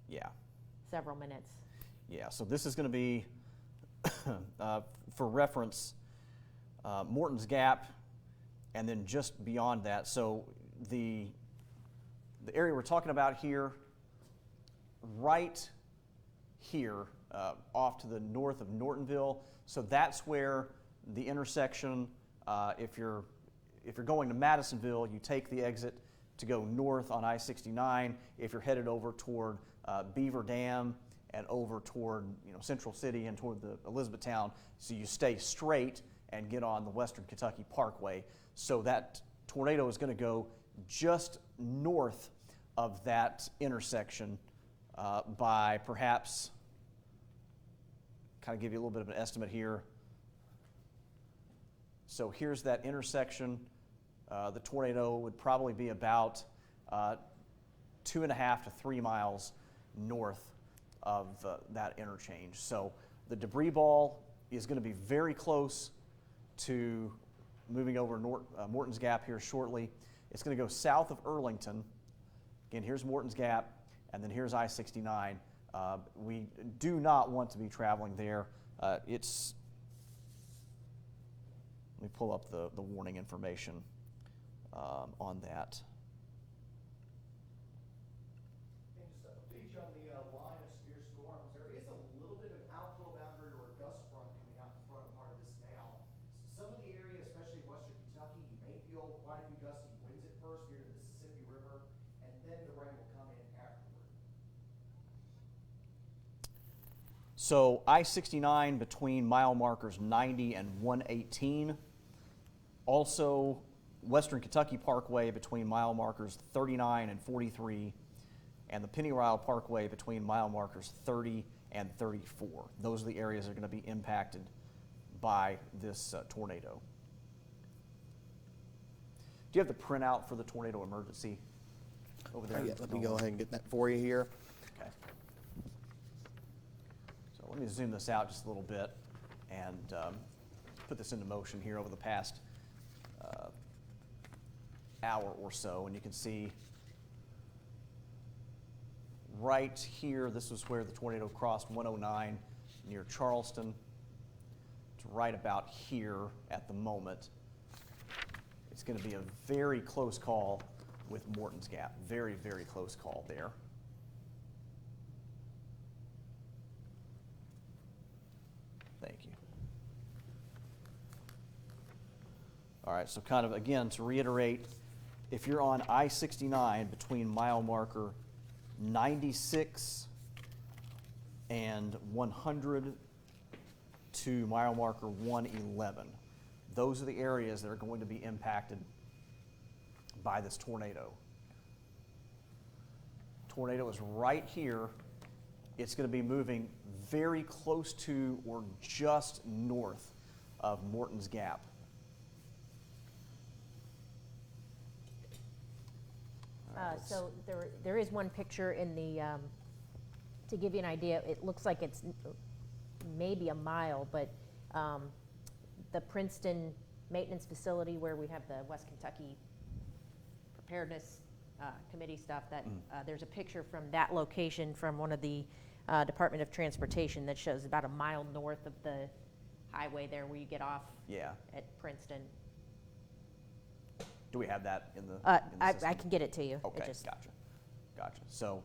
Yeah. several minutes. Yeah, so this is going to be for reference, Morton's Gap, and then just beyond that. So the area we're talking about here, right here, off to the north of Nortonville. So that's where the intersection, if you're going to Madisonville, you take the exit to go north on I-69. If you're headed over toward Beaver Dam and over toward Central City and toward the Elizabethtown, so you stay straight and get on the Western Kentucky Parkway. So that tornado is going to go just north of that intersection by perhaps, kind of give you a little bit of an estimate here. So here's that intersection. The tornado would probably be about 2.5 to 3 miles north of that interchange. So the debris ball is going to be very close to moving over Morton's Gap here shortly. It's going to go south of Earlington. Again, here's Morton's Gap, and then here's I-69. We do not want to be traveling there. Let me pull up the warning information on that. And just a beach on the line of severe storms, there is a little bit of outflow boundary or a gust front coming out in front of part of this now. Some of the area, especially in western Kentucky, you may feel quite a few gusty winds at first near the Mississippi River, and then the rain will come in afterward. So I-69 between mile markers 90 and 118. Also, Western Kentucky Parkway between mile markers 39 and 43, and the Pennyrile Parkway between mile markers 30 and 34. Those are the areas that are going to be impacted by this tornado. Do you have the printout for the tornado emergency over there? Yeah, let me go ahead and get that for you here. Okay. So let me zoom this out just a little bit and put this into motion here over the past hour or so, and you can see right here, this was where the tornado crossed 109 near Charleston. It's right about here at the moment. It's going to be a very close call with Morton's Gap. Very, very close call there. Thank you. All right, so kind of again to reiterate, if you're on I-69 between mile marker 96 and 100 to mile marker 111, those are the areas that are going to be impacted by this tornado. Tornado is right here. It's going to be moving very close to or just north of Morton's Gap. So there is one picture in the, to give you an idea, it looks like it's maybe a mile, but the Princeton maintenance facility where we have the West Kentucky Preparedness Committee stuff, that there's a picture from that location from one of the Department of Transportation that shows about a mile north of the highway there where you get off at Princeton. Do we have that in the I system? can get it to you. Okay, gotcha. So,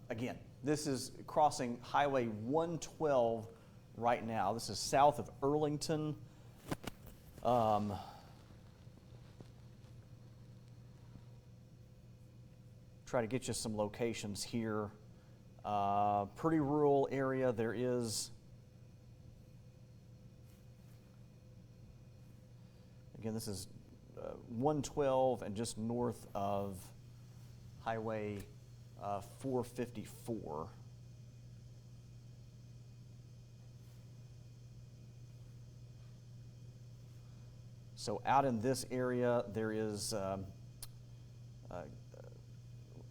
again, this is crossing Highway 112 right now. This is south of Earlington. Try to get you some locations here. Pretty rural area. There is, again, this is 112 and just north of Highway 454. So out in this area, there is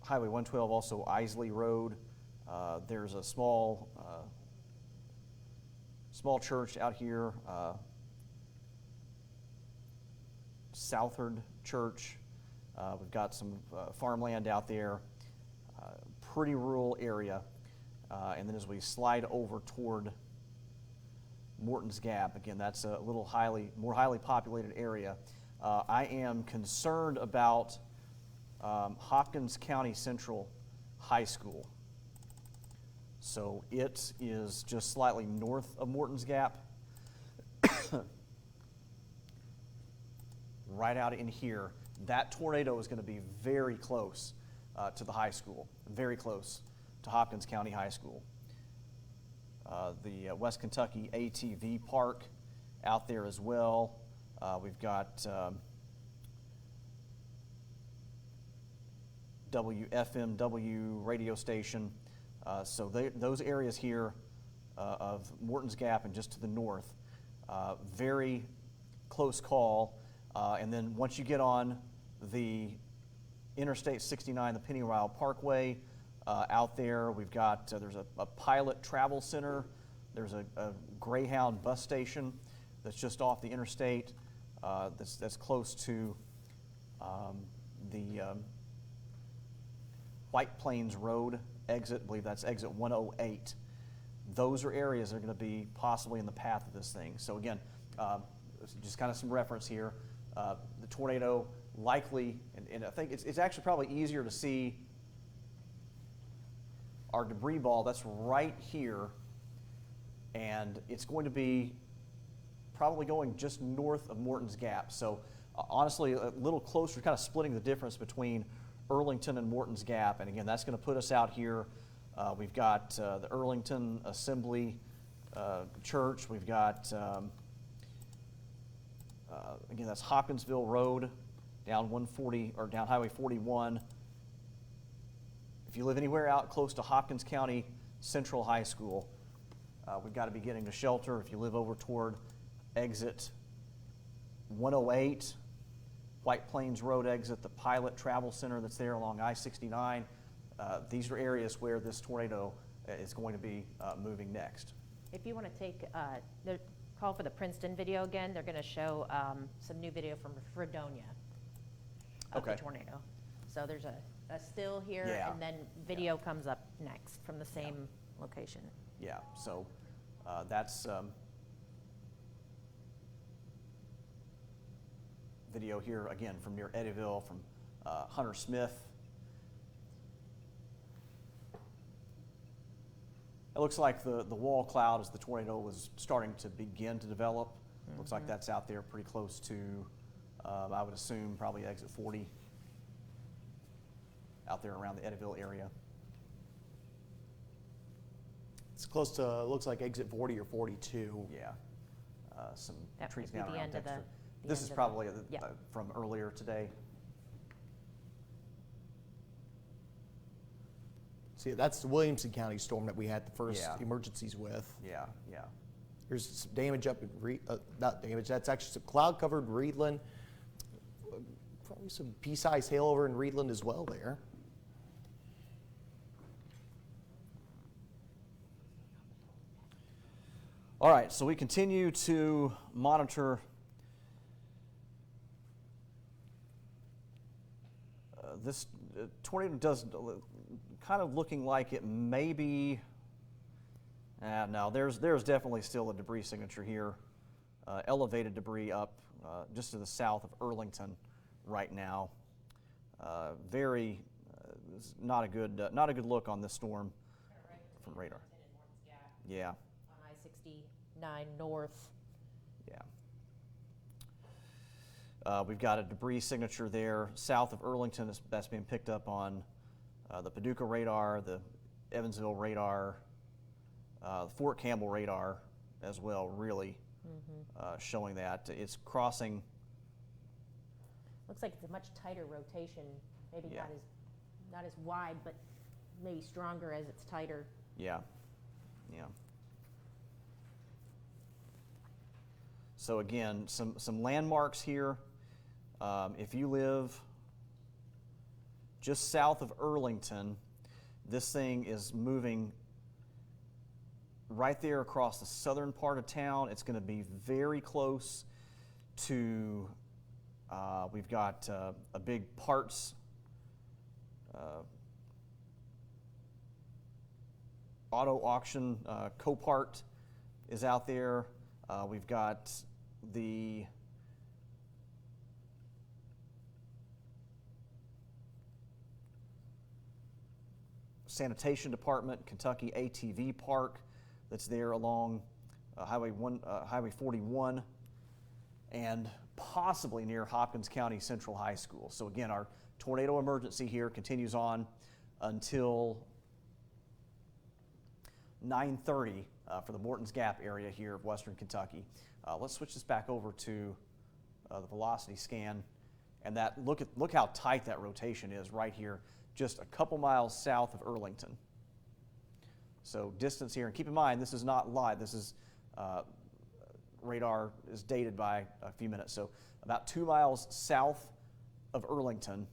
Highway 112, also Isley Road. There's a small church out here, Southard Church. We've got some farmland out there, pretty rural area. And then as we slide over toward Morton's Gap. Again, that's a little more highly populated area. I am concerned about Hopkins County Central High School. So it is just slightly north of Morton's Gap. Right out in here. That tornado is going to be very close to the high school, very close to Hopkins County High School. The West Kentucky ATV Park out there as well. We've got WFMW radio station. So those areas here of Morton's Gap and just to the north, very close call. And then once you get on the Interstate 69, the Pennyrile Parkway, out there we've got, there's a pilot travel center. There's a Greyhound bus station that's just off the interstate, that's close to the White Plains Road exit. I believe that's exit 108. Those are areas that are going to be possibly in the path of this thing. So again, just kind of some reference here. The tornado likely, and I think it's actually probably easier to see our debris ball that's right here, and it's going to be probably going just north of Morton's Gap. So honestly, a little closer, kind of splitting the difference between Earlington and Morton's Gap. And again, that's going to put us out here. We've got the Earlington Assembly Church. We've got, again, that's Hopkinsville Road, down 140, or down Highway 41. If you live anywhere out close to Hopkins County Central High School, we've got to be getting to shelter. If you live over toward exit 108, White Plains Road exit, the Pilot Travel Center that's there along I-69, these are areas where this tornado is going to be moving next. If you want to take the call for the Princeton video again, they're going to show some new video from Fredonia of Okay. the tornado. So there's a still here, Yeah. and then video comes up next from the same location. Yeah, so that's video here again from near Eddyville, from Hunter Smith. It looks like the wall cloud as the tornado was starting to begin to develop. Looks like that's out there pretty close to, I would assume, probably exit 40, out there around the Eddyville area. It's close to, looks like exit 40 or 42. Yeah, some That trees might be down the around end of the- Dexter. the This end is of the- probably yeah. from earlier today. See, that's the Williamson County storm that we had the first Yeah. emergencies with. Yeah, yeah. There's some damage up in, not damage, that's actually some cloud-covered Reedland. Probably some pea-sized hail over in Reedland as well there. All right, so we continue to monitor this tornado. Does kind of looking like it may be. No, there's definitely still a debris signature here, elevated debris up just to the south of Earlington right now. Very not a good look on this storm from radar. Yeah. On I-69 north. Yeah. We've got a debris signature there south of Earlington that's being picked up on the Paducah radar, the Evansville radar, Fort Campbell radar as well, really showing that. It's crossing. Looks like it's a much tighter rotation, maybe Yeah. not as wide, but maybe stronger as it's tighter. Yeah, yeah. So again, some landmarks here. If you live just south of Earlington, this thing is moving right there across the southern part of town. It's going to be very close to, we've got a big parts auto auction, Copart is out there. We've got the Sanitation Department, Kentucky ATV Park that's there along Highway 41, and possibly near Hopkins County Central High School. So again, our tornado emergency here continues on until 9:30 for the Morton's Gap area here of Western Kentucky. Let's switch this back over to the velocity scan, and that look how tight that rotation is right here, just a couple miles south of Earlington. So distance here, and keep in mind this is not live. This is radar is dated by a few minutes. So about 2 miles south of Earlington,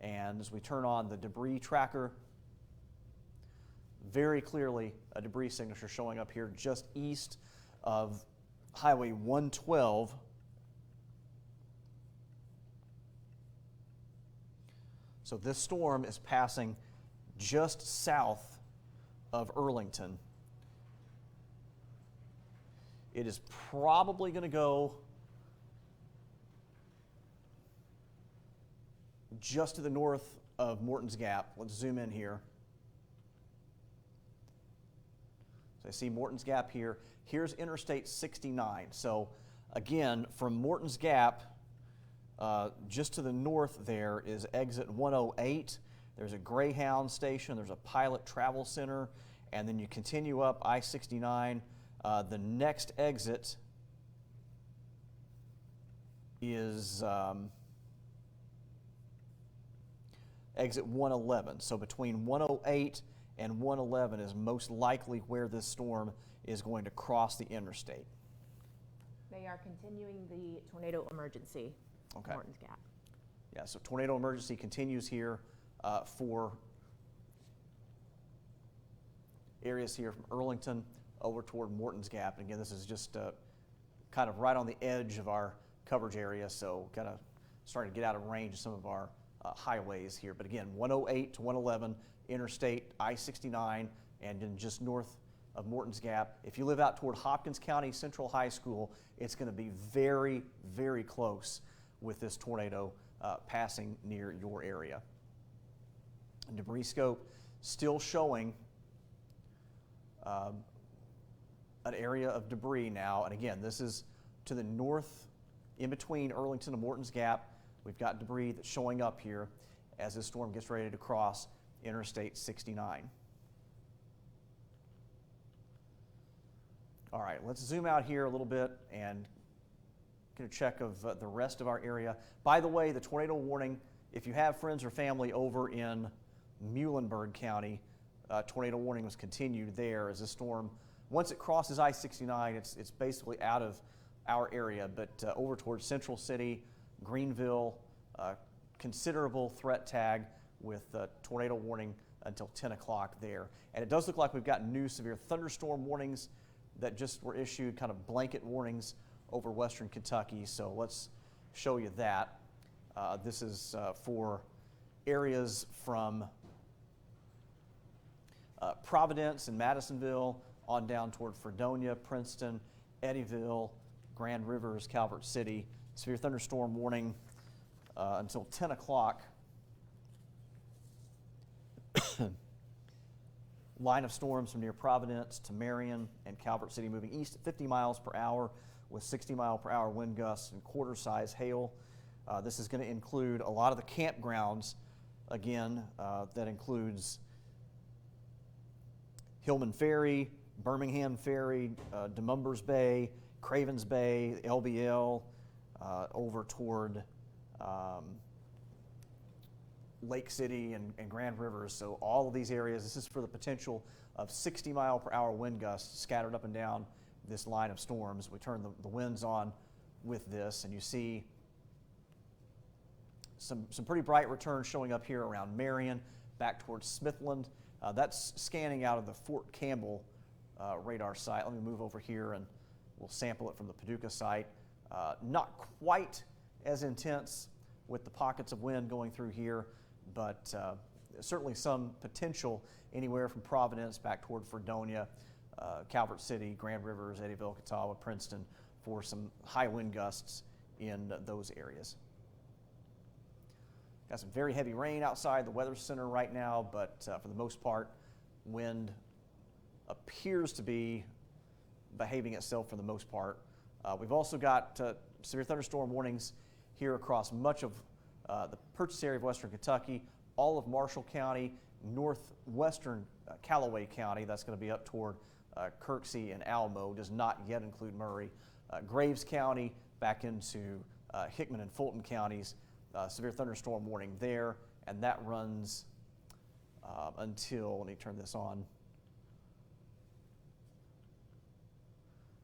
and as we turn on the debris tracker, very clearly a debris signature showing up here just east of Highway 112. So this storm is passing just south of Earlington. It is probably going to go just to the north of Morton's Gap. Let's zoom in here. So I see Morton's Gap here. Here's Interstate 69. So again, from Morton's Gap, just to the north there is exit 108. There's a Greyhound station, there's a Pilot Travel Center, and then you continue up I-69. The next exit is exit 111. So between 108 and 111 is most likely where this storm is going to cross the interstate. They are continuing the tornado emergency. Okay. Morton's Gap. Yeah, so tornado emergency continues here for areas here from Earlington over toward Morton's Gap. And again, this is just kind of right on the edge of our coverage area, so kind of starting to get out of range of some of our highways here. But again, 108 to 111, Interstate I-69, and then just north of Morton's Gap. If you live out toward Hopkins County Central High School, it's going to be very, very close with this tornado passing near your area. Debris scope still showing an area of debris now, and again, this is to the north, in between Earlington and Morton's Gap. We've got debris that's showing up here as this storm gets ready to cross Interstate 69. All right, let's zoom out here a little bit and get a check of the rest of our area. By the way, the tornado warning, if you have friends or family over in Muhlenberg County, tornado warning was continued there as the storm, once it crosses I-69, it's basically out of our area, but over towards Central City, Greenville, considerable threat tag with tornado warning until 10 o'clock there. And it does look like we've got new severe thunderstorm warnings that just were issued, kind of blanket warnings over Western Kentucky. So let's show you that. This is for areas from Providence and Madisonville on down toward Fredonia, Princeton, Eddyville, Grand Rivers, Calvert City. Severe thunderstorm warning until 10 o'clock. Line of storms from near Providence to Marion and Calvert City moving east at 50 miles per hour with 60 mile per hour wind gusts and quarter-size hail. This is going to include a lot of the campgrounds. Again, that includes Hillman Ferry, Birmingham Ferry, DeMumbers Bay, Cravens Bay, LBL, over toward Lake City and Grand Rivers. So all of these areas, this is for the potential of 60 mile per hour wind gusts scattered up and down this line of storms. We turn the winds on with this, and you see some pretty bright returns showing up here around Marion, back towards Smithland. That's scanning out of the Fort Campbell radar site. Let me move over here and we'll sample it from the Paducah site. Not quite as intense with the pockets of wind going through here, but certainly some potential anywhere from Providence back toward Fredonia, Calvert City, Grand Rivers, Eddyville, Catawba, Princeton for some high wind gusts in those areas. Got some very heavy rain outside the Weather Center right now, but for the most part, wind appears to be behaving itself for the most part. We've also got severe thunderstorm warnings here across much of the purchase area of western Kentucky, all of Marshall County, northwestern Callaway County. That's going to be up toward Kirksey and Alamo, does not yet include Murray. Graves County back into Hickman and Fulton counties. Severe thunderstorm warning there, and that runs until, let me turn this on.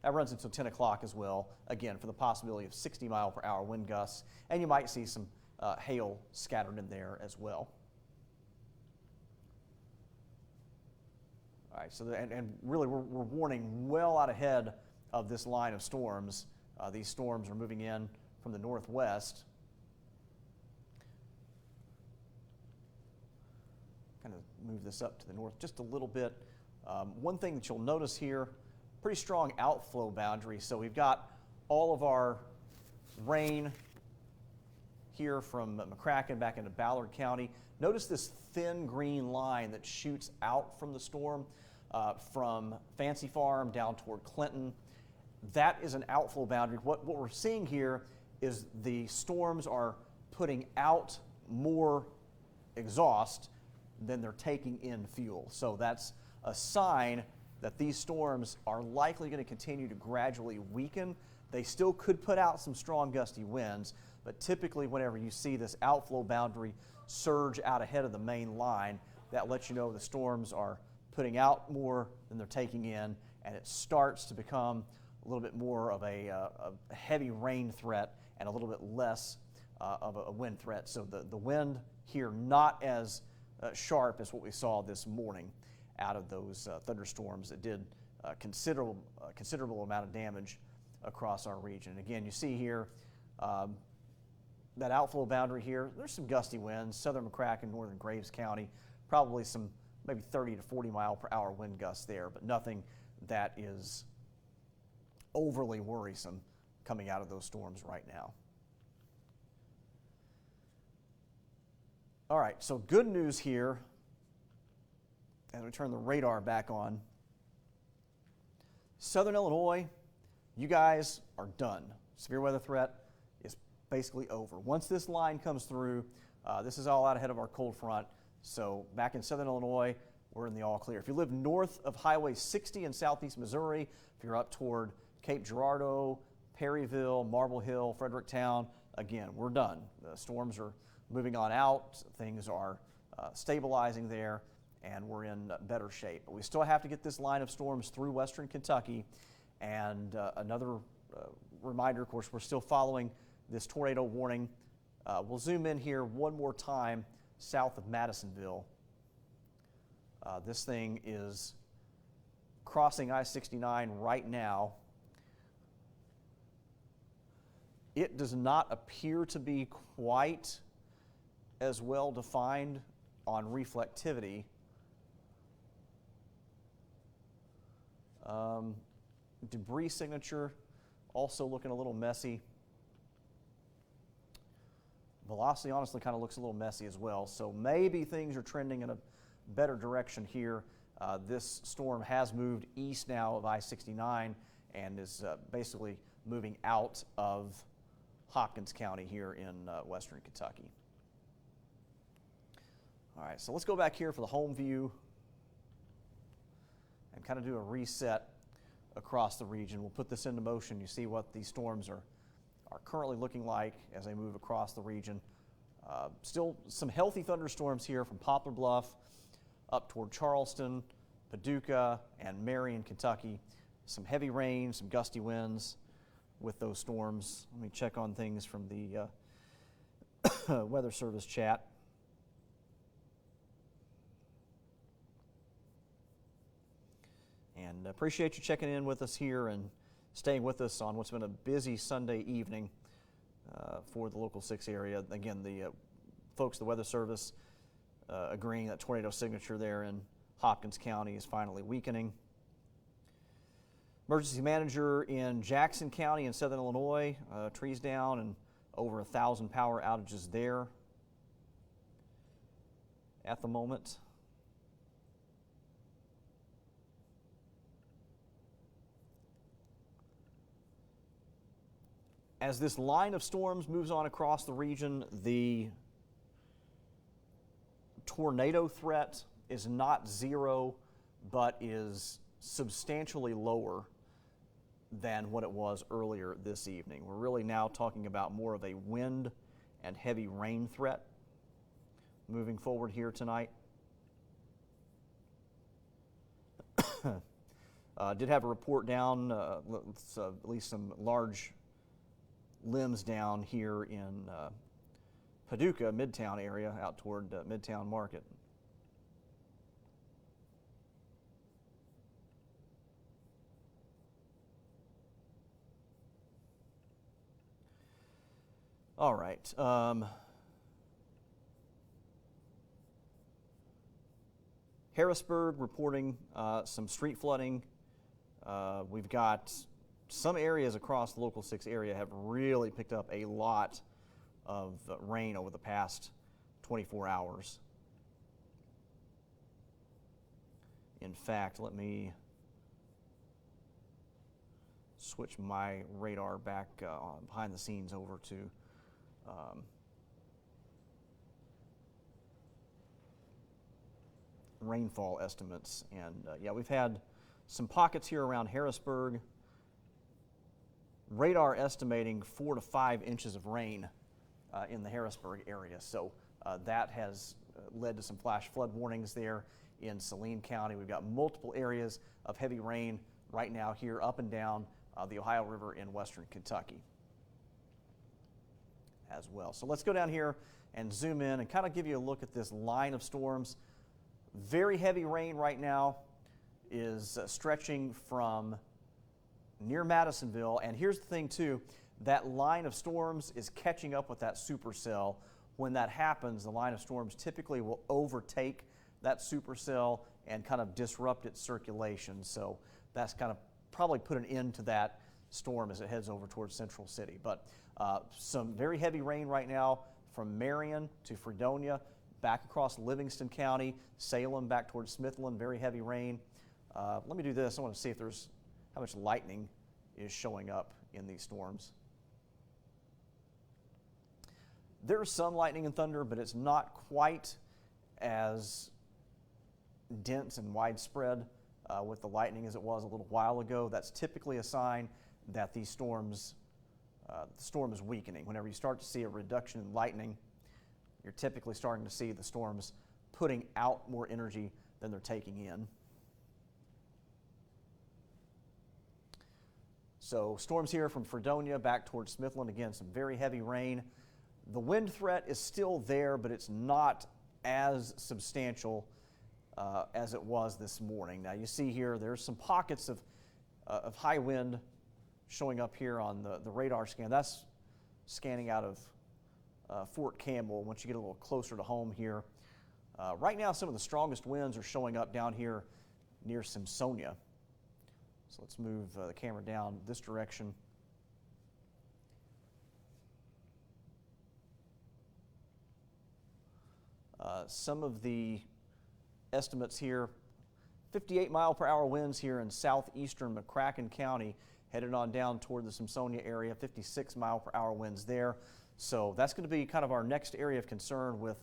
That runs until 10 o'clock as well, again, for the possibility of 60-mile-per-hour wind gusts, and you might see some hail scattered in there as well. All right, so and really we're warning well out ahead of this line of storms. These storms are moving in from the northwest. Kind of move this up to the north just a little bit. One thing that you'll notice here, pretty strong outflow boundary. So we've got all of our rain here from McCracken back into Ballard County. Notice this thin green line that shoots out from the storm from Fancy Farm down toward Clinton. That is an outflow boundary. What we're seeing here is the storms are putting out more exhaust than they're taking in fuel. So that's a sign that these storms are likely going to continue to gradually weaken. They still could put out some strong gusty winds, but typically whenever you see this outflow boundary surge out ahead of the main line, that lets you know the storms are putting out more than they're taking in, and it starts to become a little bit more of a heavy rain threat and a little bit less of a wind threat. So the wind here not as sharp as what we saw this morning out of those thunderstorms that did considerable amount of damage across our region. And again, you see here that outflow boundary here. There's some gusty winds, southern McCracken, northern Graves County, probably some maybe 30 to 40 mile per hour wind gusts there, but nothing that is overly worrisome coming out of those storms right now. All right, so good news here, as we turn the radar back on. Southern Illinois, you guys are done. Severe weather threat is basically over. Once this line comes through, this is all out ahead of our cold front. So back in Southern Illinois, we're in the all clear. If you live north of Highway 60 in southeast Missouri, if you're up toward Cape Girardeau, Perryville, Marble Hill, Fredericktown, again, we're done. The storms are moving on out. Things are stabilizing there, and we're in better shape. But we still have to get this line of storms through western Kentucky. And another reminder, of course, we're still following this tornado warning. We'll zoom in here one more time south of Madisonville. This thing is crossing I-69 right now. It does not appear to be quite as well defined on reflectivity. Debris signature also looking a little messy. Velocity honestly kind of looks a little messy as well, so maybe things are trending in a better direction here. This storm has moved east now of I-69 and is basically moving out of Hopkins County here in western Kentucky. All right, so let's go back here for the home view and kind of do a reset across the region. We'll put this into motion. You see what these storms are currently looking like as they move across the region. Still some healthy thunderstorms here from Poplar Bluff up toward Charleston, Paducah, and Marion, Kentucky. Some heavy rain, some gusty winds with those storms. Let me check on things from the Weather Service chat. And appreciate you checking in with us here and staying with us on what's been a busy Sunday evening for the Local 6 area. Again, the folks at the Weather Service agreeing that tornado signature there in Hopkins County is finally weakening. Emergency manager in Jackson County in southern Illinois, trees down and over 1,000 power outages there at the moment. As this line of storms moves on across the region, the tornado threat is not zero, but is substantially lower than what it was earlier this evening. We're really now talking about more of a wind and heavy rain threat moving forward here tonight. Did have a report down, at least some large limbs down here in Paducah, Midtown area, out toward Midtown Market. All right. Harrisburg reporting some street flooding. We've got some areas across the Local 6 area have really picked up a lot of rain over the past 24 hours. In fact, let me switch my radar back behind the scenes over to rainfall estimates. And yeah, we've had some pockets here around Harrisburg. Radar estimating 4 to 5 inches of rain in the Harrisburg area. So that has led to some flash flood warnings there in Saline County. We've got multiple areas of heavy rain right now here up and down the Ohio River in western Kentucky as well. So let's go down here and zoom in and kind of give you a look at this line of storms. Very heavy rain right now is stretching from near Madisonville, and here's the thing too, that line of storms is catching up with that supercell. When that happens, the line of storms typically will overtake that supercell and kind of disrupt its circulation. So that's kind of probably put an end to that storm as it heads over towards Central City. But some very heavy rain right now from Marion to Fredonia, back across Livingston County, Salem back towards Smithland, very heavy rain. Let me do this. I want to see if there's how much lightning is showing up in these storms. There's some lightning and thunder, but it's not quite as dense and widespread with the lightning as it was a little while ago. That's typically a sign that these storms, the storm is weakening. Whenever you start to see a reduction in lightning, you're typically starting to see the storms putting out more energy than they're taking in. So storms here from Fredonia back towards Smithland. Again, some very heavy rain. The wind threat is still there, but it's not as substantial as it was this morning. Now you see here, there's some pockets of high wind showing up here on the radar scan. That's scanning out of Fort Campbell. Once you get a little closer to home here. Right now, some of the strongest winds are showing up down here near Simpsonia. So let's move the camera down this direction. Some of the estimates here, 58 mile per hour winds here in southeastern McCracken County, headed on down toward the Simpsonia area, 56 mile per hour winds there. So that's going to be kind of our next area of concern with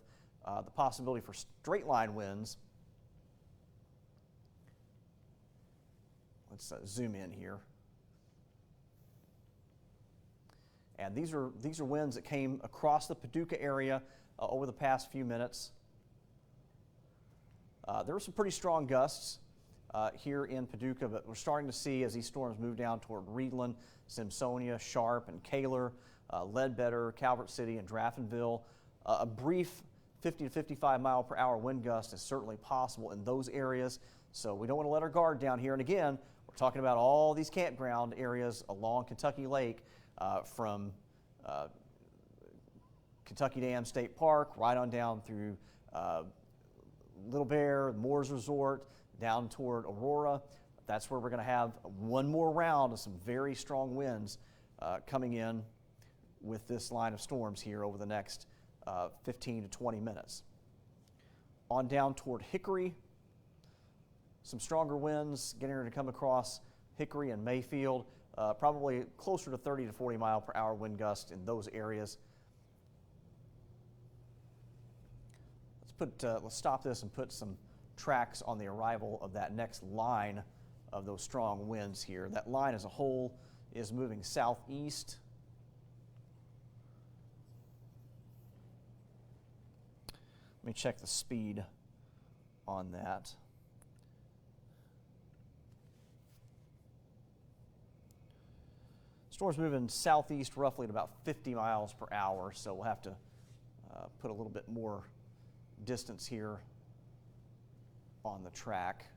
the possibility for straight line winds. Let's zoom in here. And these are winds that came across the Paducah area over the past few minutes. There were some pretty strong gusts here in Paducah, but we're starting to see as these storms move down toward Reedland, Simpsonia, Sharp, and Kaler, Ledbetter, Calvert City, and Draftonville. A brief 50 to 55 mile per hour wind gust is certainly possible in those areas, so we don't want to let our guard down here. And again, we're talking about all these campground areas along Kentucky Lake from Kentucky Dam State Park right on down through Little Bear, Moores Resort, down toward Aurora. that's where we're going to have one more round of some very strong winds coming in with this line of storms here over the next 15 to 20 minutes. On down toward Hickory, some stronger winds getting ready to come across Hickory and Mayfield, probably closer to 30 to 40 mile per hour wind gusts in those areas. Let's stop this and put some tracks on the arrival of that next line of those strong winds here. That line as a whole is moving southeast. Let me check the speed on that. Storm's moving southeast roughly at about 50 miles per hour, so we'll have to put a little bit more distance here on the track.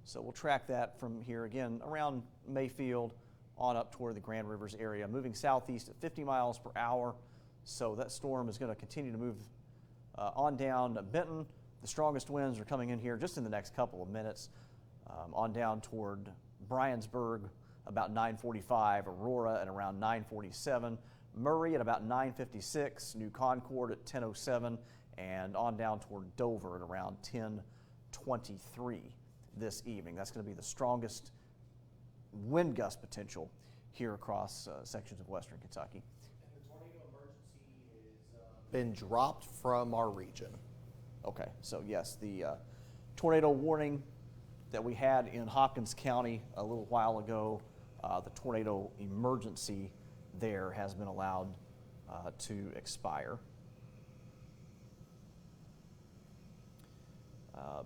So we'll track that from here again around Mayfield on up toward the Grand Rivers area, moving southeast at 50 miles per hour. So that storm is going to continue to move on down to Benton. The strongest winds are coming in here just in the next couple of minutes, on down toward Bryansburg about 9:45, Aurora at around 9:47, Murray at about 9:56, New Concord at 10:07, and on down toward Dover at around 10:23 this evening. That's going to be the strongest wind gust potential here across sections of western Kentucky. And the tornado emergency has been dropped from our region. Okay, so yes, the tornado warning that we had in Hopkins County a little while ago, the tornado emergency there has been allowed to expire.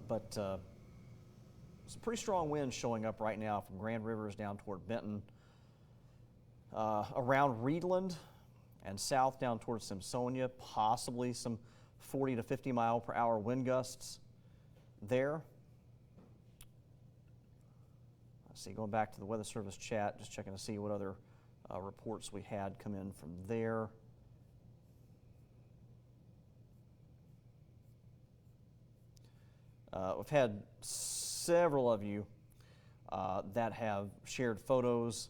But some pretty strong winds showing up right now from Grand Rivers down toward Benton, around Reedland and south down toward Simpsonia, possibly some 40 to 50 mile per hour wind gusts there. Let's see, going back to the Weather Service chat, just checking to see what other reports we had come in from there. We've had several of you that have shared photos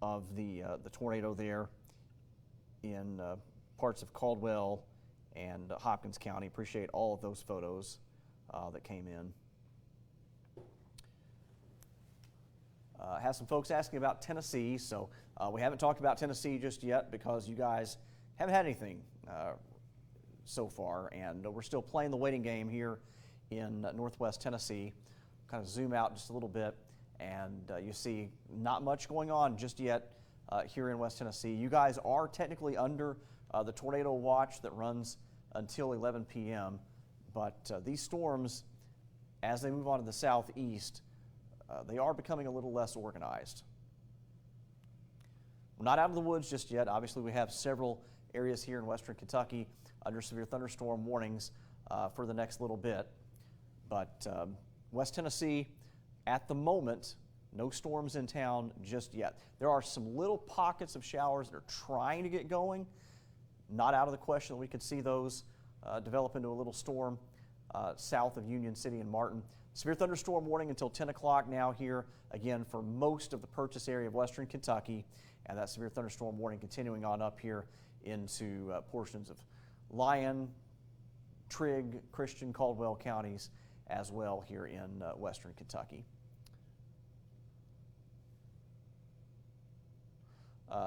of the tornado there in parts of Caldwell and Hopkins County. Appreciate all of those photos that came in. Have some folks asking about Tennessee, so we haven't talked about Tennessee just yet because you guys haven't had anything so far, and we're still playing the waiting game here in northwest Tennessee. Kind of zoom out just a little bit, and you see not much going on just yet here in West Tennessee. You guys are technically under the tornado watch that runs until 11 p.m., but these storms, as they move on to the southeast, they are becoming a little less organized. We're not out of the woods just yet. Obviously, we have several areas here in western Kentucky under severe thunderstorm warnings for the next little bit. But West Tennessee, at the moment, no storms in town just yet. There are some little pockets of showers that are trying to get going. Not out of the question that we could see those develop into a little storm south of Union City and Martin. Severe thunderstorm warning until 10 o'clock now here, again, for most of the Purchase area of western Kentucky, and that severe thunderstorm warning continuing on up here into portions of Lyon, Trigg, Christian, Caldwell counties as well here in western Kentucky.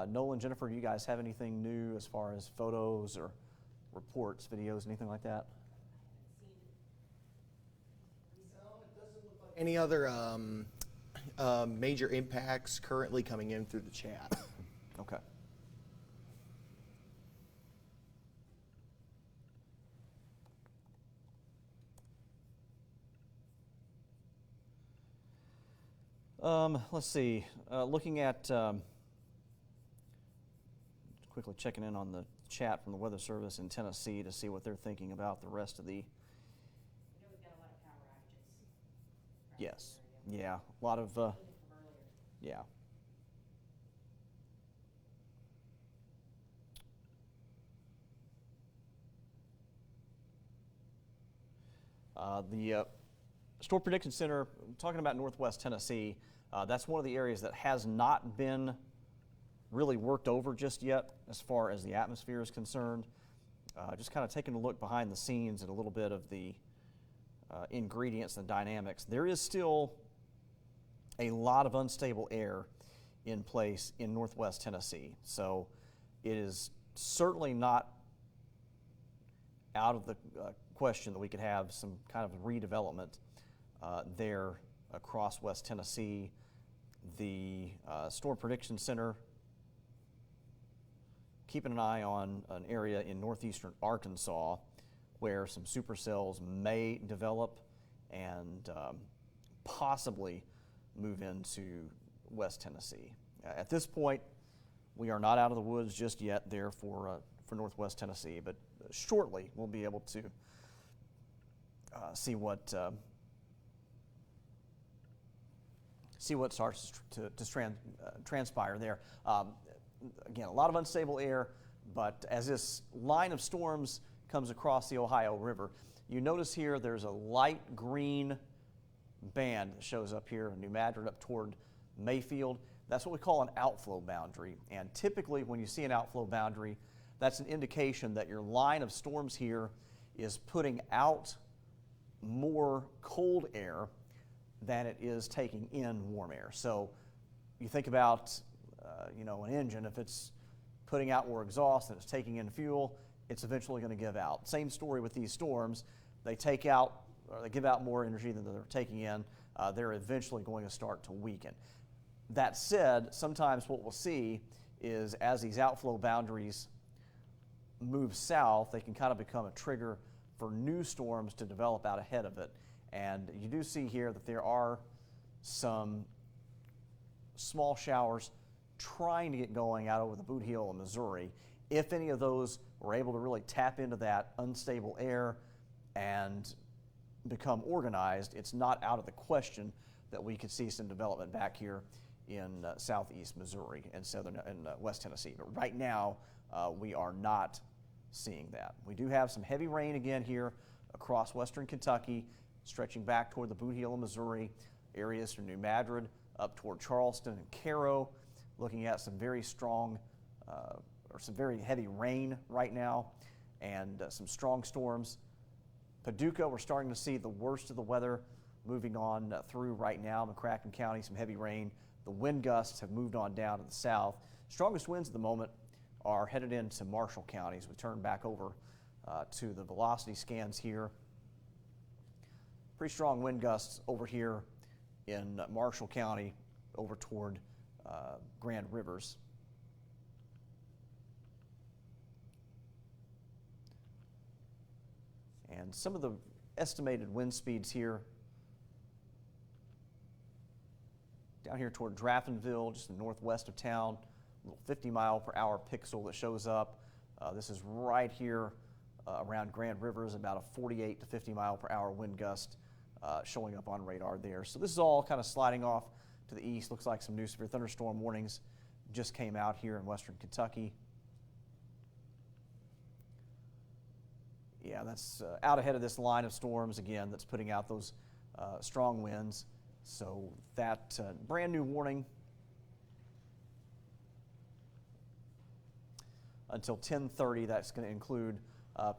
Nolan, Jennifer, do you guys have anything new as far as photos or reports, videos, anything like that? Any other major impacts currently coming in through the chat? Okay. Let's see. Looking at quickly checking in on the chat from the Weather Service in Tennessee to see what they're thinking about the rest of the. I know we've got a lot of power outages. Yes. Yeah. A lot of. Even from earlier. Yeah. The Storm Prediction Center, talking about Northwest Tennessee, that's one of the areas that has not been really worked over just yet as far as the atmosphere is concerned. Just kind of taking a look behind the scenes at a little bit of the ingredients and dynamics. There is still a lot of unstable air in place in Northwest Tennessee. So it is certainly not out of the question that we could have some kind of redevelopment there across West Tennessee. The Storm Prediction Center, keeping an eye on an area in northeastern Arkansas where some supercells may develop and possibly move into West Tennessee. At this point, we are not out of the woods just yet there for Northwest Tennessee, but shortly we'll be able to see what starts to transpire there. Again, a lot of unstable air, but as this line of storms comes across the Ohio River, you notice here there's a light green band that shows up here in New Madrid up toward Mayfield. That's what we call an outflow boundary. And typically when you see an outflow boundary, that's an indication that your line of storms here is putting out more cold air than it is taking in warm air. So you think about an engine, if it's putting out more exhaust than it's taking in fuel, it's eventually going to give out. Same story with these storms. They take out, or they give out more energy than they're taking in. They're eventually going to start to weaken. That said, sometimes what we'll see is as these outflow boundaries move south, they can kind of become a trigger for new storms to develop out ahead of it. And you do see here that there are some small showers trying to get going out over the Boot Heel of Missouri. If any of those were able to really tap into that unstable air and become organized, it's not out of the question that we could see some development back here in southeast Missouri and West Tennessee. But right now, we are not seeing that. We do have some heavy rain again here across western Kentucky, stretching back toward the Boot Heel of Missouri, areas from New Madrid up toward Charleston and Cairo, looking at some very strong or some very heavy rain right now and some strong storms. Paducah, we're starting to see the worst of the weather moving on through right now. McCracken County, some heavy rain. The wind gusts have moved on down to the south. Strongest winds at the moment are headed into Marshall County as we turn back over to the velocity scans here. Pretty strong wind gusts over here in Marshall County over toward Grand Rivers. And some of the estimated wind speeds here down here toward Draftonville, just the northwest of town, a little 50-mile-per-hour pixel that shows up. This is right here around Grand Rivers, about a 48 to 50-mile-per-hour wind gust showing up on radar there. So this is all kind of sliding off to the east. Looks like some new severe thunderstorm warnings just came out here in western Kentucky. Yeah, that's out ahead of this line of storms again that's putting out those strong winds. So that brand new warning until 10:30. That's going to include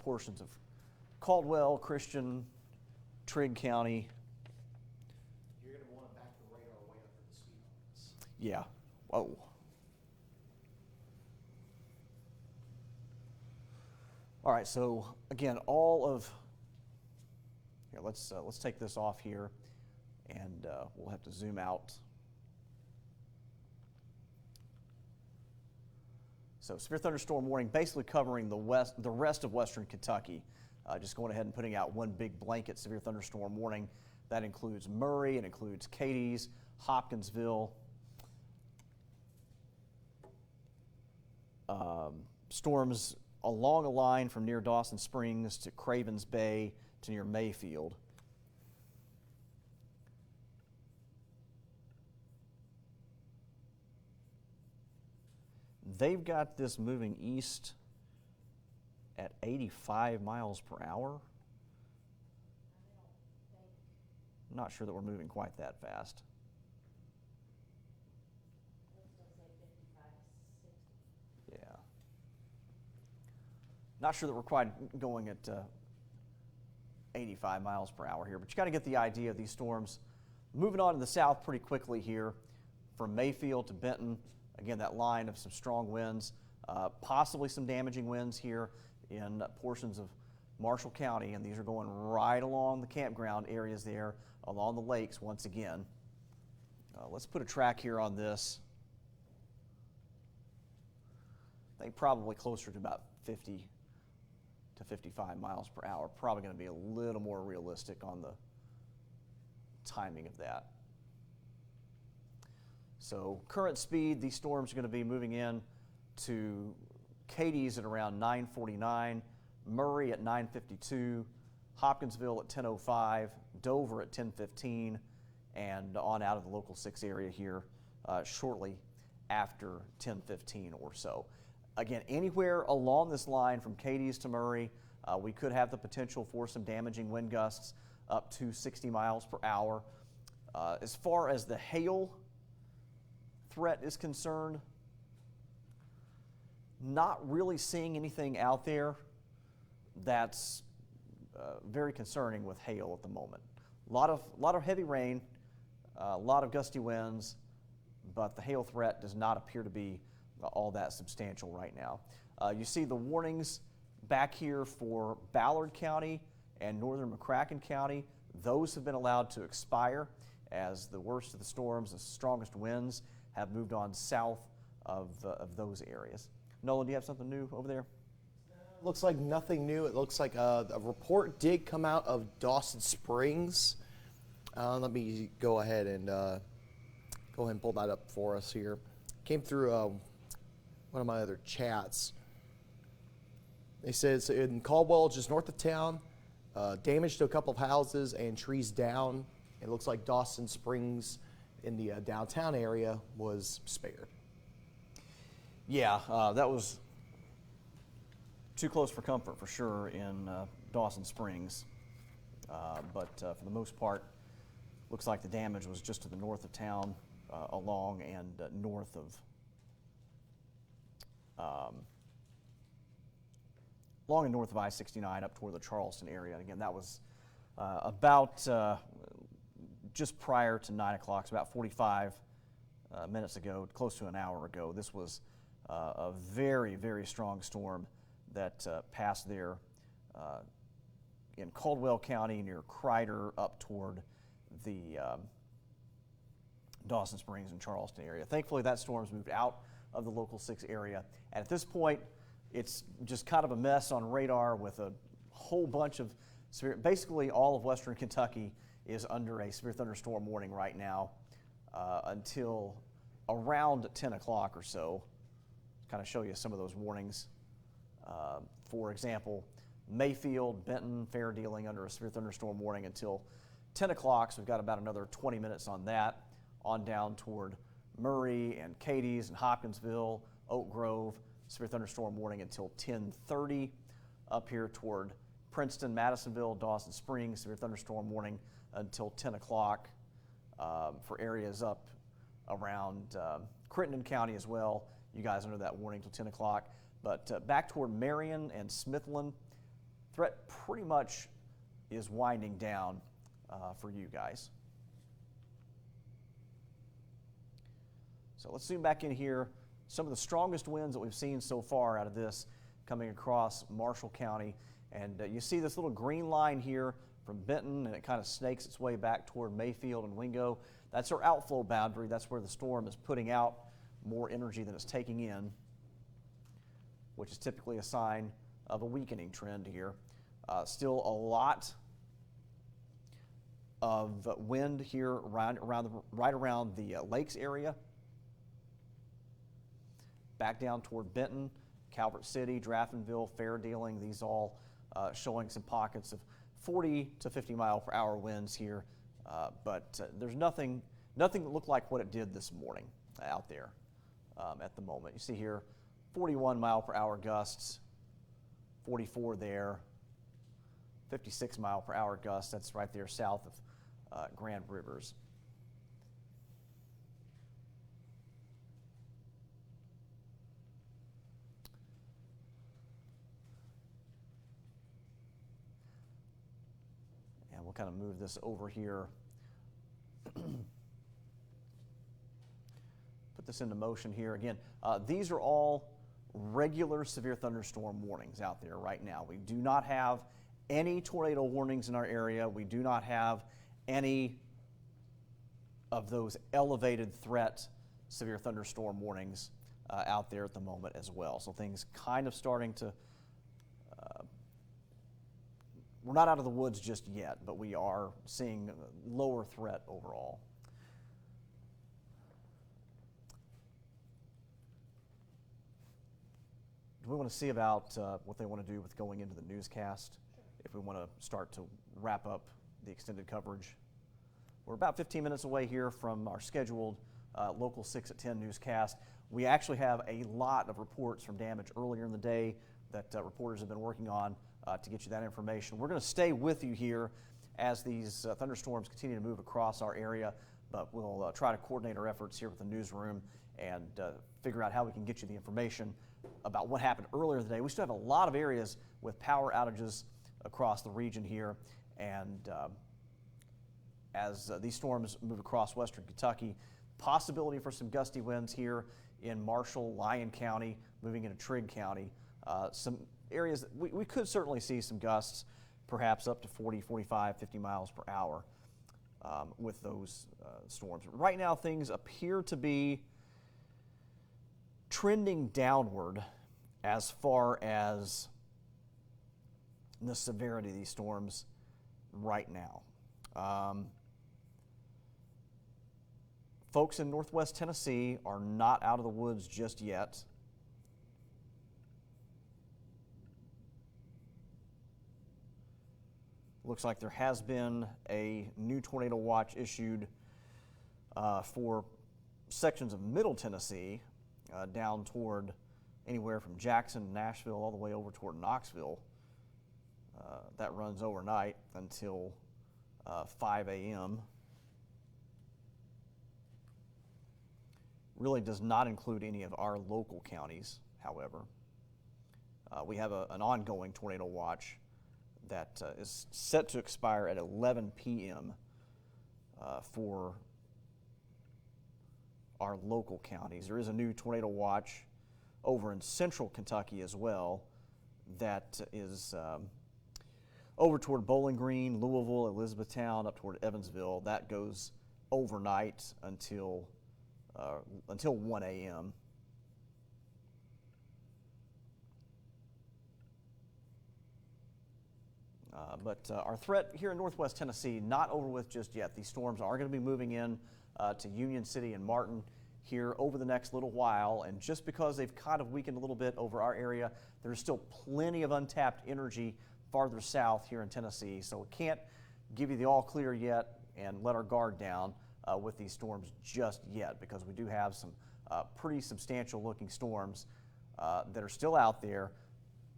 portions of Caldwell, Christian, Trigg County. You're going to want to back the radar way up for the speed on this. Yeah. Whoa. All right. So again, here. Let's take this off here, and we'll have to zoom out. So severe thunderstorm warning, basically covering the rest of western Kentucky. Just going ahead and putting out one big blanket severe thunderstorm warning. That includes Murray, it includes Cadiz, Hopkinsville, storms along a line from near Dawson Springs to Cravens Bay to near Mayfield. They've got this moving east at 85 miles per hour. Not sure that we're moving quite that fast. Yeah. Not sure that we're quite going at 85 miles per hour here, but you got to get the idea of these storms moving on to the south pretty quickly here from Mayfield to Benton. Again, that line of some strong winds, possibly some damaging winds here in portions of Marshall County, and these are going right along the campground areas there, along the lakes once again. Let's put a track here on this. I think probably closer to about 50 to 55 miles per hour. Probably going to be a little more realistic on the timing of that. So current speed, these storms are going to be moving in to Cadiz at around 9:49, Murray at 9:52, Hopkinsville at 10:05, Dover at 10:15, and on out of the local 6 area here shortly after 10:15 or so. Again, anywhere along this line from Cadiz to Murray, we could have the potential for some damaging wind gusts up to 60 miles per hour. As far as the hail threat is concerned, not really seeing anything out there that's very concerning with hail at the moment. A lot of heavy rain, a lot of gusty winds, but the hail threat does not appear to be all that substantial right now. You see the warnings back here for Ballard County and northern McCracken County. Those have been allowed to expire as the worst of the storms, the strongest winds, have moved on south of those areas. Nolan, do you have something new over there? Looks like nothing new. It looks like a report did come out of Dawson Springs. Let me go ahead and pull that up for us here. Came through one of my other chats. They said it's in Caldwell, just north of town, damage to a couple of houses and trees down. It looks like Dawson Springs in the downtown area was spared. Yeah, that was too close for comfort for sure in Dawson Springs. But for the most part, looks like the damage was just to the north of town, along and north of long and north of I-69 up toward the Charleston area. And again, that was about just prior to 9 o'clock, so about 45 minutes ago, close to an hour ago. This was a very, very strong storm that passed there in Caldwell County near Crider up toward the Dawson Springs and Charleston area. Thankfully, that storm's moved out of the local 6 area. And at this point, it's just kind of a mess on radar with a whole bunch of severe, basically all of western Kentucky is under a severe thunderstorm warning right now until around 10 o'clock or so. Kind of show you some of those warnings. For example, Mayfield, Benton, fair dealing under a severe thunderstorm warning until 10 o'clock, so we've got about another 20 minutes on that, on down toward Murray and Cadiz and Hopkinsville, Oak Grove, severe thunderstorm warning until 10:30. Up here toward Princeton, Madisonville, Dawson Springs, severe thunderstorm warning until 10 o'clock for areas up around Crittenden County as well. You guys under that warning till 10 o'clock. But back toward Marion and Smithland, threat pretty much is winding down for you guys. So let's zoom back in here. Some of the strongest winds that we've seen so far out of this coming across Marshall County. And you see this little green line here from Benton, and it kind of snakes its way back toward Mayfield and Wingo. That's our outflow boundary. That's where the storm is putting out more energy than it's taking in, which is typically a sign of a weakening trend here. Still a lot of wind here right around the lakes area. Back down toward Benton, Calvert City, Draftonville, fair dealing. These all showing some pockets of 40 to 50 mile per hour winds here. But there's nothing that looked like what it did this morning out there at the moment. You see here 41 mile per hour gusts, 44 there, 56 mile per hour gusts. That's right there south Grand Rivers. And we'll kind of move this over here. Put this into motion here. Again, these are all regular severe thunderstorm warnings out there right now. We do not have any tornado warnings in our area. We do not have any of those elevated threat severe thunderstorm warnings out there at the moment as well. So things kind of starting to, we're not out of the woods just yet, but we are seeing lower threat overall. Do we want to see about what they want to do with going into the newscast? If we want to start to wrap up the extended coverage. We're about 15 minutes away here from our scheduled local 6 at 10 newscast. We actually have a lot of reports from damage earlier in the day that reporters have been working on to get you that information. We're going to stay with you here as these thunderstorms continue to move across our area, but we'll try to coordinate our efforts here with the newsroom and figure out how we can get you the information about what happened earlier in the day. We still have a lot of areas with power outages across the region here, and as these storms move across western Kentucky, possibility for some gusty winds here in Marshall, Lyon County, moving into Trigg County. Some areas that we could certainly see some gusts, perhaps up to 40, 45, 50 miles per hour with those storms. Right now things appear to be trending downward as far as the severity of these storms right now. Folks in northwest Tennessee are not out of the woods just yet. Looks like there has been a new tornado watch issued for sections of Middle Tennessee down toward anywhere from Jackson, Nashville, all the way over toward Knoxville. That runs overnight until 5 a.m. Really does not include any of our local counties, however. We have an ongoing tornado watch that is set to expire at 11 p.m. For our local counties. There is a new tornado watch over in central Kentucky as well that is over toward Bowling Green, Louisville, Elizabethtown, up toward Evansville. That goes overnight until 1 a.m. But our threat here in northwest Tennessee, not over with just yet. These storms are going to be moving in to Union City and Martin here over the next little while. And just because they've kind of weakened a little bit over our area, there's still plenty of untapped energy farther south here in Tennessee. So we can't give you the all clear yet and let our guard down with these storms just yet, because we do have some pretty substantial looking storms that are still out there.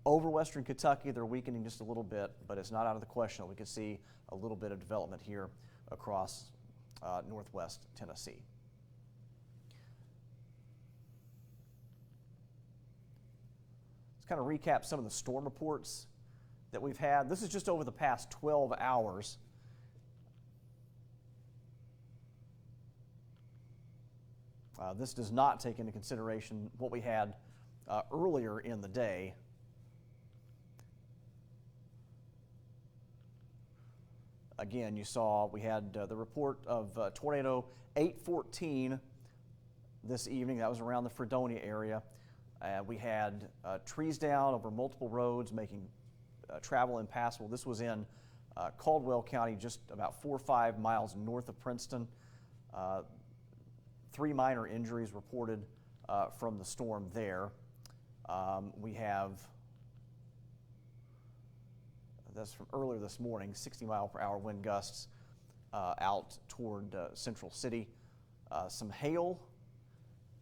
Over western Kentucky, they're weakening just a little bit, but it's not out of the question that we could see a little bit of development here across northwest Tennessee. Let's kind of recap some of the storm reports that we've had. This is just over the past 12 hours. This does not take into consideration what we had earlier in the day. Again, you saw we had the report of tornado 814 this evening. That was around the Fredonia area. We had trees down over multiple roads, making travel impassable. This was in Caldwell County, just about 4 or 5 miles north of Princeton. 3 minor injuries reported from the storm there. We have, that's from earlier this morning, 60 mile per hour wind gusts out toward Central City. Some hail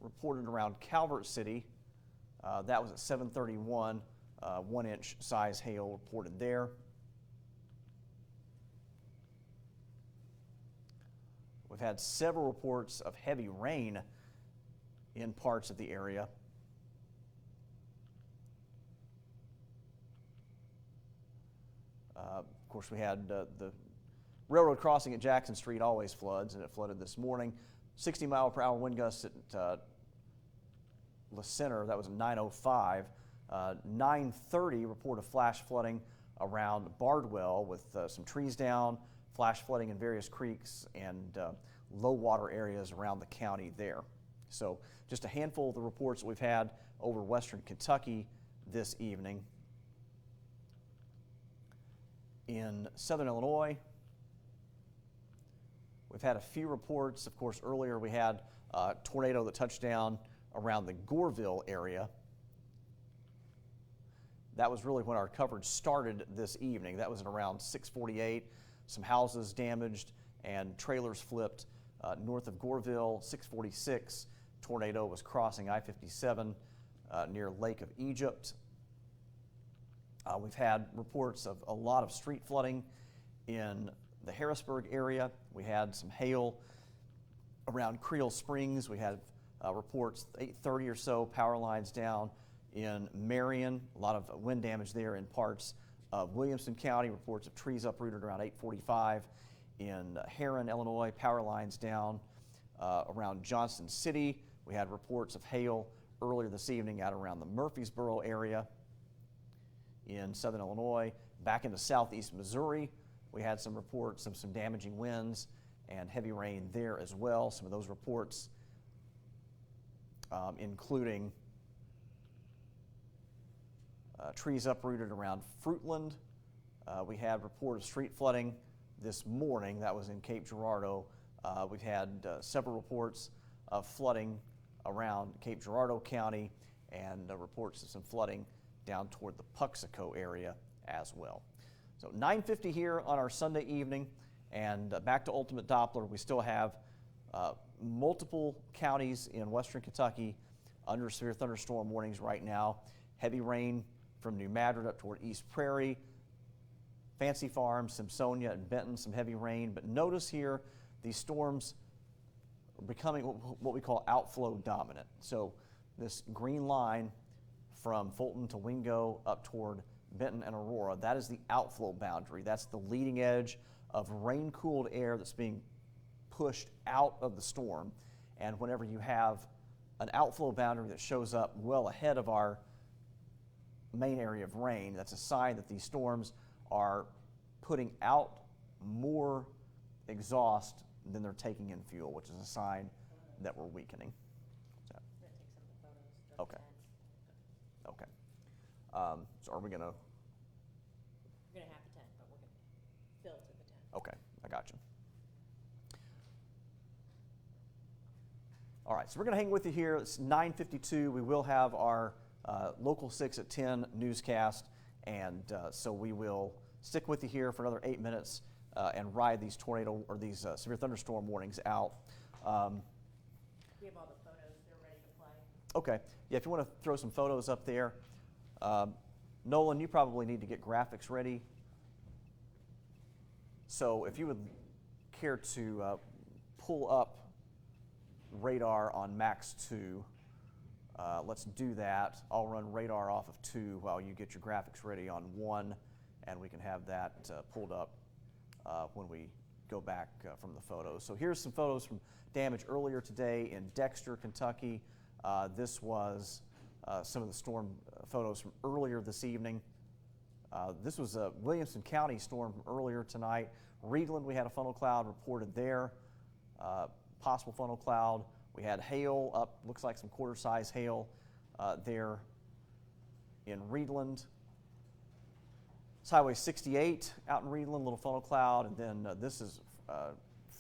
reported around Calvert City. That was at 7:31, 1-inch size hail reported there. We've had several reports of heavy rain in parts of the area. Of course, we had the railroad crossing at Jackson Street always floods, and it flooded this morning. 60-mile-per-hour wind gusts at La Center, that was 9:05. 9:30, report of flash flooding around Bardwell with some trees down, flash flooding in various creeks and low water areas around the county there. So just a handful of the reports that we've had over western Kentucky this evening. In southern Illinois, we've had a few reports. Of course, earlier we had a tornado that touched down around the Goreville area. That was really when our coverage started this evening. That was at around 6:48. Some houses damaged and trailers flipped north of Goreville. 6:46, tornado was crossing I-57 near Lake of Egypt. We've had reports of a lot of street flooding in the Harrisburg area. We had some hail around Creel Springs. We had reports 8:30 or so, power lines down in Marion. A lot of wind damage there in parts of Williamson County. Reports of trees uprooted around 8:45 in Herron, Illinois. Power lines down around Johnson City. We had reports of hail earlier this evening out around the Murfreesboro area in southern Illinois. Back into southeast Missouri, we had some reports of some damaging winds and heavy rain there as well. Some of those reports including trees uprooted around Fruitland. We had report of street flooding this morning. That was in Cape Girardeau. We've had several reports of flooding around Cape Girardeau County and reports of some flooding down toward the Puxico area as well. So 9:50 here on our Sunday evening, and back to Ultimate Doppler. We still have multiple counties in western Kentucky under severe thunderstorm warnings right now. Heavy rain from New Madrid up toward East Prairie, Fancy Farm, Simpsonia, and Benton, some heavy rain. But notice here, these storms are becoming what we call outflow dominant. So this green line from Fulton to Wingo up toward Benton and Aurora, that is the outflow boundary. That's the leading edge of rain-cooled air that's being pushed out of the storm. And whenever you have an outflow boundary that shows up well ahead of our main area of rain, that's a sign that these storms are putting out more exhaust than they're taking in fuel, which is a sign that we're weakening. So, I'm gonna take some of the photos. during Okay. 10. okay. So are we gonna? We're gonna have the 10, but we're gonna fill to the 10. Okay, I got you. All right, so we're going to hang with you here. It's 9:52. We will have our Local 6 at 10 newscast, and so we will stick with you here for another 8 minutes and ride these tornado or these severe thunderstorm warnings out. We have all the photos. They're ready to play. Okay, yeah, if you want to throw some photos up there. Nolan, you probably need to get graphics ready. So if you would care to pull up radar on Max 2, let's do that. I'll run radar off of 2 while you get your graphics ready on 1, and we can have that pulled up when we go back from the photos. So here's some photos from damage earlier today in Dexter, Kentucky. This was some of the storm photos from earlier this evening. This was a Williamson County storm from earlier tonight. Reedland, we had a funnel cloud reported there. Possible funnel cloud. We had hail up, looks like some quarter-size hail there in Reedland. It's Highway 68 out in Reedland, little funnel cloud, and then this is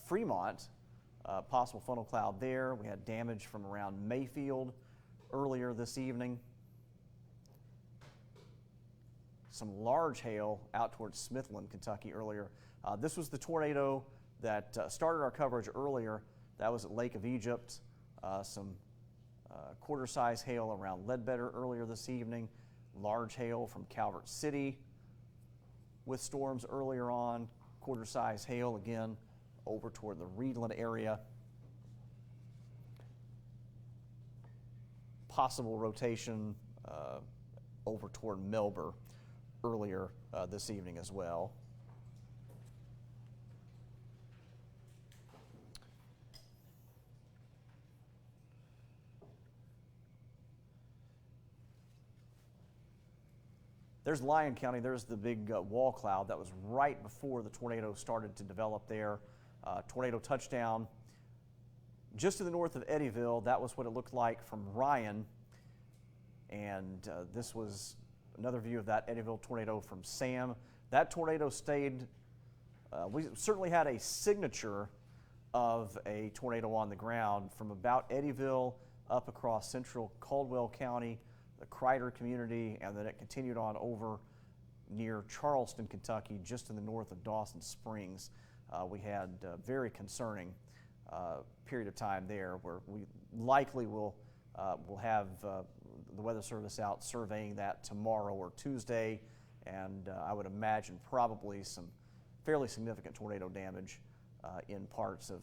Fremont, possible funnel cloud there. We had damage from around Mayfield earlier this evening. Some large hail out towards Smithland, Kentucky earlier. This was the tornado that started our coverage earlier. That was at Lake of Egypt. Some quarter-size hail around Ledbetter earlier this evening. Large hail from Calvert City with storms earlier on. Quarter-size hail again over toward the Reedland area. Possible rotation over toward Melbourne earlier this evening as well. There's Lyon County. There's the big wall cloud that was right before the tornado started to develop there. Tornado touchdown just to the north of Eddyville. That was what it looked like from Ryan. And this was another view of that Eddyville tornado from Sam. That tornado stayed, we certainly had a signature of a tornado on the ground from about Eddyville up across central Caldwell County, the Crider community, and then it continued on over near Charleston, Kentucky, just to the north of Dawson Springs. We had a very concerning period of time there where we likely will have the Weather Service out surveying that tomorrow or Tuesday, and I would imagine probably some fairly significant tornado damage in parts of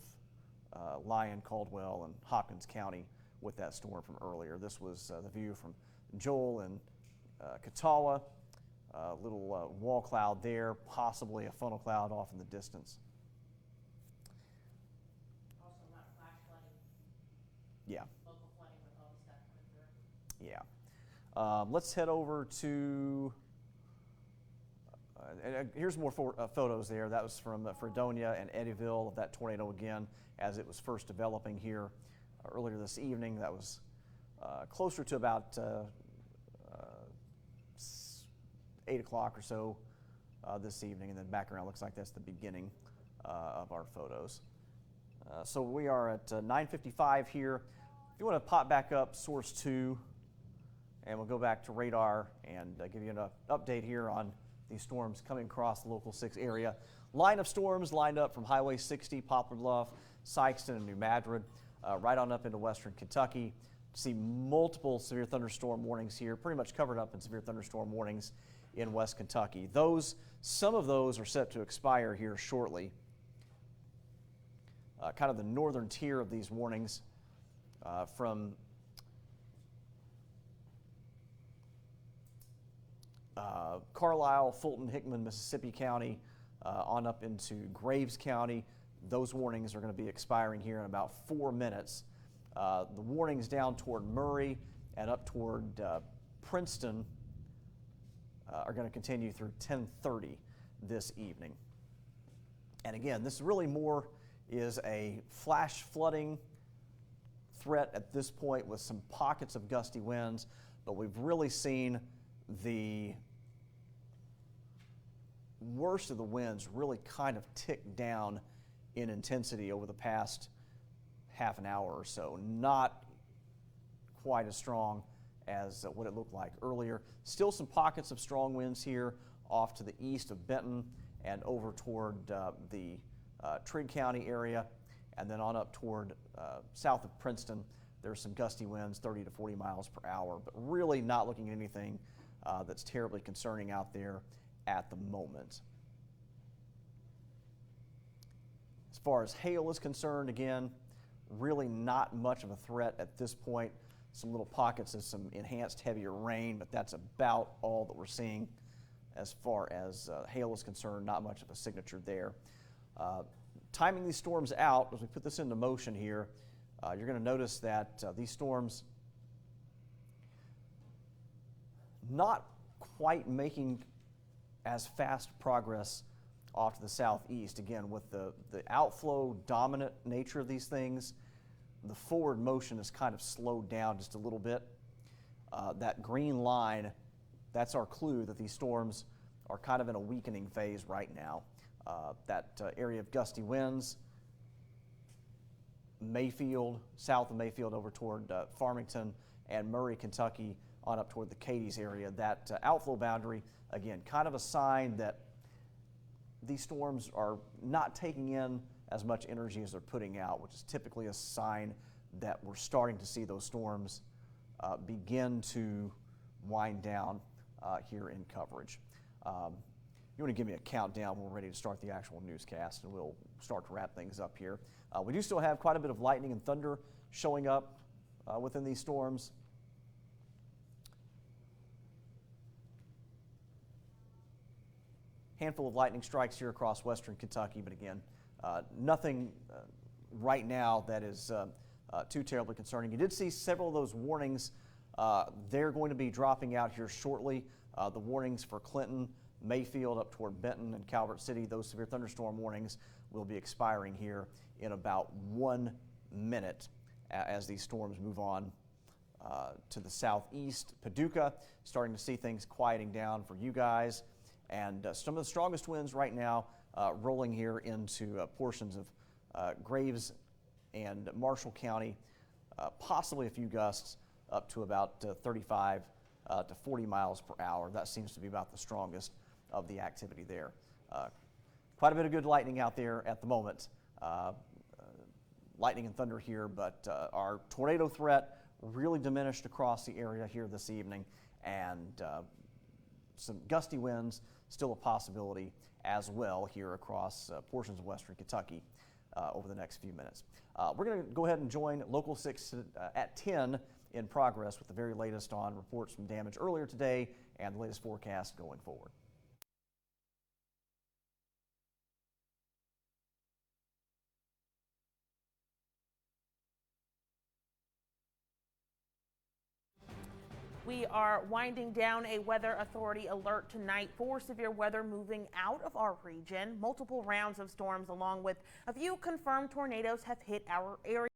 Lyon, Caldwell, and Hopkins County with that storm from earlier. This was the view from Joel and Catawba, a little wall cloud there, possibly a funnel cloud off in the distance. Also a lot of flash flooding. Yeah. Local flooding with all the stuff coming through. Yeah. Let's head over to, here's more photos there. That was from Fredonia and Eddyville of that tornado again as it was first developing here earlier this evening. That was closer to about 8 o'clock or so this evening, and then background looks like that's the beginning of our photos. So we are at 9:55 here. If you want to pop back up source 2, and we'll go back to radar and give you an update here on these storms coming across the local 6 area. Line of storms lined up from Highway 60, Poplar Bluff, Sykeston, and New Madrid, right on up into western Kentucky. See multiple severe thunderstorm warnings here, pretty much covered up in severe thunderstorm warnings in West Kentucky. Some of those are set to expire here shortly. Kind of the northern tier of these warnings from Carlisle, Fulton, Hickman, Mississippi County on up into Graves County. Those warnings are going to be expiring here in about 4 minutes. The warnings down toward Murray and up toward Princeton are going to continue through 10:30 this evening. And again, this really more is a flash flooding threat at this point with some pockets of gusty winds, but we've really seen the worst of the winds really kind of tick down in intensity over the past half an hour or so. Not quite as strong as what it looked like earlier. Still some pockets of strong winds here off to the east of Benton and over toward the Trigg County area, and then on up toward south of Princeton. There's some gusty winds, 30 to 40 miles per hour, but really not looking at anything that's terribly concerning out there at the moment. As far as hail is concerned, again, really not much of a threat at this point. Some little pockets of some enhanced heavier rain, but that's about all that we're seeing as far as hail is concerned. Not much of a signature there. Timing these storms out, as we put this into motion here, you're going to notice that these storms not quite making as fast progress off to the southeast. Again, with the outflow dominant nature of these things, the forward motion is kind of slowed down just a little bit. That green line, that's our clue that these storms are kind of in a weakening phase right now. That area of gusty winds, Mayfield, south of Mayfield over toward Farmington and Murray, Kentucky, on up toward the Cadiz area. That outflow boundary, again, kind of a sign that these storms are not taking in as much energy as they're putting out, which is typically a sign that we're starting to see those storms begin to wind down here in coverage. you want to give me a countdown when we're ready to start the actual newscast, and we'll start to wrap things up here. We do still have quite a bit of lightning and thunder showing up within these storms. Handful of lightning strikes here across western Kentucky, but again, nothing right now that is too terribly concerning. You did see several of those warnings. They're going to be dropping out here shortly. The warnings for Clinton, Mayfield up toward Benton and Calvert City, those severe thunderstorm warnings will be expiring here in about 1 minute as these storms move on to the southeast. Paducah, starting to see things quieting down for you guys. And some of the strongest winds right now rolling here into portions of Graves and Marshall County, possibly a few gusts up to about 35 to 40 miles per hour. That seems to be about the strongest of the activity there. Quite a bit of good lightning out there at the moment. Lightning and thunder here, but our tornado threat really diminished across the area here this evening, and some gusty winds still a possibility as well here across portions of western Kentucky over the next few minutes. We're going to go ahead and join Local 6 at 10 in progress with the very latest on reports from damage earlier today and the latest forecast going forward. We are winding down a weather authority alert tonight for severe weather moving out of our region. Multiple rounds of storms along with a few confirmed tornadoes have hit our area.